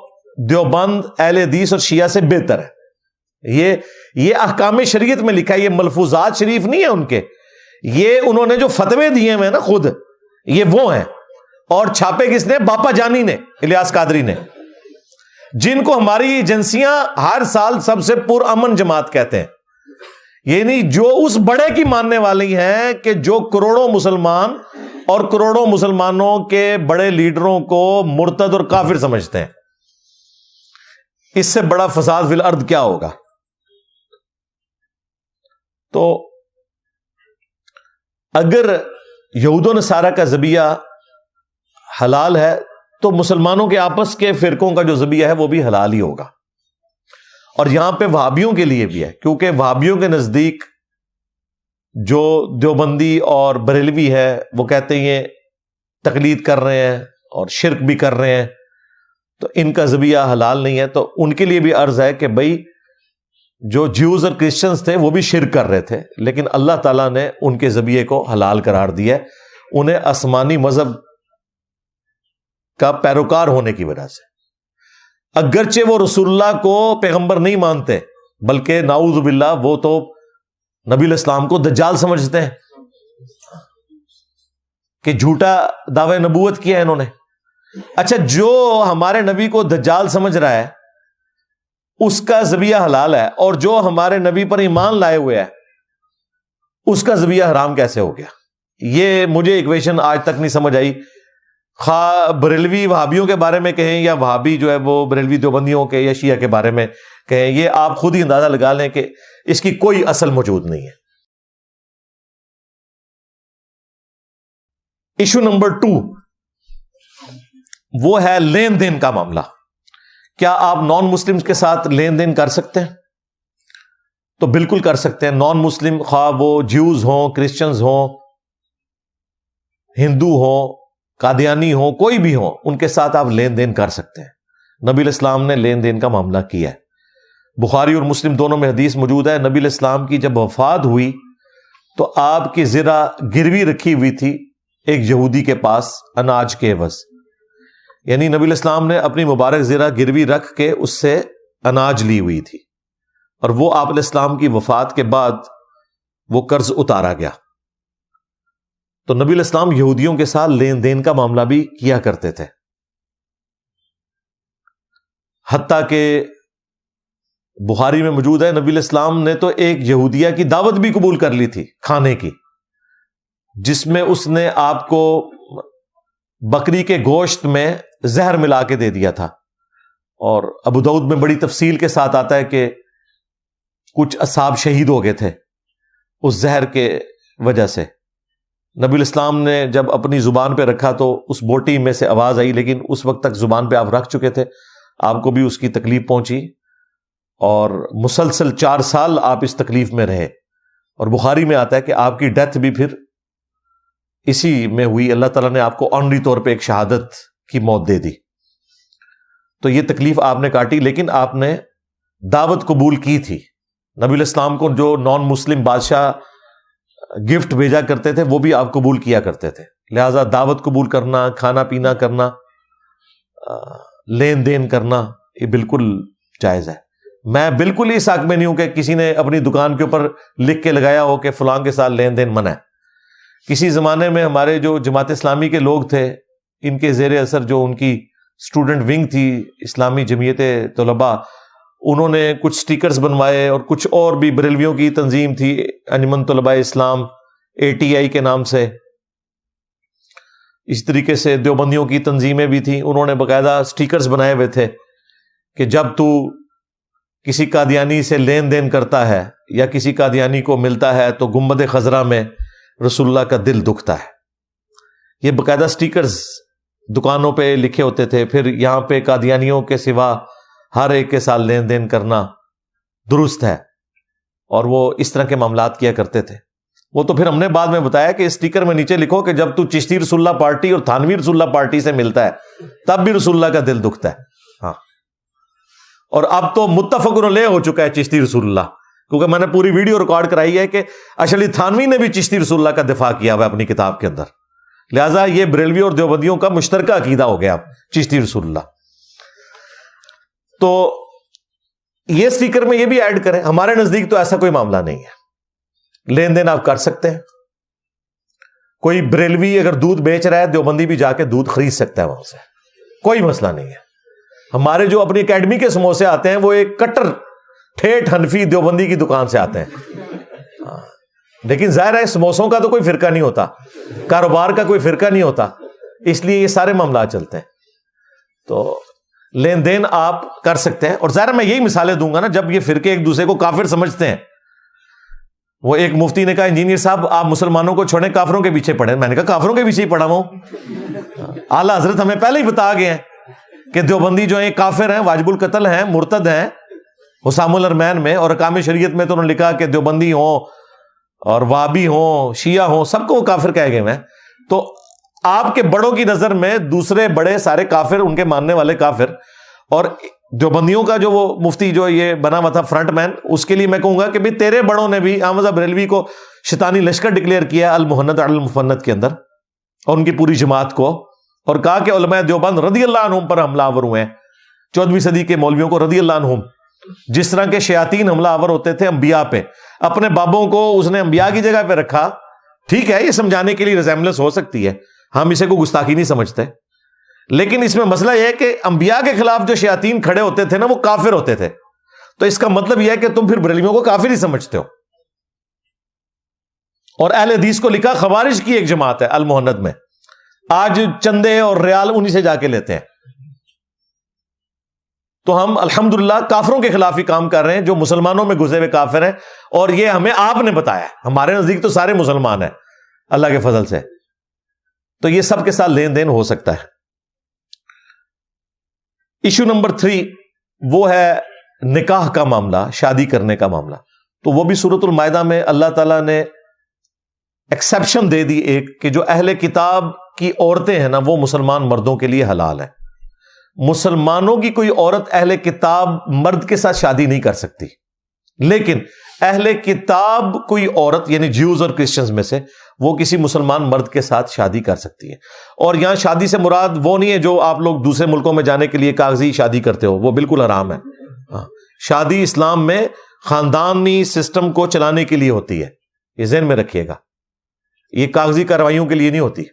Speaker 2: دیوبند اہل حدیث اور شیعہ سے بہتر ہے. یہ احکام شریعت میں لکھا ہے، یہ ملفوظات شریف نہیں ہے ان کے، یہ انہوں نے جو فتوے دیے ہیں نا خود، یہ وہ ہیں. اور چھاپے کس نے؟ باپا جانی نے، الیاس قادری نے، جن کو ہماری ایجنسیاں ہر سال سب سے پرامن جماعت کہتے ہیں. یعنی جو اس بڑے کی ماننے والی ہیں کہ جو کروڑوں مسلمان اور کروڑوں مسلمانوں کے بڑے لیڈروں کو مرتد اور کافر سمجھتے ہیں. اس سے بڑا فساد فی الارض کیا ہوگا؟ تو اگر یہود و نصارہ کا ذبیحہ حلال ہے تو مسلمانوں کے آپس کے فرقوں کا جو ذبیحہ ہے وہ بھی حلال ہی ہوگا. اور یہاں پہ وہابیوں کے لیے بھی ہے، کیونکہ وہابیوں کے نزدیک جو دیوبندی اور بریلوی ہے وہ کہتے ہیں یہ تقلید کر رہے ہیں اور شرک بھی کر رہے ہیں، تو ان کا ذبیحہ حلال نہیں ہے. تو ان کے لیے بھی عرض ہے کہ بھائی جو جیوز اور کرسچنز تھے وہ بھی شرک کر رہے تھے، لیکن اللہ تعالیٰ نے ان کے ذبیحے کو حلال قرار دیا ہے، انہیں آسمانی مذہب کا پیروکار ہونے کی وجہ سے. اگرچہ وہ رسول اللہ کو پیغمبر نہیں مانتے، بلکہ نعوذ باللہ وہ تو نبی الاسلام کو دجال سمجھتے ہیں کہ جھوٹا دعوی نبوت کیا ہے انہوں نے. اچھا، جو ہمارے نبی کو دجال سمجھ رہا ہے اس کا ذبیحہ حلال ہے، اور جو ہمارے نبی پر ایمان لائے ہوئے ہے اس کا ذبیحہ حرام کیسے ہو گیا؟ یہ مجھے ایکویشن آج تک نہیں سمجھ آئی. خواہ بریلوی وہابیوں کے بارے میں کہیں یا وہابی جو ہے وہ بریلوی دیوبندیوں کے یا شیعہ کے بارے میں کہیں، یہ آپ خود ہی اندازہ لگا لیں کہ اس کی کوئی اصل موجود نہیں ہے. ایشو نمبر 2 وہ ہے لین دین کا معاملہ. کیا آپ نان مسلمز کے ساتھ لین دین کر سکتے ہیں؟ تو بالکل کر سکتے ہیں. نان مسلم خواہ وہ جیوز ہوں، کرسچنز ہوں، ہندو ہوں، قادیانی ہوں، کوئی بھی ہوں، ان کے ساتھ آپ لین دین کر سکتے ہیں. نبی الاسلام نے لین دین کا معاملہ کیا ہے. بخاری اور مسلم دونوں میں حدیث موجود ہے. نبی الاسلام کی جب وفات ہوئی تو آپ کی زرہ گروی رکھی ہوئی تھی ایک یہودی کے پاس اناج کے عوض. یعنی نبی الاسلام نے اپنی مبارک زرہ گروی رکھ کے اس سے اناج لی ہوئی تھی، اور وہ آپ علیہ السلام کی وفات کے بعد وہ قرض اتارا گیا. تو نبی الاسلام یہودیوں کے ساتھ لین دین کا معاملہ بھی کیا کرتے تھے، حتیٰ کہ بخاری میں موجود ہے نبی الاسلام نے تو ایک یہودیہ کی دعوت بھی قبول کر لی تھی کھانے کی، جس میں اس نے آپ کو بکری کے گوشت میں زہر ملا کے دے دیا تھا. اور ابو داؤد میں بڑی تفصیل کے ساتھ آتا ہے کہ کچھ اصحاب شہید ہو گئے تھے اس زہر کے وجہ سے. نبی الاسلام نے جب اپنی زبان پہ رکھا تو اس بوٹی میں سے آواز آئی، لیکن اس وقت تک زبان پہ آپ رکھ چکے تھے، آپ کو بھی اس کی تکلیف پہنچی اور مسلسل 4 سال آپ اس تکلیف میں رہے. اور بخاری میں آتا ہے کہ آپ کی ڈیتھ بھی پھر اسی میں ہوئی. اللہ تعالیٰ نے آپ کو آنری طور پہ ایک شہادت کی موت دے دی. تو یہ تکلیف آپ نے کاٹی، لیکن آپ نے دعوت قبول کی تھی. نبی الاسلام کو جو نان مسلم بادشاہ گفٹ بھیجا کرتے تھے وہ بھی آپ قبول کیا کرتے تھے. لہذا دعوت قبول کرنا، کھانا پینا کرنا، لین دین کرنا، یہ بالکل جائز ہے. میں بالکل اس حق میں نہیں ہوں کہ کسی نے اپنی دکان کے اوپر لکھ کے لگایا ہو کہ فلاں کے ساتھ لین دین منع ہے. کسی زمانے میں ہمارے جو جماعت اسلامی کے لوگ تھے، ان کے زیر اثر جو ان کی اسٹوڈنٹ ونگ تھی اسلامی جمعیت طلباء، انہوں نے کچھ سٹیکرز بنوائے، اور کچھ اور بھی بریلویوں کی تنظیم تھی انجمن طلباء اسلام ATI کے نام سے، اس طریقے سے دیوبندیوں کی تنظیمیں بھی تھیں، انہوں نے باقاعدہ سٹیکرز بنائے ہوئے تھے کہ جب تو کسی قادیانی سے لین دین کرتا ہے یا کسی قادیانی کو ملتا ہے تو گنبد خضرا میں رسول اللہ کا دل دکھتا ہے. یہ باقاعدہ سٹیکرز دکانوں پہ لکھے ہوتے تھے. پھر یہاں پہ قادیانیوں کے سوا ہر ایک کے ساتھ لین دین کرنا درست ہے، اور وہ اس طرح کے معاملات کیا کرتے تھے. وہ تو پھر ہم نے بعد میں بتایا کہ اسٹیکر میں نیچے لکھو کہ جب تو چشتی رسول اللہ پارٹی اور تھانوی رسول اللہ پارٹی سے ملتا ہے تب بھی رسول اللہ کا دل دکھتا ہے. ہاں، اور اب تو متفق علیہ ہو چکا ہے چشتی رسول اللہ، کیونکہ میں نے پوری ویڈیو ریکارڈ کرائی ہے کہ اشعری تھانوی نے بھی چشتی رسول اللہ کا دفاع کیا ہوا ہے اپنی کتاب کے اندر. لہٰذا یہ بریلوی اور دیوبندیوں کا مشترکہ عقیدہ ہو گیا اب چشتی رسول اللہ. تو یہ اسٹیکر میں یہ بھی ایڈ کریں. ہمارے نزدیک تو ایسا کوئی معاملہ نہیں ہے، لین دین آپ کر سکتے ہیں. کوئی بریلوی اگر دودھ بیچ رہا ہے دیوبندی بھی جا کے دودھ خرید سکتا ہے وہاں سے، کوئی مسئلہ نہیں ہے. ہمارے جو اپنی اکیڈمی کے سموسے آتے ہیں وہ ایک کٹر ٹھیٹھ حنفی دیوبندی کی دکان سے آتے ہیں. لیکن ظاہر ہے سموسوں کا تو کوئی فرقہ نہیں ہوتا، کاروبار کا کوئی فرقہ نہیں ہوتا، اس لیے یہ سارے معاملات چلتے ہیں. تو لین دین آپ کر سکتے ہیں. اور ظاہر میں یہی مثالیں دوں گا نا، جب یہ فرقے ایک دوسرے کو کافر سمجھتے ہیں. وہ ایک مفتی نے کہا انجینئر صاحب آپ مسلمانوں کو چھوڑیں کافروں کے پیچھے پڑھیں. میں نے کہا کافروں کے پیچھے ہی پڑھا ہوں. اعلیٰ حضرت ہمیں پہلے ہی بتا گئے ہیں کہ دیوبندی جو ہیں کافر ہیں، واجب القتل ہیں، مرتد ہیں. حسام الارمین میں اور احکام شریعت میں تو انہوں نے لکھا کہ دیوبندی ہوں اور وہابی ہوں، شیعہ ہوں، سب کو وہ کافر کہے گئے ہیں. تو آپ کے بڑوں کی نظر میں دوسرے بڑے سارے کافر، ان کے ماننے والے کافر. اور دیوبندیوں کا جو وہ مفتی جو یہ بنا ہوا تھا فرنٹ مین، اس کے لیے میں کہوں گا کہ بھی تیرے بڑوں نے بھی احمد بریلوی کو شیطانی لشکر ڈکلیئر کیا المہند علی المفند کے اندر، اور ان کی پوری جماعت کو، اور کہا کہ علماء دیوبند رضی اللہ عنہم پر حملہ آور ہوئے ہیں. 14ویں صدی کے مولویوں کو رضی اللہ عنہم، جس طرح کے شیاطین حملہ آور ہوتے تھے انبیاء پہ. اپنے بابوں کو اس نے انبیاء کی جگہ پہ رکھا. ٹھیک ہے، یہ سمجھانے کے لیے ریزیمبلنس ہو سکتی ہے، ہم اسے کوئی گستاخی نہیں سمجھتے. لیکن اس میں مسئلہ یہ ہے کہ انبیاء کے خلاف جو شیاطین کھڑے ہوتے تھے نا وہ کافر ہوتے تھے. تو اس کا مطلب یہ ہے کہ تم پھر بریلویوں کو کافر ہی سمجھتے ہو. اور اہل حدیث کو لکھا خوارج کی ایک جماعت ہے المہند میں، آج چندے اور ریال انہی سے جا کے لیتے ہیں. تو ہم الحمدللہ کافروں کے خلاف ہی کام کر رہے ہیں جو مسلمانوں میں گھسے ہوئے کافر ہیں. اور یہ ہمیں آپ نے بتایا. ہمارے نزدیک تو سارے مسلمان ہیں اللہ کے فضل سے. تو یہ سب کے ساتھ لین دین ہو سکتا ہے. ایشو نمبر 3 وہ ہے نکاح کا معاملہ، شادی کرنے کا معاملہ. تو وہ بھی سورۃ المائدہ میں اللہ تعالیٰ نے ایکسیپشن دے دی ایک، کہ جو اہل کتاب کی عورتیں ہیں نا وہ مسلمان مردوں کے لیے حلال ہے. مسلمانوں کی کوئی عورت اہل کتاب مرد کے ساتھ شادی نہیں کر سکتی، لیکن اہل کتاب کوئی عورت یعنی جیوز اور کرسچنز میں سے وہ کسی مسلمان مرد کے ساتھ شادی کر سکتی ہے. اور یہاں شادی سے مراد وہ نہیں ہے جو آپ لوگ دوسرے ملکوں میں جانے کے لیے کاغذی شادی کرتے ہو، وہ بالکل حرام ہے. شادی اسلام میں خاندانی سسٹم کو چلانے کے لیے ہوتی ہے، یہ ذہن میں رکھیے گا، یہ کاغذی کارروائیوں کے لیے نہیں ہوتی.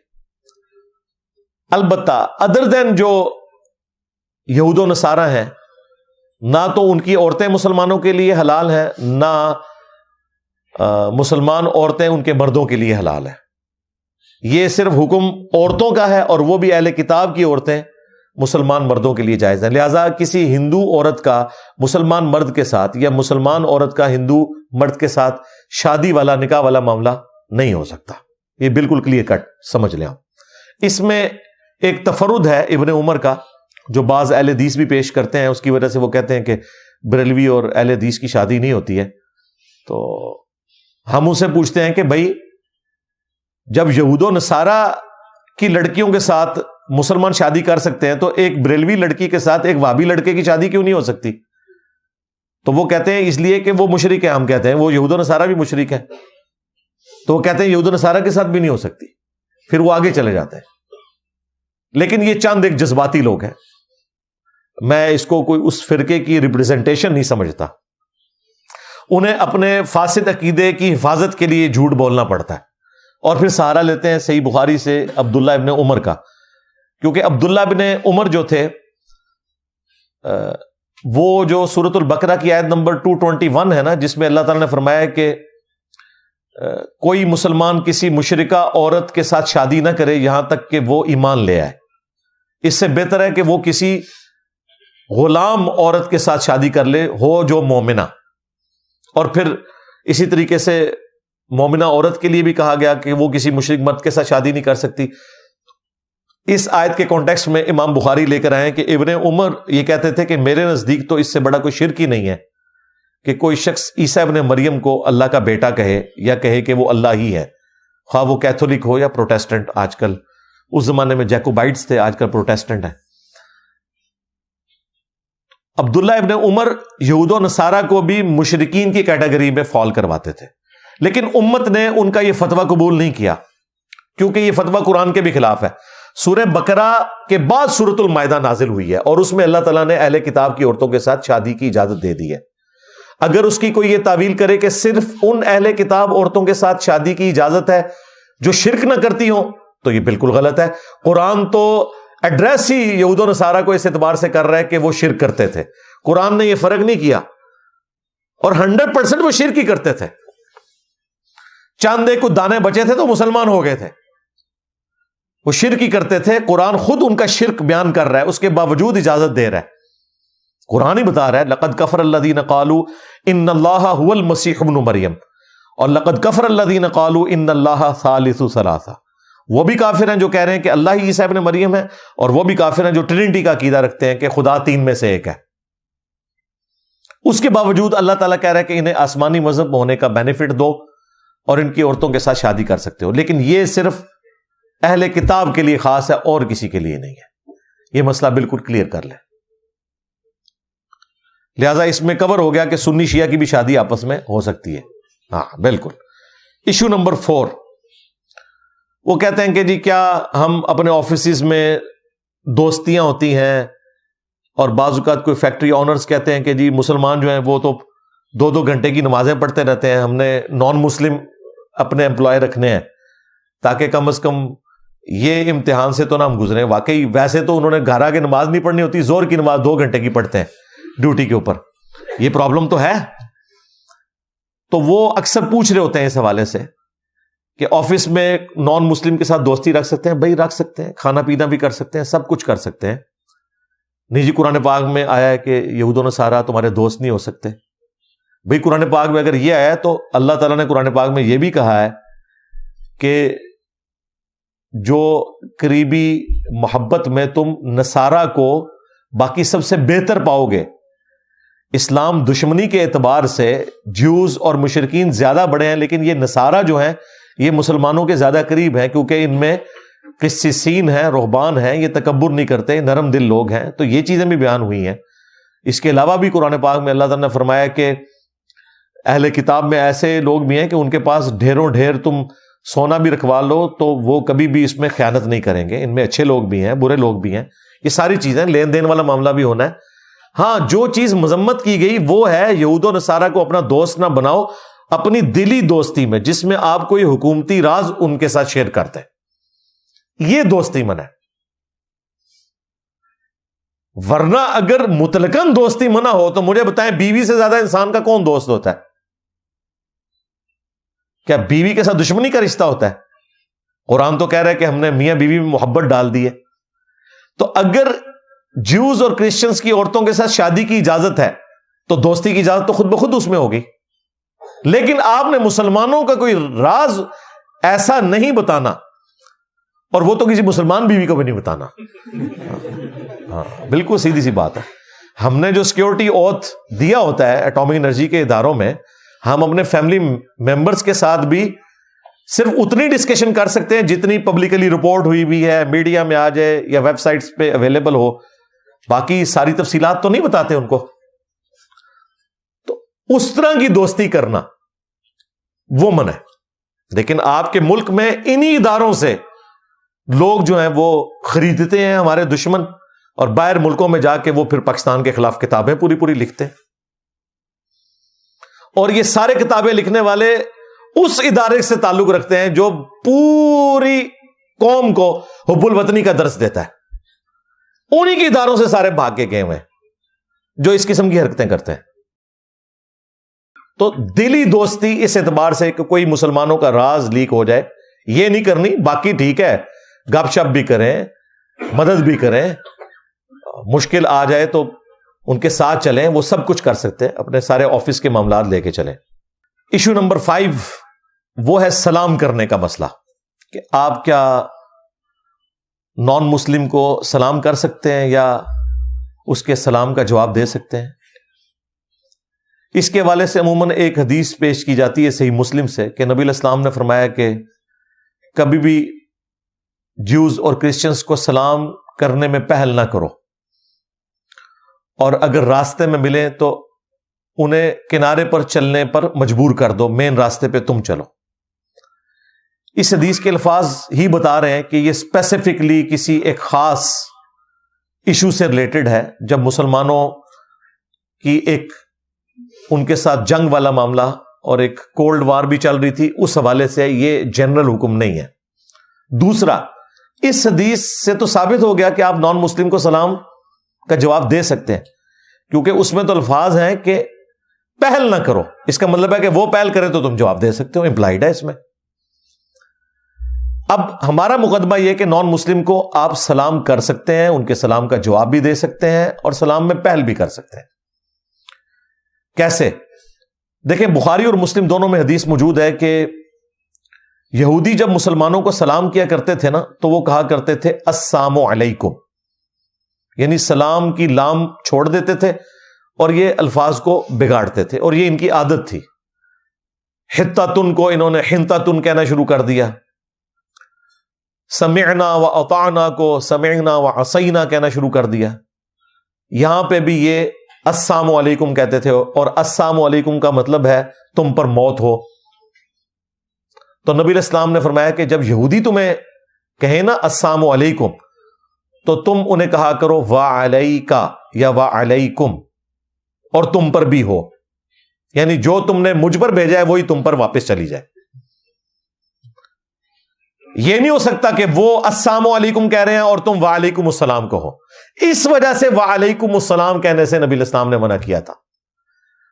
Speaker 2: البتہ ادر دین جو یہود و نصارہ ہیں، نہ تو ان کی عورتیں مسلمانوں کے لیے حلال ہیں، نہ مسلمان عورتیں ان کے مردوں کے لیے حلال ہیں. یہ صرف حکم عورتوں کا ہے، اور وہ بھی اہل کتاب کی عورتیں مسلمان مردوں کے لیے جائز ہیں. لہٰذا کسی ہندو عورت کا مسلمان مرد کے ساتھ یا مسلمان عورت کا ہندو مرد کے ساتھ شادی والا نکاح والا معاملہ نہیں ہو سکتا. یہ بالکل کلیئر کٹ سمجھ لیں. اس میں ایک تفرد ہے ابن عمر کا جو بعض اہل حدیث بھی پیش کرتے ہیں، اس کی وجہ سے وہ کہتے ہیں کہ بریلوی اور اہل حدیث کی شادی نہیں ہوتی ہے. تو ہم اسے پوچھتے ہیں کہ بھائی جب یہود و نصارہ کی لڑکیوں کے ساتھ مسلمان شادی کر سکتے ہیں تو ایک بریلوی لڑکی کے ساتھ ایک وہابی لڑکے کی شادی کیوں نہیں ہو سکتی؟ تو وہ کہتے ہیں اس لیے کہ وہ مشرک ہے. ہم کہتے ہیں وہ یہود و نصارہ بھی مشرک ہے. تو وہ کہتے ہیں یہود و نصارہ کے ساتھ بھی نہیں ہو سکتی. پھر وہ آگے چلے جاتے ہیں. لیکن یہ چند ایک جذباتی لوگ ہیں، میں اس کو کوئی اس فرقے کی ریپرزنٹیشن نہیں سمجھتا. انہیں اپنے فاسد عقیدے کی حفاظت کے لیے جھوٹ بولنا پڑتا ہے، اور پھر سہارا لیتے ہیں صحیح بخاری سے عبداللہ ابن عمر کا. کیونکہ عبداللہ ابن عمر جو تھے وہ جو سورۃ البقرہ کی آیت نمبر 221 ہے نا، جس میں اللہ تعالیٰ نے فرمایا کہ کوئی مسلمان کسی مشرکہ عورت کے ساتھ شادی نہ کرے یہاں تک کہ وہ ایمان لے آئے. اس سے بہتر ہے کہ وہ کسی غلام عورت کے ساتھ شادی کر لے ہو جو مومنہ، اور پھر اسی طریقے سے مومنہ عورت کے لیے بھی کہا گیا کہ وہ کسی مشرک مرد کے ساتھ شادی نہیں کر سکتی. اس آیت کے کانٹیکسٹ میں امام بخاری لے کر آئے کہ ابن عمر یہ کہتے تھے کہ میرے نزدیک تو اس سے بڑا کوئی شرک ہی نہیں ہے کہ کوئی شخص عیسیٰ ابن مریم کو اللہ کا بیٹا کہے یا کہے کہ وہ اللہ ہی ہے، خواہ وہ کیتھولک ہو یا پروٹیسٹنٹ. آج کل، اس زمانے میں جیکوبائٹس تھے، آج کل پروٹیسٹنٹ ہیں. عبداللہ ابن عمر یہود و نصارہ کو بھی مشرکین کی کیٹیگری میں فال کرواتے تھے، لیکن امت نے ان کا یہ فتویٰ قبول نہیں کیا کیونکہ یہ فتویٰ قرآن کے بھی خلاف ہے. سورہ بقرہ کے بعد سورۃ المائدہ نازل ہوئی ہے اور اس میں اللہ تعالیٰ نے اہل کتاب کی عورتوں کے ساتھ شادی کی اجازت دے دی ہے. اگر اس کی کوئی یہ تعویل کرے کہ صرف ان اہل کتاب عورتوں کے ساتھ شادی کی اجازت ہے جو شرک نہ کرتی ہوں تو یہ بالکل غلط ہے. قرآن تو ایڈریس ہی یہود و نصارہ کو اس اعتبار سے کر رہا ہے کہ وہ شرک کرتے تھے. قرآن نے یہ فرق نہیں کیا اور 100% وہ شرک ہی کرتے تھے. چاند ایک دانے بچے تھے تو مسلمان ہو گئے تھے، وہ شرک ہی کرتے تھے. قرآن خود ان کا شرک بیان کر رہا ہے، اس کے باوجود اجازت دے رہا ہے. قرآن ہی بتا رہا ہے لقد کفر الذین قالوا ان اللہ هو المسیح ابن مریم، اور لقد کفر الذین قالوا ان اللہ ثالث ثلاثہ. وہ بھی کافر ہیں جو کہہ رہے ہیں کہ اللہ ہی عیسیٰ ابن مریم ہے، اور وہ بھی کافر ہیں جو ٹرینٹی کا عقیدہ رکھتے ہیں کہ خدا تین میں سے ایک ہے. اس کے باوجود اللہ تعالیٰ کہہ رہا ہے کہ انہیں آسمانی مذہب ہونے کا بینیفٹ دو اور ان کی عورتوں کے ساتھ شادی کر سکتے ہو، لیکن یہ صرف اہل کتاب کے لیے خاص ہے اور کسی کے لیے نہیں ہے. یہ مسئلہ بالکل کلیئر کر لیں. لہذا اس میں کور ہو گیا کہ سنی شیعہ کی بھی شادی آپس میں ہو سکتی ہے. ہاں بالکل. ایشو نمبر 4، وہ کہتے ہیں کہ جی کیا ہم اپنے آفیسز میں دوستیاں ہوتی ہیں اور بعض اوقات کوئی فیکٹری آنرز کہتے ہیں کہ جی مسلمان جو ہیں وہ تو 2-2 گھنٹے کی نمازیں پڑھتے رہتے ہیں، ہم نے نان مسلم اپنے امپلائی رکھنے ہیں تاکہ کم از کم یہ امتحان سے تو نہ ہم گزریں. واقعی ویسے تو انہوں نے گھر آ کے نماز نہیں پڑھنی ہوتی، زور کی نماز 2 گھنٹے کی پڑھتے ہیں ڈیوٹی کے اوپر. یہ پرابلم تو ہے. تو وہ اکثر پوچھ رہے ہوتے ہیں اس حوالے سے کہ آفس میں نان مسلم کے ساتھ دوستی رکھ سکتے ہیں؟ بھائی رکھ سکتے ہیں، کھانا پینا بھی کر سکتے ہیں، سب کچھ کر سکتے ہیں. نہیں جی قرآن پاک میں آیا ہے کہ یہود و نصارہ تمہارے دوست نہیں ہو سکتے. بھائی قرآن پاک میں اگر یہ آیا ہے تو اللہ تعالیٰ نے قرآن پاک میں یہ بھی کہا ہے کہ جو قریبی محبت میں تم نصارہ کو باقی سب سے بہتر پاؤ گے. اسلام دشمنی کے اعتبار سے جیوز اور مشرکین زیادہ بڑے ہیں، لیکن یہ نصارہ جو ہیں یہ مسلمانوں کے زیادہ قریب ہیں کیونکہ ان میں قسیسین ہیں، رہبان ہیں، یہ تکبر نہیں کرتے، نرم دل لوگ ہیں. تو یہ چیزیں بھی بیان ہوئی ہیں. اس کے علاوہ بھی قرآن پاک میں اللہ تعالیٰ نے فرمایا کہ اہل کتاب میں ایسے لوگ بھی ہیں کہ ان کے پاس ڈھیروں ڈھیر تم سونا بھی رکھوا لو تو وہ کبھی بھی اس میں خیانت نہیں کریں گے. ان میں اچھے لوگ بھی ہیں، برے لوگ بھی ہیں. یہ ساری چیزیں لین دین والا معاملہ بھی ہونا ہے. ہاں جو چیز مذمت کی گئی وہ ہے یہود و نصارہ کو اپنا دوست نہ بناؤ اپنی دلی دوستی میں جس میں آپ کوئی حکومتی راز ان کے ساتھ شیئر کرتے ہیں. یہ دوستی منع ہے. ورنہ اگر مطلقاً دوستی منع ہو تو مجھے بتائیں بیوی سے زیادہ انسان کا کون دوست ہوتا ہے؟ کیا بیوی کے ساتھ دشمنی کا رشتہ ہوتا ہے؟ قرآن تو کہہ رہا ہے کہ ہم نے میاں بیوی میں محبت ڈال دی ہے. تو اگر جیوز اور کرسچنز کی عورتوں کے ساتھ شادی کی اجازت ہے تو دوستی کی اجازت تو خود بخود اس میں ہوگی. لیکن آپ نے مسلمانوں کا کوئی راز ایسا نہیں بتانا، اور وہ تو کسی مسلمان بیوی کو بھی نہیں بتانا. ہاں بالکل سیدھی سی بات ہے. ہم نے جو سیکیورٹی اوتھ دیا ہوتا ہے ایٹامک انرجی کے اداروں میں، ہم اپنے فیملی ممبرز کے ساتھ بھی صرف اتنی ڈسکشن کر سکتے ہیں جتنی پبلکلی رپورٹ ہوئی بھی ہے، میڈیا میں آ جائے یا ویب سائٹس پہ اویلیبل ہو. باقی ساری تفصیلات تو نہیں بتاتے ان کو. تو اس طرح کی دوستی کرنا وہ منع ہے. لیکن آپ کے ملک میں انہی اداروں سے لوگ جو ہیں وہ خریدتے ہیں ہمارے دشمن، اور باہر ملکوں میں جا کے وہ پھر پاکستان کے خلاف کتابیں پوری پوری لکھتے ہیں. اور یہ سارے کتابیں لکھنے والے اس ادارے سے تعلق رکھتے ہیں جو پوری قوم کو حب الوطنی کا درس دیتا ہے. انہی کے اداروں سے سارے بھاگ کے گئے ہوئے ہیں جو اس قسم کی حرکتیں کرتے ہیں. تو دلی دوستی اس اعتبار سے کہ کوئی مسلمانوں کا راز لیک ہو جائے یہ نہیں کرنی. باقی ٹھیک ہے گپ شپ بھی کریں، مدد بھی کریں، مشکل آ جائے تو ان کے ساتھ چلیں، وہ سب کچھ کر سکتے ہیں، اپنے سارے آفس کے معاملات لے کے چلیں۔ ایشو نمبر 5 وہ ہے سلام کرنے کا مسئلہ، کہ آپ کیا نان مسلم کو سلام کر سکتے ہیں یا اس کے سلام کا جواب دے سکتے ہیں؟ اس کے حوالے سے عموماً ایک حدیث پیش کی جاتی ہے صحیح مسلم سے کہ نبی علیہ السلام نے فرمایا کہ کبھی بھی جیوز اور کرسچنز کو سلام کرنے میں پہل نہ کرو، اور اگر راستے میں ملیں تو انہیں کنارے پر چلنے پر مجبور کر دو، مین راستے پہ تم چلو۔ اس حدیث کے الفاظ ہی بتا رہے ہیں کہ یہ اسپیسیفکلی کسی ایک خاص ایشو سے ریلیٹڈ ہے، جب مسلمانوں کی ایک ان کے ساتھ جنگ والا معاملہ اور ایک کولڈ وار بھی چل رہی تھی، اس حوالے سے یہ جنرل حکم نہیں ہے۔ دوسرا، اس حدیث سے تو ثابت ہو گیا کہ آپ نان مسلم کو سلام کا جواب دے سکتے ہیں، کیونکہ اس میں تو الفاظ ہیں کہ پہل نہ کرو، اس کا مطلب ہے کہ وہ پہل کرے تو تم جواب دے سکتے ہو، امپلائڈ ہے اس میں۔ اب ہمارا مقدمہ یہ کہ نان مسلم کو آپ سلام کر سکتے ہیں، ان کے سلام کا جواب بھی دے سکتے ہیں اور سلام میں پہل بھی کر سکتے ہیں۔ کیسے؟ دیکھیں، بخاری اور مسلم دونوں میں حدیث موجود ہے کہ یہودی جب مسلمانوں کو سلام کیا کرتے تھے نا، تو وہ کہا کرتے تھے السلام علیکم، یعنی سلام کی لام چھوڑ دیتے تھے اور یہ الفاظ کو بگاڑتے تھے، اور یہ ان کی عادت تھی۔ حتتن کو انہوں نے حنتتن کہنا شروع کر دیا، سمعنا و اطعنا کو سمعنا و عصینا کہنا شروع کر دیا۔ یہاں پہ بھی یہ السلام علیکم کہتے تھے، اور السلام علیکم کا مطلب ہے تم پر موت ہو۔ تو نبی علیہ السلام نے فرمایا کہ جب یہودی تمہیں کہیں نا السلام علیکم، تو تم انہیں کہا کرو وعلیکا یا وعلیکم، اور تم پر بھی ہو، یعنی جو تم نے مجھ پر بھیجا ہے وہی تم پر واپس چلی جائے۔ یہ نہیں ہو سکتا کہ وہ السلام علیکم کہہ رہے ہیں اور تم وعلیکم السلام کہو۔ اس وجہ سے وعلیکم السلام کہنے سے نبی علیہ السلام نے منع کیا تھا۔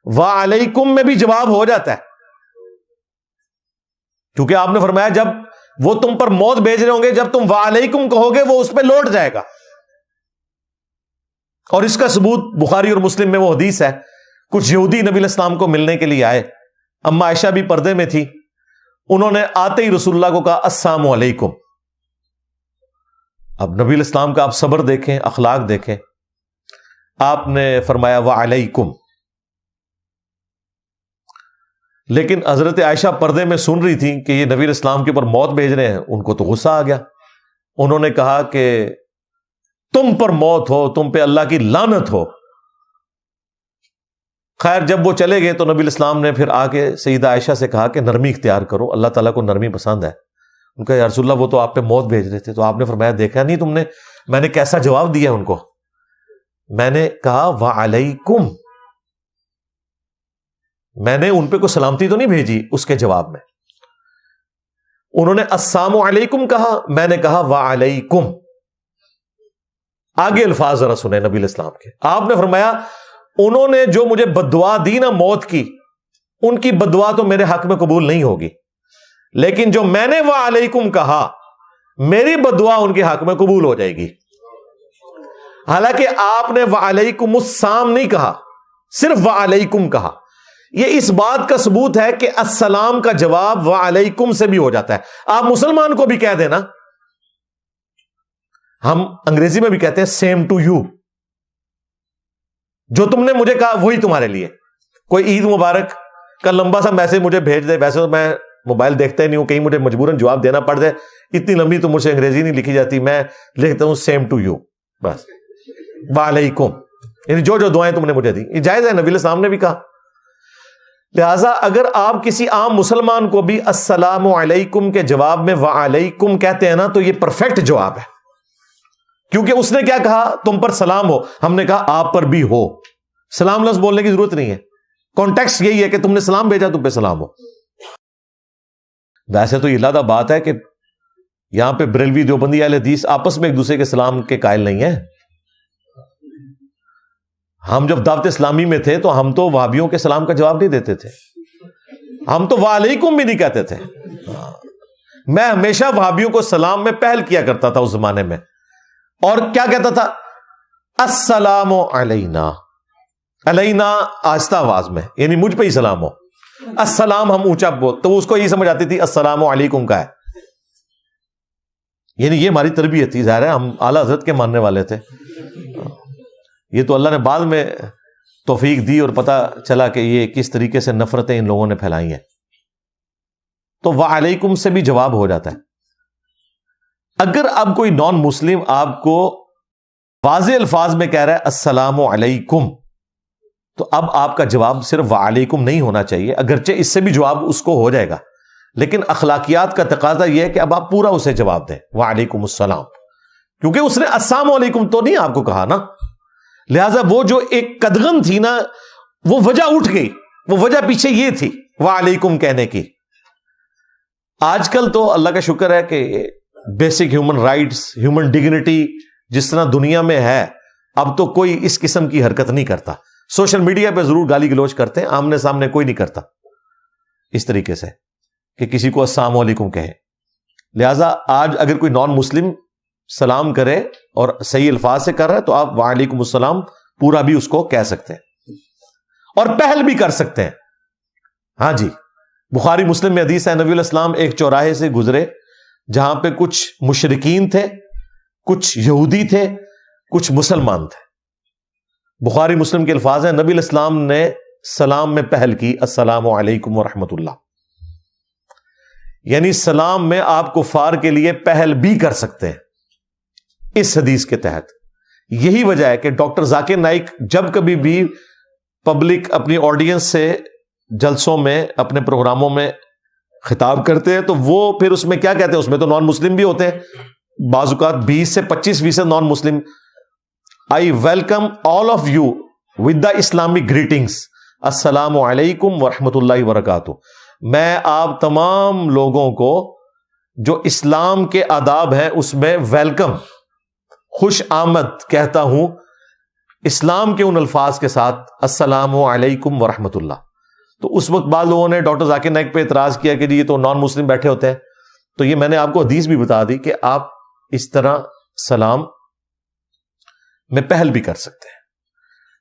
Speaker 2: وعلیکم میں بھی جواب ہو جاتا ہے، کیونکہ آپ نے فرمایا جب وہ تم پر موت بھیج رہے ہوں گے، جب تم وعلیکم کہو گے وہ اس پہ لوٹ جائے گا۔ اور اس کا ثبوت بخاری اور مسلم میں وہ حدیث ہے، کچھ یہودی نبی علیہ السلام کو ملنے کے لیے آئے، اما عائشہ بھی پردے میں تھی، انہوں نے آتے ہی رسول اللہ کو کہا السلام علیکم۔ اب نبی علیہ السلام کا آپ صبر دیکھیں، اخلاق دیکھیں، آپ نے فرمایا وعلیکم، لیکن حضرت عائشہ پردے میں سن رہی تھی کہ یہ نبی علیہ السلام کے اوپر موت بھیج رہے ہیں، ان کو تو غصہ آ گیا، انہوں نے کہا کہ تم پر موت ہو، تم پہ اللہ کی لعنت ہو۔ خیر جب وہ چلے گئے تو نبی علیہ السلام نے پھر آ کے سیدہ عائشہ سے کہا کہ نرمی اختیار کرو، اللہ تعالیٰ کو نرمی پسند ہے۔ ان کا یا رسول اللہ وہ تو آپ پہ موت بھیج رہے تھے، تو آپ نے فرمایا دیکھا نہیں تم نے میں نے کیسا جواب دیا ان کو؟ میں نے کہا وعلیکم، میں نے ان پہ کوئی سلامتی تو نہیں بھیجی اس کے جواب میں۔ انہوں نے السلام علیکم کہا، میں نے کہا وعلیکم۔ آگے الفاظ ذرا سنیں نبی علیہ السلام کے، آپ نے فرمایا انہوں نے جو مجھے بددعا دی نا موت کی، ان کی بددعا تو میرے حق میں قبول نہیں ہوگی، لیکن جو میں نے وعلیکم کہا میری بددعا ان کے حق میں قبول ہو جائے گی۔ حالانکہ آپ نے وعلیکم السلام نہیں کہا، صرف وعلیکم کہا۔ یہ اس بات کا ثبوت ہے کہ السلام کا جواب وعلیکم سے بھی ہو جاتا ہے۔ آپ مسلمان کو بھی کہہ دینا، ہم انگریزی میں بھی کہتے ہیں سیم ٹو یو، جو تم نے مجھے کہا وہی تمہارے لیے۔ کوئی عید مبارک کا لمبا سا میسج مجھے بھیج دے، ویسے تو میں موبائل دیکھتا ہی نہیں ہوں، کہیں مجھے مجبوراً جواب دینا پڑ جائے، اتنی لمبی تو مجھ سے انگریزی نہیں لکھی جاتی، میں لکھتا ہوں سیم ٹو یو، بس وعلیکم، یعنی جو جو دعائیں تم نے مجھے دی، یہ جائز ہے، نبی علیہ السلام نے بھی کہا۔ لہٰذا اگر آپ کسی عام مسلمان کو بھی السلام علیکم کے جواب میں وعلیکم کہتے ہیں نا، تو یہ پرفیکٹ جواب ہے، کیونکہ اس نے کیا کہا؟ تم پر سلام ہو، ہم نے کہا آپ پر بھی ہو، سلام لفظ بولنے کی ضرورت نہیں ہے، کانٹیکسٹ یہی ہے کہ تم نے سلام بھیجا، تم پہ سلام ہو۔ ویسے تو یہ لادہ بات ہے کہ یہاں پہ بریلوی دیوبندی اہل حدیث آپس میں ایک دوسرے کے سلام کے قائل نہیں ہیں۔ ہم جب دعوت اسلامی میں تھے تو ہم تو وہابیوں کے سلام کا جواب نہیں دیتے تھے، ہم تو وعلیکم بھی نہیں کہتے تھے۔ میں ہمیشہ وہابیوں کو سلام میں پہل کیا کرتا تھا اس زمانے میں، اور کیا کہتا تھا؟ السلام علینا، علینا آہستہ آواز میں، یعنی مجھ پہ ہی سلام ہو. السلام ہم اونچا بول، تو اس کو یہی سمجھ آتی تھی السلام علیکم کا ہے. یعنی یہ ہماری تربیت تھی. ظاہر ہے ہم اعلیٰ حضرت کے ماننے والے تھے. یہ تو اللہ نے بعد میں توفیق دی اور پتہ چلا کہ یہ کس طریقے سے نفرتیں ان لوگوں نے پھیلائی ہیں. تو وعلیکم سے بھی جواب ہو جاتا ہے. اگر اب کوئی نان مسلم آپ کو واضح الفاظ میں کہہ رہا ہے السلام علیکم، تو اب آپ کا جواب صرف وعلیکم نہیں ہونا چاہیے، اگرچہ اس سے بھی جواب اس کو ہو جائے گا، لیکن اخلاقیات کا تقاضا یہ ہے کہ اب آپ پورا اسے جواب دیں وعلیکم السلام، کیونکہ اس نے السلام علیکم تو نہیں آپ کو کہا نا. لہذا وہ جو ایک قدغن تھی نا، وہ وجہ اٹھ گئی. وہ وجہ پیچھے یہ تھی وعلیکم کہنے کی. آج کل تو اللہ کا شکر ہے کہ basic human rights, human dignity جس طرح دنیا میں ہے، اب تو کوئی اس قسم کی حرکت نہیں کرتا. سوشل میڈیا پہ ضرور گالی گلوچ کرتے ہیں، آمنے سامنے کوئی نہیں کرتا اس طریقے سے کہ کسی کو السلام علیکم کہے. لہذا آج اگر کوئی نان مسلم سلام کرے اور صحیح الفاظ سے کر رہا ہے تو آپ وعلیکم السلام پورا بھی اس کو کہہ سکتے ہیں اور پہل بھی کر سکتے ہیں. ہاں جی، بخاری مسلم میں حدیث ہے، نبی علیہ السلام ایک چوراہے سے گزرے جہاں پہ کچھ مشرکین تھے، کچھ یہودی تھے، کچھ مسلمان تھے. بخاری مسلم کے الفاظ ہیں، نبی علیہ السلام نے سلام میں پہل کی السلام علیکم ورحمۃ اللہ. یعنی سلام میں آپ کفار کے لیے پہل بھی کر سکتے ہیں اس حدیث کے تحت. یہی وجہ ہے کہ ڈاکٹر ذاکر نائک جب کبھی بھی پبلک اپنی آڈینس سے جلسوں میں، اپنے پروگراموں میں خطاب کرتے ہیں تو وہ پھر اس میں کیا کہتے ہیں، اس میں تو نان مسلم بھی ہوتے ہیں، بعض اوقات 20 سے 25% نان مسلم. I welcome all of you with the Islamic greetings, السلام علیکم ورحمۃ اللہ وبرکاتہ. میں آپ تمام لوگوں کو جو اسلام کے آداب ہیں اس میں ویلکم، خوش آمد کہتا ہوں اسلام کے ان الفاظ کے ساتھ السلام علیکم ورحمۃ اللہ. تو اس وقت بعض لوگوں نے ڈاکٹر ذاکر نائک پہ اعتراض کیا کہ جی یہ تو نان مسلم بیٹھے ہوتے ہیں. تو یہ میں نے آپ کو حدیث بھی بتا دی کہ آپ اس طرح سلام میں پہل بھی کر سکتے ہیں.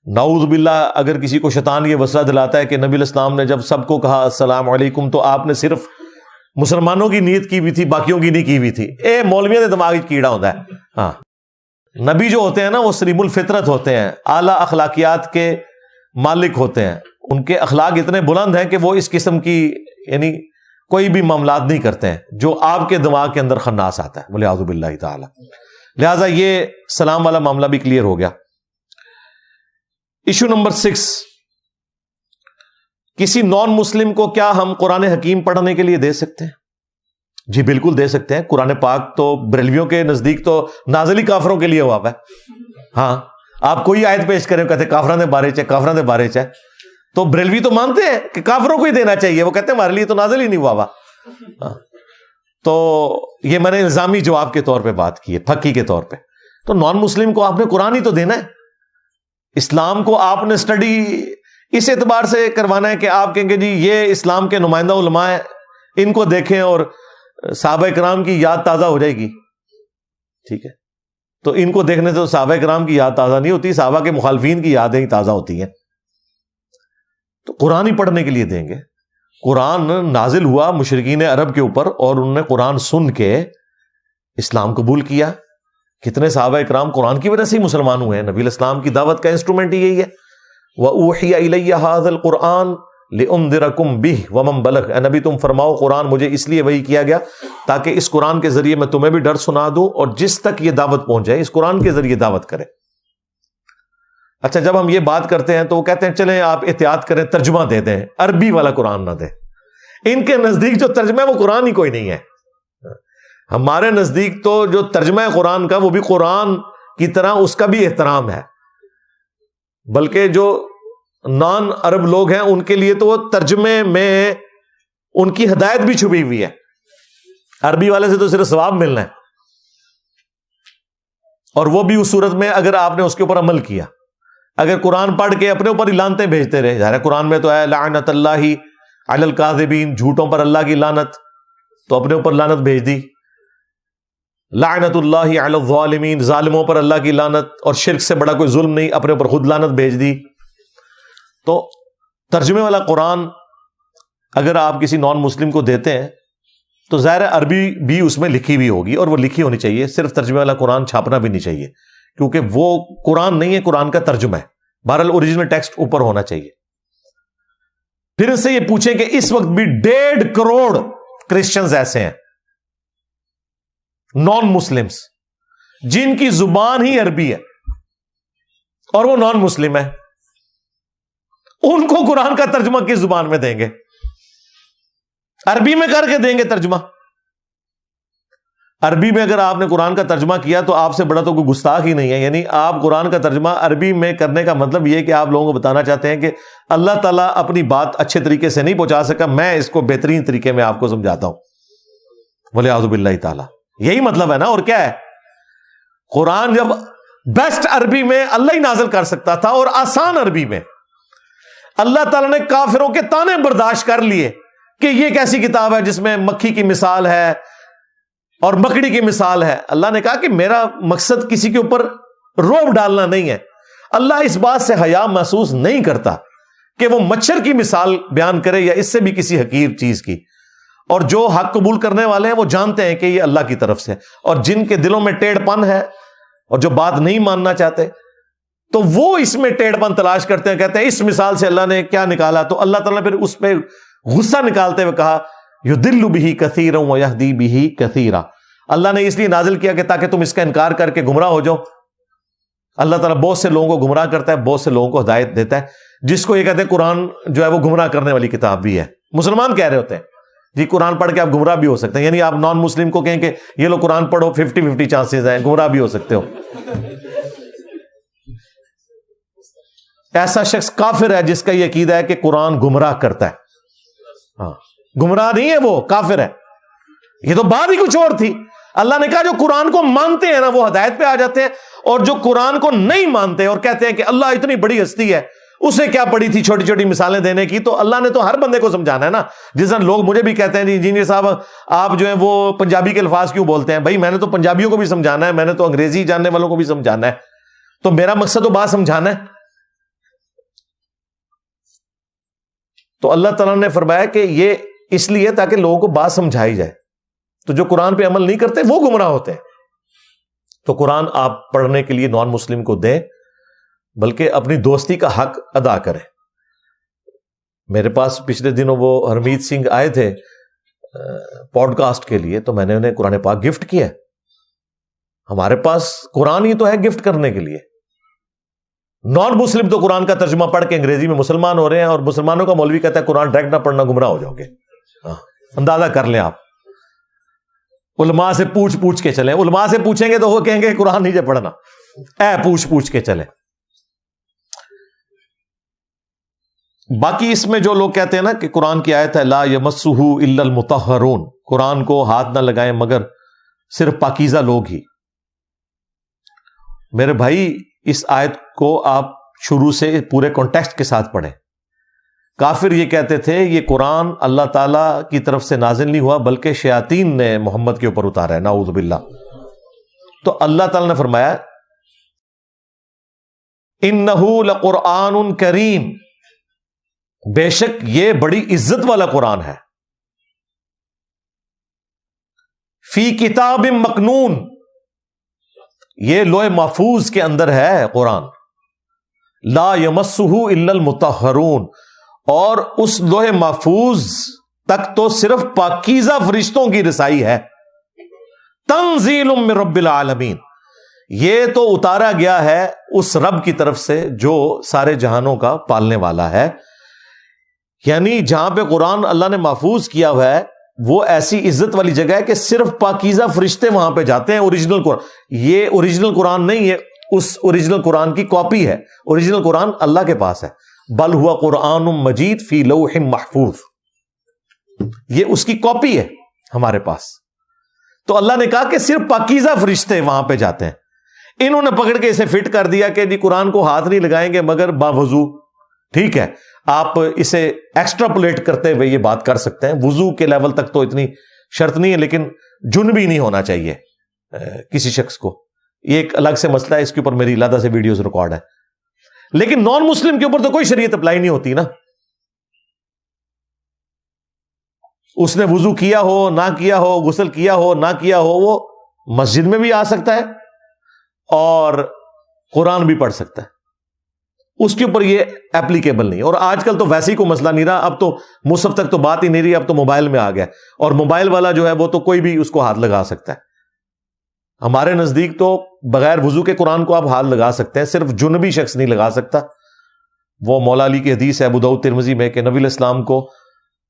Speaker 2: نعوذ باللہ اگر کسی کو شیطان یہ وسوسہ دلاتا ہے کہ نبی علیہ السلام نے جب سب کو کہا السلام علیکم تو آپ نے صرف مسلمانوں کی نیت کی ہوئی تھی، باقیوں کی نہیں کی ہوئی تھی، مولویوں نے دماغ کیڑا ہوتا ہے. ہاں، نبی جو ہوتے ہیں نا وہ سلیم الفطرت ہوتے ہیں، اعلیٰ اخلاقیات کے مالک ہوتے ہیں. ان کے اخلاق اتنے بلند ہیں کہ وہ اس قسم کی یعنی کوئی بھی معاملات نہیں کرتے ہیں جو آپ کے دماغ کے اندر خناس آتا ہے، ولیعوذ باللہ تعالی. لہذا یہ سلام والا معاملہ بھی کلیئر ہو گیا. ایشو نمبر 6، کسی نان مسلم کو کیا ہم قرآن حکیم پڑھنے کے لیے دے سکتے ہیں؟ جی بالکل دے سکتے ہیں. قرآن پاک تو بریلویوں کے نزدیک تو نازل ہی کافروں کے لیے ہوا ہے. ہاں، آپ کوئی آیت پیش کریں کہتے کافراں دے بارے چ، کافراں دے بارے چ، تو بریلوی تو مانتے ہیں کہ کافروں کو ہی دینا چاہیے، وہ کہتے ہیں ہمارے لیے تو نازل ہی نہیں ہوا. تو یہ میں نے الزامی جواب کے طور پہ بات کی ہے، پھکی کے طور پہ. تو نان مسلم کو آپ نے قرآن ہی تو دینا ہے. اسلام کو آپ نے اسٹڈی اس اعتبار سے کروانا ہے کہ آپ کہیں گے جی یہ اسلام کے نمائندہ علماء ہیں، ان کو دیکھیں اور صحابہ کرام کی یاد تازہ ہو جائے گی. ٹھیک ہے، تو ان کو دیکھنے سے صحابہ کرام کی یاد تازہ نہیں ہوتی، صحابہ کے مخالفین کی یادیں ہی تازہ ہوتی ہیں. تو قرآن ہی پڑھنے کے لیے دیں گے. قرآن نازل ہوا مشرکین عرب کے اوپر اور انہوں نے قرآن سن کے اسلام قبول کیا. کتنے صحابہ اکرام قرآن کی وجہ سے ہی مسلمان ہوئے ہیں. نبی علیہ السلام کی دعوت کا انسٹرومنٹ ہی یہی ہے. وَأُوحِيَ إِلَيَّ هَذَا الْقُرْآنُ لِأُنذِرَكُم بِهِ وَمَن بَلَغَ. اے نبی تم فرماؤ قرآن مجھے اس لیے وحی کیا گیا تاکہ اس قرآن کے ذریعے میں تمہیں بھی ڈر سنا دوں اور جس تک یہ دعوت پہنچ جائے اس قرآن کے ذریعے دعوت کرے. اچھا، جب ہم یہ بات کرتے ہیں تو وہ کہتے ہیں چلیں آپ احتیاط کریں ترجمہ دے دیں، عربی والا قرآن نہ دیں. ان کے نزدیک جو ترجمہ ہے وہ قرآن ہی کوئی نہیں ہے. ہمارے نزدیک تو جو ترجمہ ہے قرآن کا وہ بھی قرآن کی طرح اس کا بھی احترام ہے، بلکہ جو نان عرب لوگ ہیں ان کے لیے تو وہ ترجمے میں ان کی ہدایت بھی چھپی ہوئی ہے. عربی والے سے تو صرف ثواب ملنا ہے، اور وہ بھی اس صورت میں اگر آپ نے اس کے اوپر عمل کیا. اگر قرآن پڑھ کے اپنے اوپر ہی لعنتیں بھیجتے رہے، ظاہر قرآن میں تو ہے لعنت اللہ علی الکاذبین، جھوٹوں پر اللہ کی لعنت، تو اپنے اوپر لعنت بھیج دی. لعنت اللہ علی الظالمین، ظالموں پر اللہ کی لعنت، اور شرک سے بڑا کوئی ظلم نہیں، اپنے اوپر خود لعنت بھیج دی. تو ترجمے والا قرآن اگر آپ کسی نان مسلم کو دیتے ہیں تو ظاہر عربی بھی اس میں لکھی بھی ہوگی، اور وہ لکھی ہونی چاہیے، صرف ترجمے والا قرآن چھاپنا بھی نہیں چاہیے، کیونکہ وہ قرآن نہیں ہے، قرآن کا ترجمہ ہے، بہرحال اوریجنل ٹیکسٹ اوپر ہونا چاہیے۔ پھر اس سے یہ پوچھیں کہ اس وقت بھی 1.5 کروڑ کرسچنز ایسے ہیں نان مسلمز جن کی زبان ہی عربی ہے اور وہ نان مسلم ہے، ان کو قرآن کا ترجمہ کس زبان میں دیں گے؟ عربی میں کر کے دیں گے ترجمہ۔ عربی میں اگر آپ نے قرآن کا ترجمہ کیا تو آپ سے بڑا تو کوئی گستاخ ہی نہیں ہے، یعنی آپ قرآن کا ترجمہ عربی میں کرنے کا مطلب یہ کہ آپ لوگوں کو بتانا چاہتے ہیں کہ اللہ تعالیٰ اپنی بات اچھے طریقے سے نہیں پہنچا سکا، میں اس کو بہترین طریقے میں آپ کو سمجھاتا ہوں، وَلِعَوْذُ بِاللَّهِ تعالیٰ۔ یہی مطلب ہے نا، اور کیا ہے؟ قرآن جب بیسٹ عربی میں اللہ ہی نازل کر سکتا تھا اور آسان عربی میں، اللہ تعالیٰ نے کافروں کے طعنے برداشت کر لیے کہ یہ کیسی کتاب ہے جس میں مکھی کی مثال ہے اور مکڑی کی مثال ہے۔ اللہ نے کہا کہ میرا مقصد کسی کے اوپر روب ڈالنا نہیں ہے، اللہ اس بات سے حیا محسوس نہیں کرتا کہ وہ مچھر کی مثال بیان کرے یا اس سے بھی کسی حقیر چیز کی، اور جو حق قبول کرنے والے ہیں وہ جانتے ہیں کہ یہ اللہ کی طرف سے، اور جن کے دلوں میں ٹیڑھ پن ہے اور جو بات نہیں ماننا چاہتے تو وہ اس میں ٹیڑھ پن تلاش کرتے ہیں، کہتے ہیں اس مثال سے اللہ نے کیا نکالا، تو اللہ تعالیٰ نے پھر اس پہ غصہ نکالتے ہوئے کہا یضل بہ کثیرا ویہدی بہ کثیرا، اللہ نے اس لیے نازل کیا کہ تاکہ تم اس کا انکار کر کے گمراہ ہو جاؤ۔ اللہ تعالیٰ بہت سے لوگوں کو گمراہ کرتا ہے، بہت سے لوگوں کو ہدایت دیتا ہے، جس کو یہ کہتے ہیں قرآن جو ہے وہ گمراہ کرنے والی کتاب بھی ہے۔ مسلمان کہہ رہے ہوتے ہیں جی قرآن پڑھ کے آپ گمراہ بھی ہو سکتے ہیں، یعنی آپ نان مسلم کو کہیں کہ یہ لو قرآن پڑھو، 50-50 چانسز ہیں، گمراہ بھی ہو سکتے ہو۔ ایسا شخص کافر ہے جس کا یہ عقیدہ ہے کہ قرآن گمراہ کرتا ہے۔ ہاں، گمراہ نہیں ہے، وہ کافر ہے۔ یہ تو بات ہی کچھ اور تھی۔ اللہ نے کہا جو قرآن کو مانتے ہیں نا وہ ہدایت پہ آ جاتے ہیں، اور جو قرآن کو نہیں مانتے اور کہتے ہیں کہ اللہ اتنی بڑی ہستی ہے، اسے کیا پڑی تھی چھوٹی چھوٹی مثالیں دینے کی، تو اللہ نے تو ہر بندے کو سمجھانا ہے نا۔ جس طرح لوگ مجھے بھی کہتے ہیں جی انجینئر صاحب آپ جو ہیں وہ پنجابی کے الفاظ کیوں بولتے ہیں؟ بھائی میں نے تو پنجابیوں کو بھی سمجھانا ہے، میں نے تو انگریزی جاننے والوں کو بھی سمجھانا ہے، تو میرا مقصد تو بات سمجھانا ہے۔ تو اللہ تعالیٰ نے فرمایا کہ یہ اس لیے تاکہ لوگوں کو بات سمجھائی جائے، تو جو قرآن پہ عمل نہیں کرتے وہ گمراہ ہوتے ہیں۔ تو قرآن آپ پڑھنے کے لیے نان مسلم کو دیں، بلکہ اپنی دوستی کا حق ادا کریں۔ میرے پاس پچھلے دنوں وہ ہرمیت سنگھ آئے تھے پوڈ کاسٹ کے لیے، تو میں نے انہیں قرآن پاک گفٹ کیا۔ ہمارے پاس قرآن ہی تو ہے گفٹ کرنے کے لیے۔ نان مسلم تو قرآن کا ترجمہ پڑھ کے انگریزی میں مسلمان ہو رہے ہیں، اور مسلمانوں کا مولوی کہتا ہے قرآن ڈائریکٹ نہ پڑھنا گمراہ ہو جاؤ گے۔ اندازہ کر لیں آپ، علماء سے پوچھ کے چلیں، علماء سے پوچھیں گے تو وہ کہیں گے قرآن نہیں جب پڑھنا، پوچھ کے چلیں۔ باقی اس میں جو لوگ کہتے ہیں نا کہ قرآن کی آیت ہے لا یمسہ الا المطہرون، قرآن کو ہاتھ نہ لگائیں مگر صرف پاکیزہ لوگ ہی۔ میرے بھائی اس آیت کو آپ شروع سے پورے کانٹیکسٹ کے ساتھ پڑھیں۔ کافر یہ کہتے تھے یہ قرآن اللہ تعالیٰ کی طرف سے نازل نہیں ہوا بلکہ شیاطین نے محمد کے اوپر اتارا ہے، نعوذ باللہ۔ تو اللہ تعالیٰ نے فرمایا انہ لقرآن کریم، بے شک یہ بڑی عزت والا قرآن ہے، فی کتاب مکنون، یہ لوح محفوظ کے اندر ہے قرآن، لا یمسہ الا المطہرون، اور اس لوح محفوظ تک تو صرف پاکیزہ فرشتوں کی رسائی ہے، تنزیل من رب العالمین، یہ تو اتارا گیا ہے اس رب کی طرف سے جو سارے جہانوں کا پالنے والا ہے۔ یعنی جہاں پہ قرآن اللہ نے محفوظ کیا ہوا ہے وہ ایسی عزت والی جگہ ہے کہ صرف پاکیزہ فرشتے وہاں پہ جاتے ہیں۔ اوریجنل قرآن، یہ اوریجنل قرآن نہیں ہے، اس اوریجنل قرآن کی کاپی ہے، اوریجنل قرآن اللہ کے پاس ہے، بل ہوا قرآن مجید فی لوح محفوظ، یہ اس کی کاپی ہے ہمارے پاس۔ تو اللہ نے کہا کہ صرف پاکیزہ فرشتے وہاں پہ جاتے ہیں۔ انہوں نے پکڑ کے اسے فٹ کر دیا کہ جی قرآن کو ہاتھ نہیں لگائیں گے مگر باوضو۔ ٹھیک ہے، آپ اسے ایکسٹراپولیٹ کرتے ہوئے یہ بات کر سکتے ہیں، وضو کے لیول تک تو اتنی شرط نہیں ہے، لیکن جنبی نہیں ہونا چاہیے کسی شخص کو، یہ ایک الگ سے مسئلہ ہے، اس کے اوپر میری علیحدہ سے ویڈیوز ریکارڈ ہے۔ لیکن نان مسلم کے اوپر تو کوئی شریعت اپلائی نہیں ہوتی نا. اس نے وضو کیا ہو نہ کیا ہو، غسل کیا ہو نہ کیا ہو، وہ مسجد میں بھی آ سکتا ہے اور قرآن بھی پڑھ سکتا ہے. اس کے اوپر یہ ایپلیکیبل نہیں. اور آج کل تو ویسے ہی کوئی مسئلہ نہیں رہا، اب تو مصحف تک تو بات ہی نہیں رہی، اب تو موبائل میں آ گیا، اور موبائل والا جو ہے وہ تو کوئی بھی اس کو ہاتھ لگا سکتا ہے. ہمارے نزدیک تو بغیر وضو کے قرآن کو آپ ہاتھ لگا سکتے ہیں، صرف جنبی شخص نہیں لگا سکتا. وہ مولا علی کی حدیث ہے ابو داؤد ترمذی میں کہ نبی علیہ السلام کو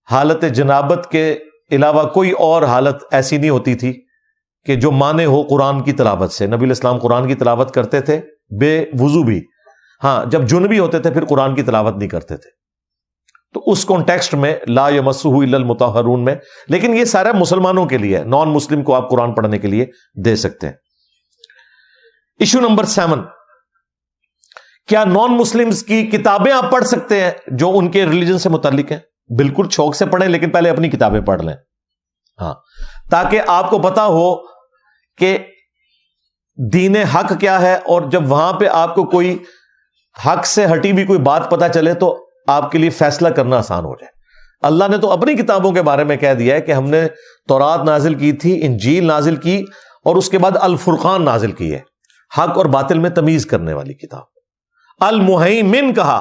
Speaker 2: حالت جنابت کے علاوہ کوئی اور حالت ایسی نہیں ہوتی تھی کہ جو مانے ہو قرآن کی تلاوت سے. نبی علیہ السلام قرآن کی تلاوت کرتے تھے بے وضو بھی، ہاں جب جنبی ہوتے تھے پھر قرآن کی تلاوت نہیں کرتے تھے. تو اس کانٹیکسٹ میں لا یمسہ الا المطہرون میں، لیکن یہ سارا مسلمانوں کے لیے ہے، نان مسلم کو آپ قرآن پڑھنے کے لیے دے سکتے ہیں. ایشو نمبر 7، کیا نان مسلمز کی کتابیں آپ پڑھ سکتے ہیں جو ان کے ریلیجن سے متعلق ہیں؟ بالکل شوق سے پڑھیں، لیکن پہلے اپنی کتابیں پڑھ لیں، ہاں، تاکہ آپ کو پتا ہو کہ دین حق کیا ہے، اور جب وہاں پہ آپ کو کوئی حق سے ہٹی بھی کوئی بات پتا چلے تو آپ کے لیے فیصلہ کرنا آسان ہو جائے. اللہ نے تو اپنی کتابوں کے بارے میں کہہ دیا ہے کہ ہم نے تورات نازل کی تھی، انجیل نازل کی، اور اس کے بعد الفرقان نازل کی ہے، حق اور باطل میں تمیز کرنے والی کتاب. المہیمن کہا،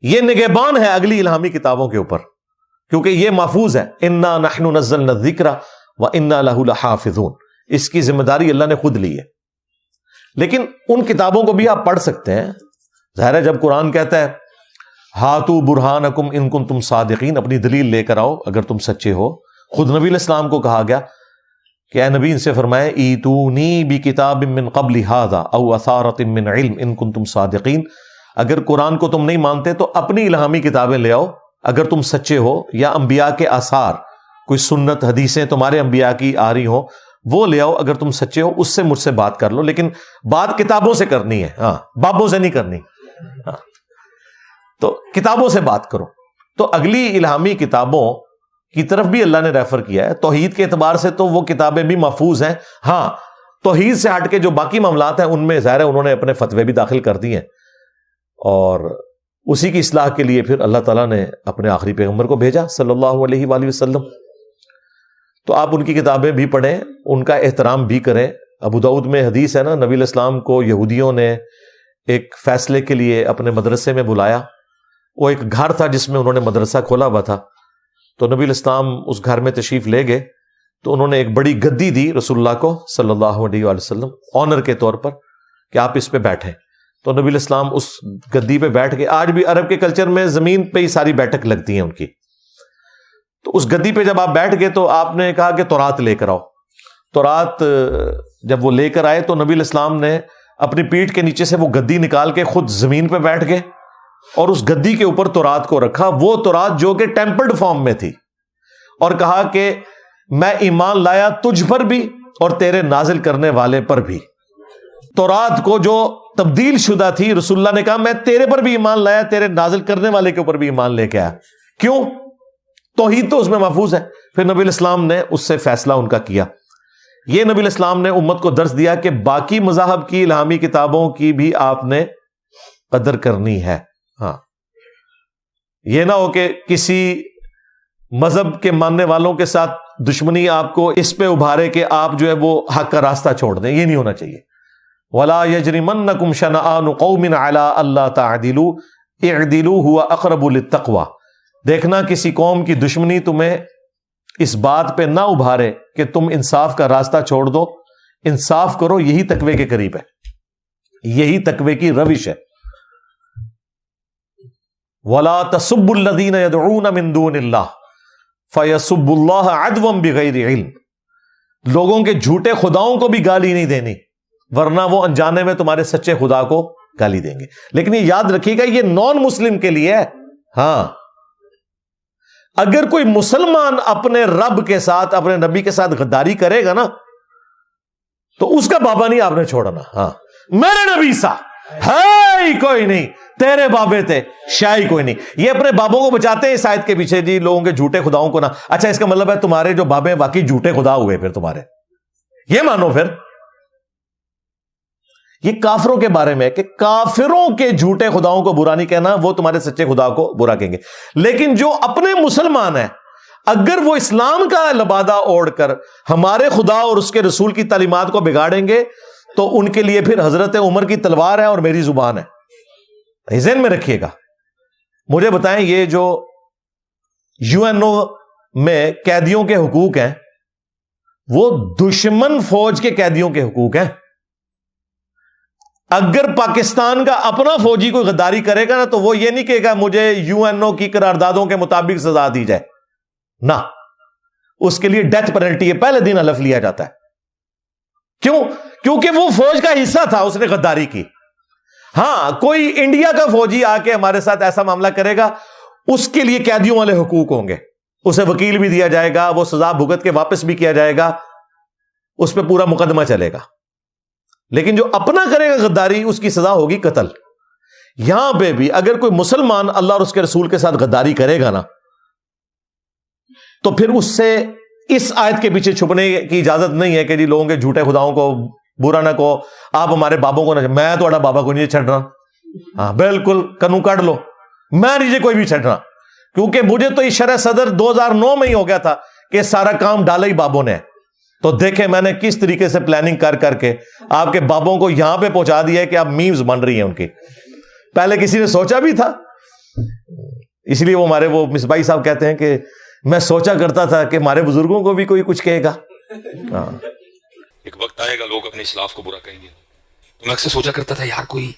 Speaker 2: یہ نگہبان ہے اگلی الہامی کتابوں کے اوپر، کیونکہ یہ محفوظ ہے. انا نحن نزلنا الذکر وانا لہ لحافظون، اس کی ذمہ داری اللہ نے خود لی ہے. لیکن ان کتابوں کو بھی آپ پڑھ سکتے ہیں. ظاہر ہے جب قرآن کہتا ہے ہاتو برہانکم ان کنتم صادقین، اپنی دلیل لے کر آؤ اگر تم سچے ہو. خود نبی علیہ السلام کو کہا گیا کہ اے نبی ان سے فرمائے ایتونی بکتاب من قبل ھذا او اثارۃ من علم ان کنتم صادقین، اگر قرآن کو تم نہیں مانتے تو اپنی الہامی کتابیں لے آؤ اگر تم سچے ہو، یا انبیاء کے آثار، کوئی سنت حدیثیں تمہارے انبیاء کی آ رہی ہوں وہ لے آؤ اگر تم سچے ہو، اس سے مجھ سے بات کر لو. لیکن بات کتابوں سے کرنی ہے، ہاں، بابوں سے نہیں کرنی. ہاں، تو کتابوں سے بات کرو. تو اگلی الہامی کتابوں کی طرف بھی اللہ نے ریفر کیا ہے. توحید کے اعتبار سے تو وہ کتابیں بھی محفوظ ہیں. ہاں، توحید سے ہٹ کے جو باقی معاملات ہیں ان میں ظاہر ہے انہوں نے اپنے فتوے بھی داخل کر دیے ہیں، اور اسی کی اصلاح کے لیے پھر اللہ تعالیٰ نے اپنے آخری پیغمبر کو بھیجا صلی اللہ علیہ وآلہ وسلم. تو آپ ان کی کتابیں بھی پڑھیں، ان کا احترام بھی کریں. ابو داؤد میں حدیث ہے نا، نبی علیہ السلام کو یہودیوں نے ایک فیصلے کے لیے اپنے مدرسے میں بلایا. وہ ایک گھر تھا جس میں انہوں نے مدرسہ کھولا ہوا تھا. تو نبی علیہ السلام اس گھر میں تشریف لے گئے تو انہوں نے ایک بڑی گدی دی رسول اللہ کو صلی اللہ علیہ وآلہ وسلم آنر کے طور پر کہ آپ اس پہ بیٹھیں. تو نبی علیہ السلام اس گدی پہ بیٹھ کے، آج بھی عرب کے کلچر میں زمین پہ ہی ساری بیٹھک لگتی ہیں ان کی، تو اس گدی پہ جب آپ بیٹھ گئے تو آپ نے کہا کہ تورات لے کر آؤ. تورات جب وہ لے کر آئے تو نبی علیہ السلام نے اپنی پیٹھ کے نیچے سے وہ گدی نکال کے خود زمین پہ بیٹھ گئے اور اس گدی کے اوپر تورات کو رکھا، وہ تورات جو کہ ٹیمپرڈ فارم میں تھی، اور کہا کہ میں ایمان لایا تجھ پر بھی اور تیرے نازل کرنے والے پر بھی. تورات کو جو تبدیل شدہ تھی، رسول اللہ نے کہا میں تیرے پر بھی ایمان لایا، تیرے نازل کرنے والے کے اوپر بھی ایمان لے کے آیا. کیوں؟ توحید تو اس میں محفوظ ہے. پھر نبی علیہ السلام نے اس سے فیصلہ ان کا کیا. یہ نبی علیہ السلام نے امت کو درس دیا کہ باقی مذاہب کی الہامی کتابوں کی بھی آپ نے قدر کرنی ہے. ہاں، یہ نہ ہو کہ کسی مذہب کے ماننے والوں کے ساتھ دشمنی آپ کو اس پہ ابھارے کہ آپ جو ہے وہ حق کا راستہ چھوڑ دیں. یہ نہیں ہونا چاہیے. وَلَا يَجْرِمَنَّكُمْ شَنَآنُ قَوْمٍ عَلَىٰ أَلَّا تَعْدِلُوا اعْدِلُوا هُوَ أَقْرَبُ لِلتَّقْوَىٰ. دیکھنا کسی قوم کی دشمنی تمہیں اس بات پہ نہ ابھارے کہ تم انصاف کا راستہ چھوڑ دو. انصاف کرو، یہی تقوی کے قریب ہے، یہی تقوی کی روش ہے. وَلَا تَسُبُّوا الَّذِينَ يَدْعُونَ مِن دُونِ اللَّهِ فَيَسُبُّوا اللَّهَ عَدْوًا بِغَيْرِ عِلْمٍ. لوگوں کے جھوٹے خداؤں کو بھی گالی نہیں دینی، ورنہ وہ انجانے میں تمہارے سچے خدا کو گالی دیں گے. لیکن یہ یاد رکھیے گا یہ نان مسلم کے لیے ہے. ہاں، اگر کوئی مسلمان اپنے رب کے ساتھ، اپنے نبی کے ساتھ غداری کرے گا نا تو اس کا بابا نہیں آپ نے چھوڑنا. ہاں، میرے نبی سا ہے ہی کوئی نہیں، تیرے بابے تھے شاہی کوئی نہیں. یہ اپنے بابوں کو بچاتے ہیں اس آیت کے پیچھے، جی لوگوں کے جھوٹے خداؤں کو نہ. اچھا، اس کا مطلب ہے تمہارے جو بابے واقعی جھوٹے خدا ہوئے، پھر تمہارے یہ مانو. پھر یہ کافروں کے بارے میں کہ کافروں کے جھوٹے خداؤں کو برا نہیں کہنا، وہ تمہارے سچے خدا کو برا کہیں گے. لیکن جو اپنے مسلمان ہیں، اگر وہ اسلام کا لبادہ اوڑھ کر ہمارے خدا اور اس کے رسول کی تعلیمات کو بگاڑیں گے تو ان کے لیے پھر حضرت عمر کی تلوار ہے اور میری زبان ہے. ذہن میں رکھیے گا. مجھے بتائیں، یہ جو UN میں قیدیوں کے حقوق ہیں وہ دشمن فوج کے قیدیوں کے حقوق ہیں. اگر پاکستان کا اپنا فوجی کوئی غداری کرے گا نا تو وہ یہ نہیں کہے گا مجھے UNO کی قراردادوں کے مطابق سزا دی جائے، نہ، اس کے لیے ڈیتھ پینلٹی ہے، پہلے دن حلف لیا جاتا ہے. کیوں؟ کیونکہ وہ فوج کا حصہ تھا، اس نے غداری کی. ہاں، کوئی انڈیا کا فوجی آ کے ہمارے ساتھ ایسا معاملہ کرے گا، اس کے لیے قیدیوں والے حقوق ہوں گے، اسے وکیل بھی دیا جائے گا، وہ سزا بھگت کے واپس بھی کیا جائے گا، اس پہ پورا مقدمہ چلے گا. لیکن جو اپنا کرے گا غداری، اس کی سزا ہوگی قتل. یہاں پہ بھی اگر کوئی مسلمان اللہ اور اس کے رسول کے ساتھ غداری کرے گا نا تو پھر اس سے اس آیت کے پیچھے چھپنے کی اجازت نہیں ہے کہ جی لوگوں کے جھوٹے خداؤں کو برا نہ کہو، آپ ہمارے بابوں کو نہ، میں تھوڑا بابا کو نہیں چھڑنا. ہاں بالکل، کنو کاٹ لو، میں نہیں کوئی بھی چھڑنا، کیونکہ مجھے تو یہ شرح صدر 2009 میں ہی ہو گیا تھا کہ سارا کام ڈالا ہی بابوں نے. تو دیکھیں میں نے کس طریقے سے پلاننگ کر کے آپ کے بابوں کو یہاں پہ پہنچا دیا ہے کہ آپ میمز بن رہی ہیں ان کی. پہلے کسی نے سوچا بھی تھا؟ اس لیے وہ ہمارے وہ مصباحی صاحب کہتے ہیں کہ میں سوچا کرتا تھا کہ ہمارے بزرگوں کو بھی کوئی کچھ کہے گا. ہاں،
Speaker 3: ایک وقت آئے گا لوگ اپنے اسلاف کو برا کہیں گے. تو میں اکثر سوچا کرتا تھا یار کوئی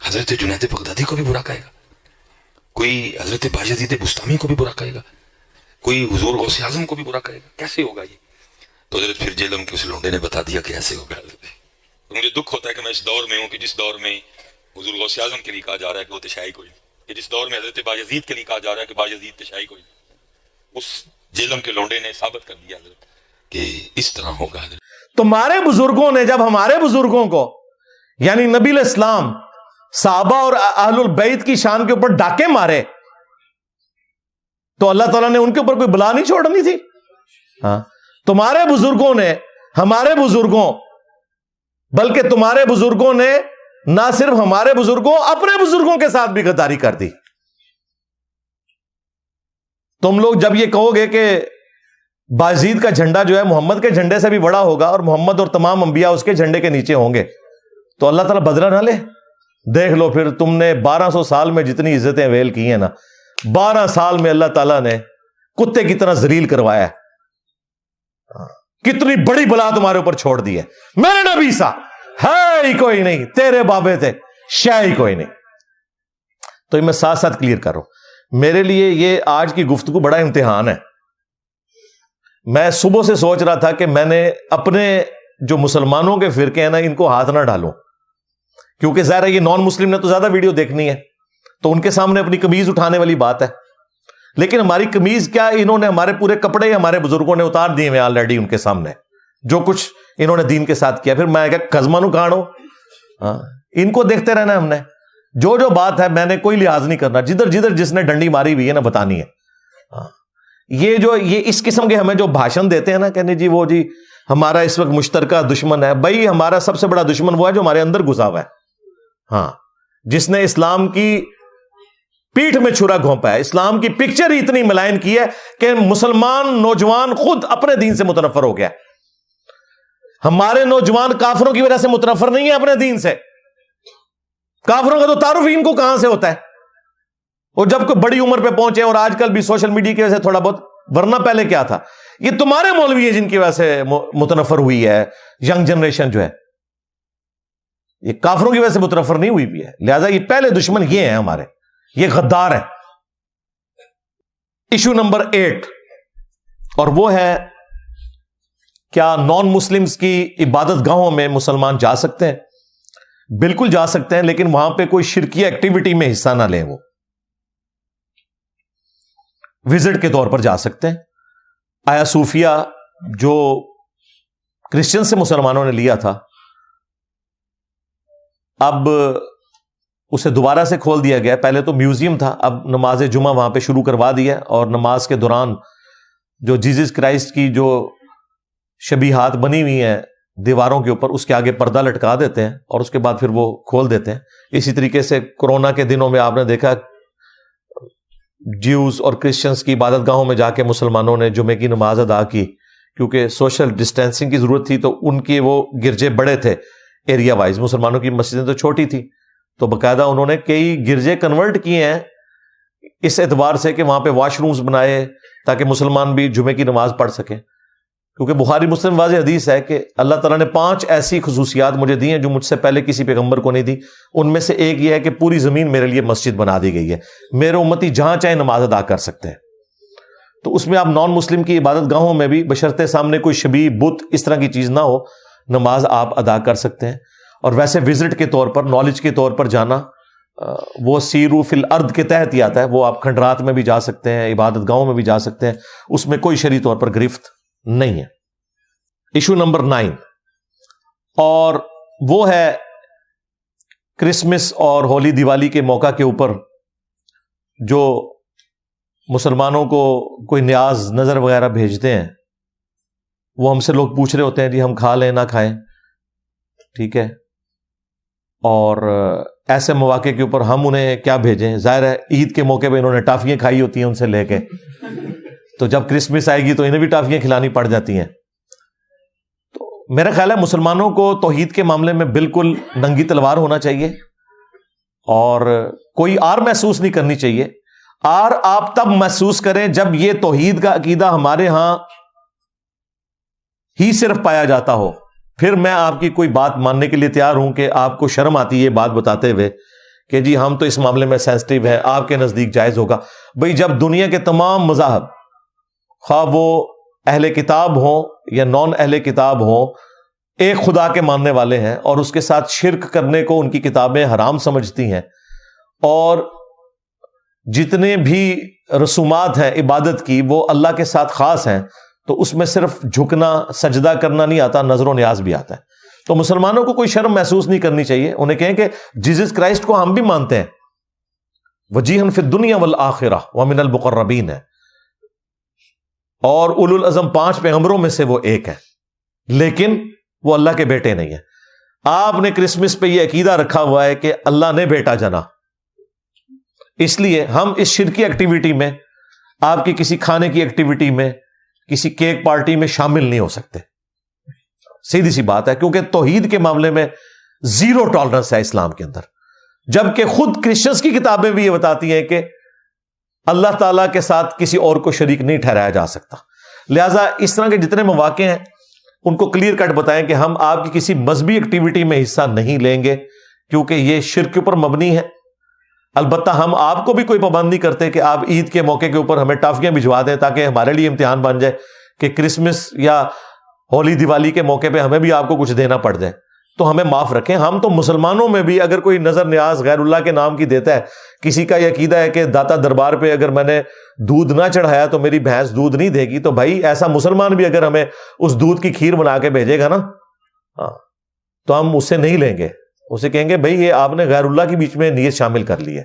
Speaker 3: حضرت جنید بغدادی کو بھی برا کہے گا، کوئی حضرت بایزید بستامی کو بھی برا کہے گا، کوئی حضور غوث اعظم کو بھی برا کہے گا. کیسے ہوگا یہ؟ تو حضرت پھر جیلم کے اس لونڈے نے بتا دیا کہ ایسے ہوگا. تو مجھے دکھ ہوتا ہے کہ میں اس دور میں ہوں کہ جس دور میں حضور غوث اعظم کے لیے کہا جا رہا ہے کہ وہ تشیعی کوئی نہیں، کہ جس دور میں حضرت بایزید کے لیے کہا جا رہا ہے کہ بایزید تشیعی کوئی نہیں. اس جیلم کے لونڈے نے ثابت کر دیا حضرت کہ اس طرح ہوگا. حضرت
Speaker 2: تمہارے بزرگوں نے جب ہمارے بزرگوں کو یعنی نبی الاسلام، صحابہ اور اہل البیت کی شان کے اوپر ڈاکے مارے تو اللہ تعالیٰ نے ان کے اوپر کوئی بلا نہیں چھوڑنی تھی. ہاں، تمہارے بزرگوں نے ہمارے بزرگوں، بلکہ تمہارے بزرگوں نے نہ صرف ہمارے بزرگوں، اپنے بزرگوں کے ساتھ بھی غداری کر دی. تم لوگ جب یہ کہو گے کہ بایزید کا جھنڈا جو ہے محمد کے جھنڈے سے بھی بڑا ہوگا اور محمد اور تمام انبیاء اس کے جھنڈے کے نیچے ہوں گے، تو اللہ تعالیٰ بدلہ نہ لے. دیکھ لو پھر تم نے 1200 سال میں جتنی عزتیں ویل کی ہیں نا، 12 سال میں اللہ تعالیٰ نے کتے کی طرح ذلیل کروایا ہے. کتنی بڑی بلا تمہارے اوپر چھوڑ دی ہے. میرے نبی سا ہے ہی کوئی نہیں، تیرے بابے تھے شے ہی کوئی نہیں. تو یہ میں ساتھ ساتھ کلیئر کر رہا ہوں. میرے لیے یہ آج کی گفتگو بڑا امتحان ہے. میں صبح سے سوچ رہا تھا کہ میں نے اپنے جو مسلمانوں کے فرقے ہیں نا ان کو ہاتھ نہ ڈالوں، کیونکہ ظاہر ہے یہ نان مسلم نے تو زیادہ ویڈیو دیکھنی ہے، تو ان کے سامنے اپنی قمیض اٹھانے والی بات ہے. لیکن ہماری قمیض کیا، انہوں نے ہمارے پورے کپڑے ہمارے بزرگوں نے اتار دیے ہوئے آلریڈی ان کے سامنے، جو کچھ انہوں نے دین کے ساتھ کیا. پھر میں کہا قزمانو کانو، ان کو دیکھتے رہنا ہم نے. جو جو بات ہے میں نے کوئی لحاظ نہیں کرنا، جدھر جدھر جس نے ڈنڈی ماری ہوئی ہے نا بتانی ہے. یہ اس قسم کے ہمیں جو بھاشن دیتے ہیں نا کہ جی وہ جی ہمارا اس وقت مشترکہ دشمن ہے، بھائی ہمارا سب سے بڑا دشمن وہ ہے جو ہمارے اندر گھسا ہوا ہے. ہاں، جس نے اسلام کی پیٹھ میں چھرا گھونپا ہے، اسلام کی پکچر ہی اتنی ملائن کی ہے کہ مسلمان نوجوان خود اپنے دین سے متنفر ہو گیا. ہمارے نوجوان کافروں کی وجہ سے متنفر نہیں ہے اپنے دین سے. کافروں کا تو تعارف ہی ان کو کہاں سے ہوتا ہے؟ اور جب کوئی بڑی عمر پہ پہنچے، اور آج کل بھی سوشل میڈیا کی وجہ سے تھوڑا بہت، ورنہ پہلے کیا تھا؟ یہ تمہارے مولوی ہیں جن کی وجہ سے متنفر ہوئی ہے ینگ جنریشن جو ہے، یہ کافروں کی وجہ سے متنفر نہیں ہوئی بھی ہے. لہذا یہ پہلے دشمن یہ ہیں ہمارے، یہ غدار ہیں. ایشو نمبر 8، اور وہ ہے کیا نان مسلمز کی عبادت گاہوں میں مسلمان جا سکتے ہیں؟ بالکل جا سکتے ہیں، لیکن وہاں پہ کوئی شرکیہ ایکٹیویٹی میں حصہ نہ لیں. وہ وزٹ کے طور پر جا سکتے ہیں. آیا صوفیہ جو کرسچن سے مسلمانوں نے لیا تھا، اب اسے دوبارہ سے کھول دیا گیا. پہلے تو میوزیم تھا، اب نماز جمعہ وہاں پہ شروع کروا دیا، اور نماز کے دوران جو جیزس کرائسٹ کی جو شبیہات بنی ہوئی ہیں دیواروں کے اوپر اس کے آگے پردہ لٹکا دیتے ہیں اور اس کے بعد پھر وہ کھول دیتے ہیں. اسی طریقے سے کورونا کے دنوں میں آپ نے دیکھا جیوز اور کرسچنز کی عبادت گاہوں میں جا کے مسلمانوں نے جمعے کی نماز ادا کی, کیونکہ سوشل ڈسٹینسنگ کی ضرورت تھی. تو ان کے وہ گرجے بڑے تھے ایریا وائز, مسلمانوں کی مسجدیں تو چھوٹی تھی, تو باقاعدہ انہوں نے کئی گرجے کنورٹ کیے ہیں اس اعتبار سے کہ وہاں پہ واش رومز بنائے تاکہ مسلمان بھی جمعے کی نماز پڑھ سکیں. کیونکہ بخاری مسلم واضح حدیث ہے کہ اللہ تعالیٰ نے 5 ایسی خصوصیات مجھے دی ہیں جو مجھ سے پہلے کسی پیغمبر کو نہیں دی. ان میں سے ایک یہ ہے کہ پوری زمین میرے لیے مسجد بنا دی گئی ہے, میرے امتی جہاں چاہے نماز ادا کر سکتے ہیں. تو اس میں آپ نان مسلم کی عبادت گاہوں میں بھی بشرطے سامنے کوئی شبیہ بت اس طرح کی چیز نہ ہو, نماز آپ ادا کر سکتے ہیں. اور ویسے وزٹ کے طور پر, نالج کے طور پر جانا, وہ سیرو فی الارض کے تحت ہی آتا ہے. وہ آپ کھنڈرات میں بھی جا سکتے ہیں, عبادت گاہوں میں بھی جا سکتے ہیں, اس میں کوئی شرعی طور پر گرفت نہیں ہے. ایشو نمبر 9, اور وہ ہے کرسمس اور ہولی دیوالی کے موقع کے اوپر جو مسلمانوں کو کوئی نیاز نظر وغیرہ بھیجتے ہیں. وہ ہم سے لوگ پوچھ رہے ہوتے ہیں جی ہم کھا لیں نہ کھائیں, ٹھیک ہے, اور ایسے مواقع کے اوپر ہم انہیں کیا بھیجیں. ظاہر ہے عید کے موقع پہ انہوں نے ٹافیاں کھائی ہوتی ہیں ان سے لے کے, تو جب کرسمس آئے گی تو انہیں بھی ٹافیاں کھلانی پڑ جاتی ہیں. تو میرا خیال ہے مسلمانوں کو توحید کے معاملے میں بالکل ننگی تلوار ہونا چاہیے, اور کوئی آر محسوس نہیں کرنی چاہیے. آر آپ تب محسوس کریں جب یہ توحید کا عقیدہ ہمارے ہاں ہی صرف پایا جاتا ہو. پھر میں آپ کی کوئی بات ماننے کے لیے تیار ہوں کہ آپ کو شرم آتی ہے یہ بات بتاتے ہوئے کہ جی ہم تو اس معاملے میں سینسٹیو ہیں, آپ کے نزدیک جائز ہوگا. بھئی جب دنیا کے تمام مذاہب, خواہ وہ اہل کتاب ہوں یا نان اہل کتاب ہوں, ایک خدا کے ماننے والے ہیں اور اس کے ساتھ شرک کرنے کو ان کی کتابیں حرام سمجھتی ہیں, اور جتنے بھی رسومات ہیں عبادت کی وہ اللہ کے ساتھ خاص ہیں, تو اس میں صرف جھکنا سجدہ کرنا نہیں آتا, نظر و نیاز بھی آتا ہے. تو مسلمانوں کو کوئی شرم محسوس نہیں کرنی چاہیے. انہیں کہیں کہ جیزس کرائسٹ کو ہم بھی مانتے ہیں, وجیہن فی الدنیا والآخرہ ومن المقربین ہے, اور اولو العزم 5 پیغمبروں میں سے وہ ایک ہے, لیکن وہ اللہ کے بیٹے نہیں ہیں. آپ نے کرسمس پہ یہ عقیدہ رکھا ہوا ہے کہ اللہ نے بیٹا جنا, اس لیے ہم اس شرکی ایکٹیویٹی میں, آپ کی کسی کھانے کی ایکٹیویٹی میں, کسی کیک پارٹی میں شامل نہیں ہو سکتے. سیدھی سی بات ہے, کیونکہ توحید کے معاملے میں زیرو ٹالرنس ہے اسلام کے اندر, جبکہ خود کرسچنز کی کتابیں بھی یہ بتاتی ہیں کہ اللہ تعالیٰ کے ساتھ کسی اور کو شریک نہیں ٹھہرایا جا سکتا. لہٰذا اس طرح کے جتنے مواقع ہیں ان کو کلیئر کٹ بتائیں کہ ہم آپ کی کسی مذہبی ایکٹیویٹی میں حصہ نہیں لیں گے, کیونکہ یہ شرک کے اوپر مبنی ہے. البتہ ہم آپ کو بھی کوئی پابند نہیں کرتے کہ آپ عید کے موقع کے اوپر ہمیں ٹافیاں بھجوا دیں تاکہ ہمارے لیے امتحان بن جائے کہ کرسمس یا ہولی دیوالی کے موقع پہ ہمیں بھی آپ کو کچھ دینا پڑ جائے. تو ہمیں معاف رکھیں. ہم تو مسلمانوں میں بھی اگر کوئی نظر نیاز غیر اللہ کے نام کی دیتا ہے, کسی کا یہ عقیدہ ہے کہ داتا دربار پہ اگر میں نے دودھ نہ چڑھایا تو میری بھینس دودھ نہیں دے گی, تو بھائی ایسا مسلمان بھی اگر ہمیں اس دودھ کی کھیر بنا کے بھیجے گا نا, تو ہم اسے نہیں لیں گے. اسے کہیں گے بھائی یہ آپ نے غیر اللہ کے بیچ میں نیت شامل کر لی ہے.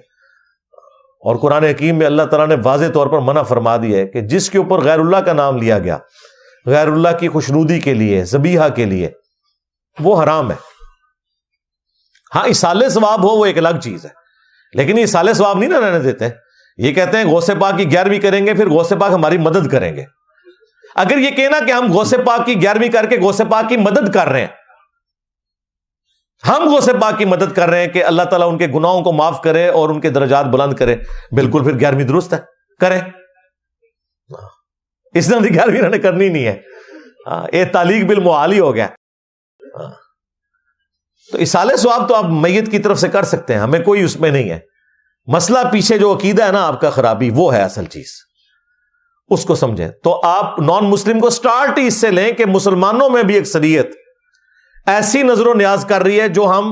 Speaker 2: اور قرآن حکیم میں اللہ تعالیٰ نے واضح طور پر منع فرما دیا ہے کہ جس کے اوپر غیر اللہ کا نام لیا گیا غیر اللہ کی خوشنودی کے لیے, ذبیحہ کے لیے, وہ حرام ہے. ہاں اصالِ ثواب ہو وہ ایک الگ چیز ہے, لیکن یہ اصالِ ثواب نہیں نہ رہنے دیتے. یہ کہتے ہیں غوث پاک کی 11ویں کریں گے پھر غوث پاک ہماری مدد کریں گے. اگر یہ کہنا کہ ہم غوث پاک کی 11ویں کر کے غوث پاک کی مدد کر رہے ہیں, ہم غوث پاک کی مدد کر رہے ہیں کہ اللہ تعالیٰ ان کے گناہوں کو معاف کرے اور ان کے درجات بلند کرے, بالکل پھر 11ویں درست ہے, کریں. اس طرح کی 11ویں انہوں نے کرنی نہیں ہے. یہ تعلیق بالمعال ہی ہو گیا. تو اصالِ ثواب تو آپ میت کی طرف سے کر سکتے ہیں, ہمیں کوئی اس میں نہیں ہے. مسئلہ پیچھے جو عقیدہ ہے نا آپ کا خرابی, وہ ہے اصل چیز, اس کو سمجھیں. تو آپ نان مسلم کو سٹارٹ ہی اس سے لیں کہ مسلمانوں میں بھی اکثریت ایسی نظر و نیاز کر رہی ہے جو ہم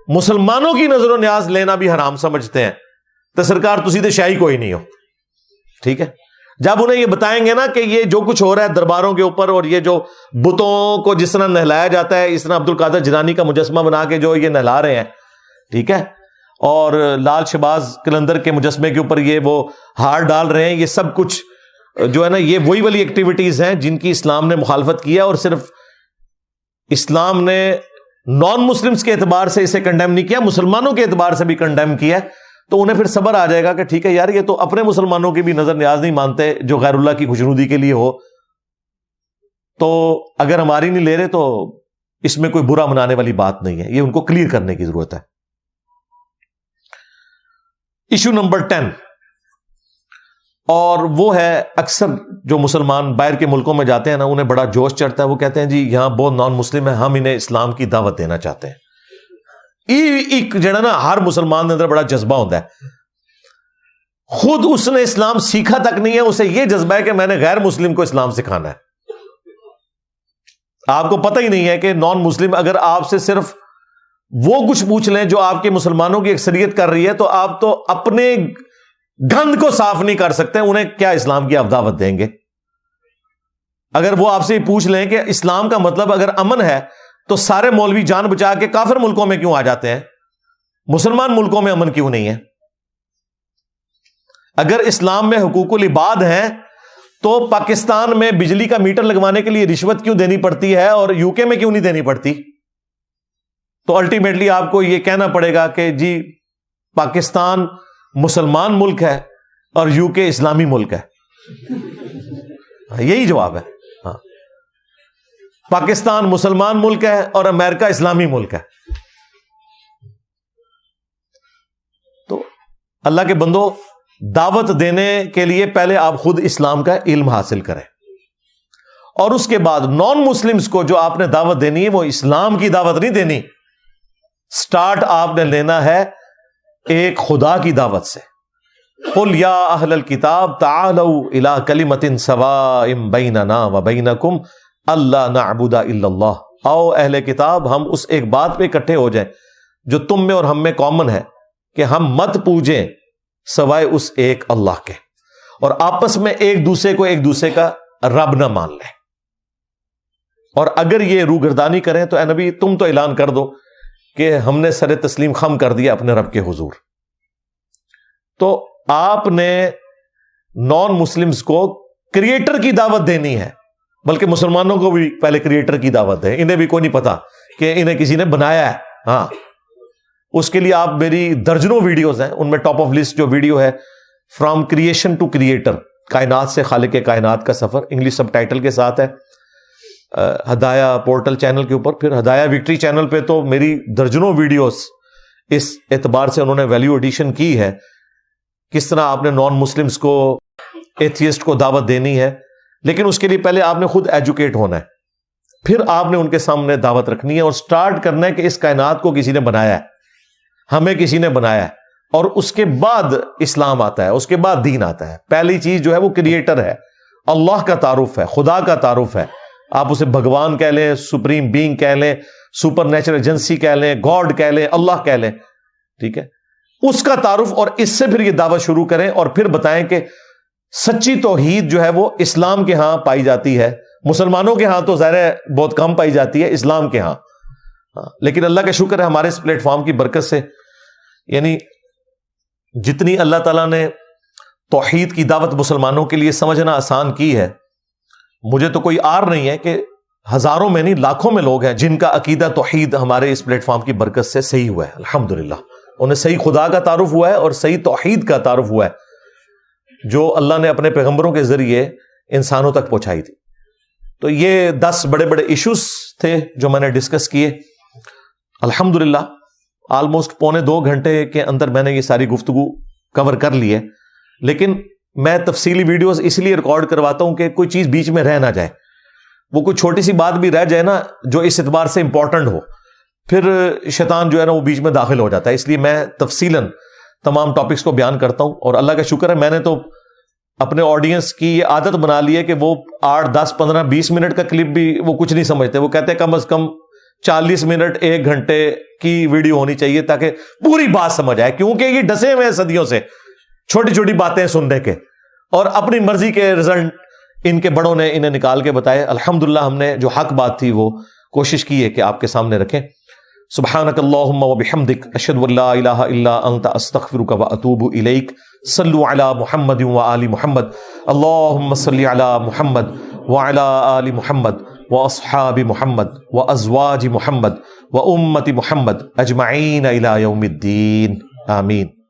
Speaker 2: مسلمانوں کی نظر و نیاز لینا بھی حرام سمجھتے ہیں. تو سرکار تسی تے شاہی کوئی نہیں ہو, ٹھیک ہے. جب انہیں یہ بتائیں گے نا کہ یہ جو کچھ ہو رہا ہے درباروں کے اوپر, اور یہ جو بتوں کو جس طرح نہلایا جاتا ہے, اس طرح عبد القادر جیلانی کا مجسمہ بنا کے جو یہ نہلا رہے ہیں, ٹھیک ہے, اور لال شہباز قلندر کے مجسمے کے اوپر یہ وہ ہار ڈال رہے ہیں, یہ سب کچھ جو ہے نا یہ وہی والی ایکٹیویٹیز ہیں جن کی اسلام نے مخالفت کی ہے, اور صرف اسلام نے نان مسلمز کے اعتبار سے اسے کنڈیم نہیں کیا، مسلمانوں کے اعتبار سے بھی کنڈیم کیا، تو انہیں پھر صبر آ جائے گا کہ ٹھیک ہے یار یہ تو اپنے مسلمانوں کی بھی نظر نیاز نہیں مانتے جو غیر اللہ کی خوشنودی کے لیے ہو، تو اگر ہماری نہیں لے رہے تو اس میں کوئی برا منانے والی بات نہیں ہے. یہ ان کو کلیئر کرنے کی ضرورت ہے. ایشو نمبر 10، اور وہ ہے اکثر جو مسلمان باہر کے ملکوں میں جاتے ہیں نا، انہیں بڑا جوش چڑھتا ہے، وہ کہتے ہیں جی یہاں بہت نان مسلم ہیں، ہم انہیں اسلام کی دعوت دینا چاہتے ہیں. ایک جڑا نا ہر مسلمان کے اندر بڑا جذبہ ہوتا ہے، خود اس نے اسلام سیکھا تک نہیں ہے، اسے یہ جذبہ ہے کہ میں نے غیر مسلم کو اسلام سکھانا ہے. آپ کو پتہ ہی نہیں ہے کہ نان مسلم اگر آپ سے صرف وہ کچھ پوچھ لیں جو آپ کے مسلمانوں کی اکثریت کر رہی ہے، تو آپ تو اپنے گند کو صاف نہیں کر سکتے، انہیں کیا اسلام کی آپ دعوت دیں گے؟ اگر وہ آپ سے پوچھ لیں کہ اسلام کا مطلب اگر امن ہے تو سارے مولوی جان بچا کے کافر ملکوں میں کیوں آ جاتے ہیں، مسلمان ملکوں میں امن کیوں نہیں ہے؟ اگر اسلام میں حقوق العباد ہیں تو پاکستان میں بجلی کا میٹر لگوانے کے لیے رشوت کیوں دینی پڑتی ہے اور یو کے میں کیوں نہیں دینی پڑتی؟ تو الٹیمیٹلی آپ کو یہ کہنا پڑے گا کہ جی پاکستان مسلمان ملک ہے اور یو کے اسلامی ملک ہے. یہی جواب ہے. ہاں، پاکستان مسلمان ملک ہے اور امریکہ اسلامی ملک ہے. تو اللہ کے بندو، دعوت دینے کے لیے پہلے آپ خود اسلام کا علم حاصل کریں، اور اس کے بعد نان مسلمز کو جو آپ نے دعوت دینی ہے وہ اسلام کی دعوت نہیں دینی. سٹارٹ آپ نے لینا ہے ایک خدا کی دعوت سے. قل یا اہل الکتاب تعالوا الی کلمۃ سواء بیننا وبینکم الا نعبد الا اللہ. آؤ اہل کتاب، ہم اس ایک بات پہ اکٹھے ہو جائیں جو تم میں اور ہم میں کامن ہے، کہ ہم مت پوجیں سوائے اس ایک اللہ کے، اور آپس میں ایک دوسرے کا رب نہ مان لیں. اور اگر یہ روگردانی کریں تو اے نبی تم تو اعلان کر دو کہ ہم نے سر تسلیم خم کر دیا اپنے رب کے حضور. تو آپ نے نان مسلمز کو کریٹر کی دعوت دینی ہے، بلکہ مسلمانوں کو بھی پہلے کریٹر کی دعوت دیں. انہیں بھی کوئی نہیں پتا کہ انہیں کسی نے بنایا ہے. ہاں، اس کے لیے آپ میری درجنوں ویڈیوز ہیں، ان میں ٹاپ آف لسٹ جو ویڈیو ہے فرام کریشن ٹو کریٹر، کائنات سے خالق کائنات کا سفر، انگلش سب ٹائٹل کے ساتھ ہے، ہدایہ پورٹل چینل کے اوپر. پھر ہدایہ وکٹری چینل پہ تو میری درجنوں ویڈیوز اس اعتبار سے انہوں نے ویلیو ایڈیشن کی ہے، کس طرح آپ نے نان مسلمز کو، ایتھیسٹ کو دعوت دینی ہے. لیکن اس کے لیے پہلے آپ نے خود ایجوکیٹ ہونا ہے، پھر آپ نے ان کے سامنے دعوت رکھنی ہے اور سٹارٹ کرنا ہے کہ اس کائنات کو کسی نے بنایا ہے، ہمیں کسی نے بنایا ہے، اور اس کے بعد اسلام آتا ہے، اس کے بعد دین آتا ہے. پہلی چیز جو ہے وہ کریٹر ہے، اللہ کا تعارف ہے، خدا کا تعارف ہے. آپ اسے بھگوان کہہ لیں، سپریم بینگ کہہ لیں، سپر نیچرل ایجنسی کہہ لیں، گاڈ کہہ لیں، اللہ کہہ لیں، ٹھیک ہے، اس کا تعارف. اور اس سے پھر یہ دعوت شروع کریں اور پھر بتائیں کہ سچی توحید جو ہے وہ اسلام کے ہاں پائی جاتی ہے. مسلمانوں کے ہاں تو ظاہر ہے بہت کم پائی جاتی ہے، اسلام کے ہاں. لیکن اللہ کا شکر ہے ہمارے اس پلیٹ فارم کی برکت سے، یعنی جتنی اللہ تعالیٰ نے توحید کی دعوت مسلمانوں کے لیے سمجھنا آسان کی ہے، مجھے تو کوئی آر نہیں ہے کہ ہزاروں میں نہیں لاکھوں میں لوگ ہیں جن کا عقیدہ توحید ہمارے اس پلیٹ فارم کی برکت سے صحیح ہوا ہے. الحمدللہ انہیں صحیح خدا کا تعارف ہوا ہے اور صحیح توحید کا تعارف ہوا ہے جو اللہ نے اپنے پیغمبروں کے ذریعے انسانوں تک پہنچائی تھی. تو یہ 10 بڑے بڑے ایشوز تھے جو میں نے ڈسکس کیے. الحمدللہ آلموسٹ 1.25 گھنٹے کے اندر میں نے یہ ساری گفتگو کور کر لی ہے. لیکن میں تفصیلی ویڈیوز اس لیے ریکارڈ کرواتا ہوں کہ کوئی چیز بیچ میں رہ نہ جائے. وہ کوئی چھوٹی سی بات بھی رہ جائے نا جو اس اعتبار سے امپورٹنٹ ہو، پھر شیطان جو ہے نا وہ بیچ میں داخل ہو جاتا ہے. اس لیے میں تفصیلاً تمام ٹاپکس کو بیان کرتا ہوں. اور اللہ کا شکر ہے میں نے تو اپنے آڈینس کی یہ عادت بنا لی ہے کہ وہ 8, 10, 15, 20 منٹ کا کلپ بھی وہ کچھ نہیں سمجھتے. وہ کہتے ہیں کم از کم 40 منٹ 1 گھنٹے کی ویڈیو ہونی چاہیے تاکہ پوری بات سمجھ آئے، کیونکہ یہ ڈسے ہوئے ہیں صدیوں سے چھوٹی چھوٹی باتیں سننے کے، اور اپنی مرضی کے رزلٹ ان کے بڑوں نے انہیں نکال کے بتائے. الحمدللہ ہم نے جو حق بات تھی وہ کوشش کی ہے کہ آپ کے سامنے رکھیں. سبحانک اللہم و بحمدک، اشہد ان لا الہ الا انت، استغفرک و اتوب الیک. صلوا علی محمد و آل محمد، اللہم صلی علی محمد و علی آل محمد واصحاب محمد وازواج محمد وامت محمد اجمعین الی یوم الدین آمین.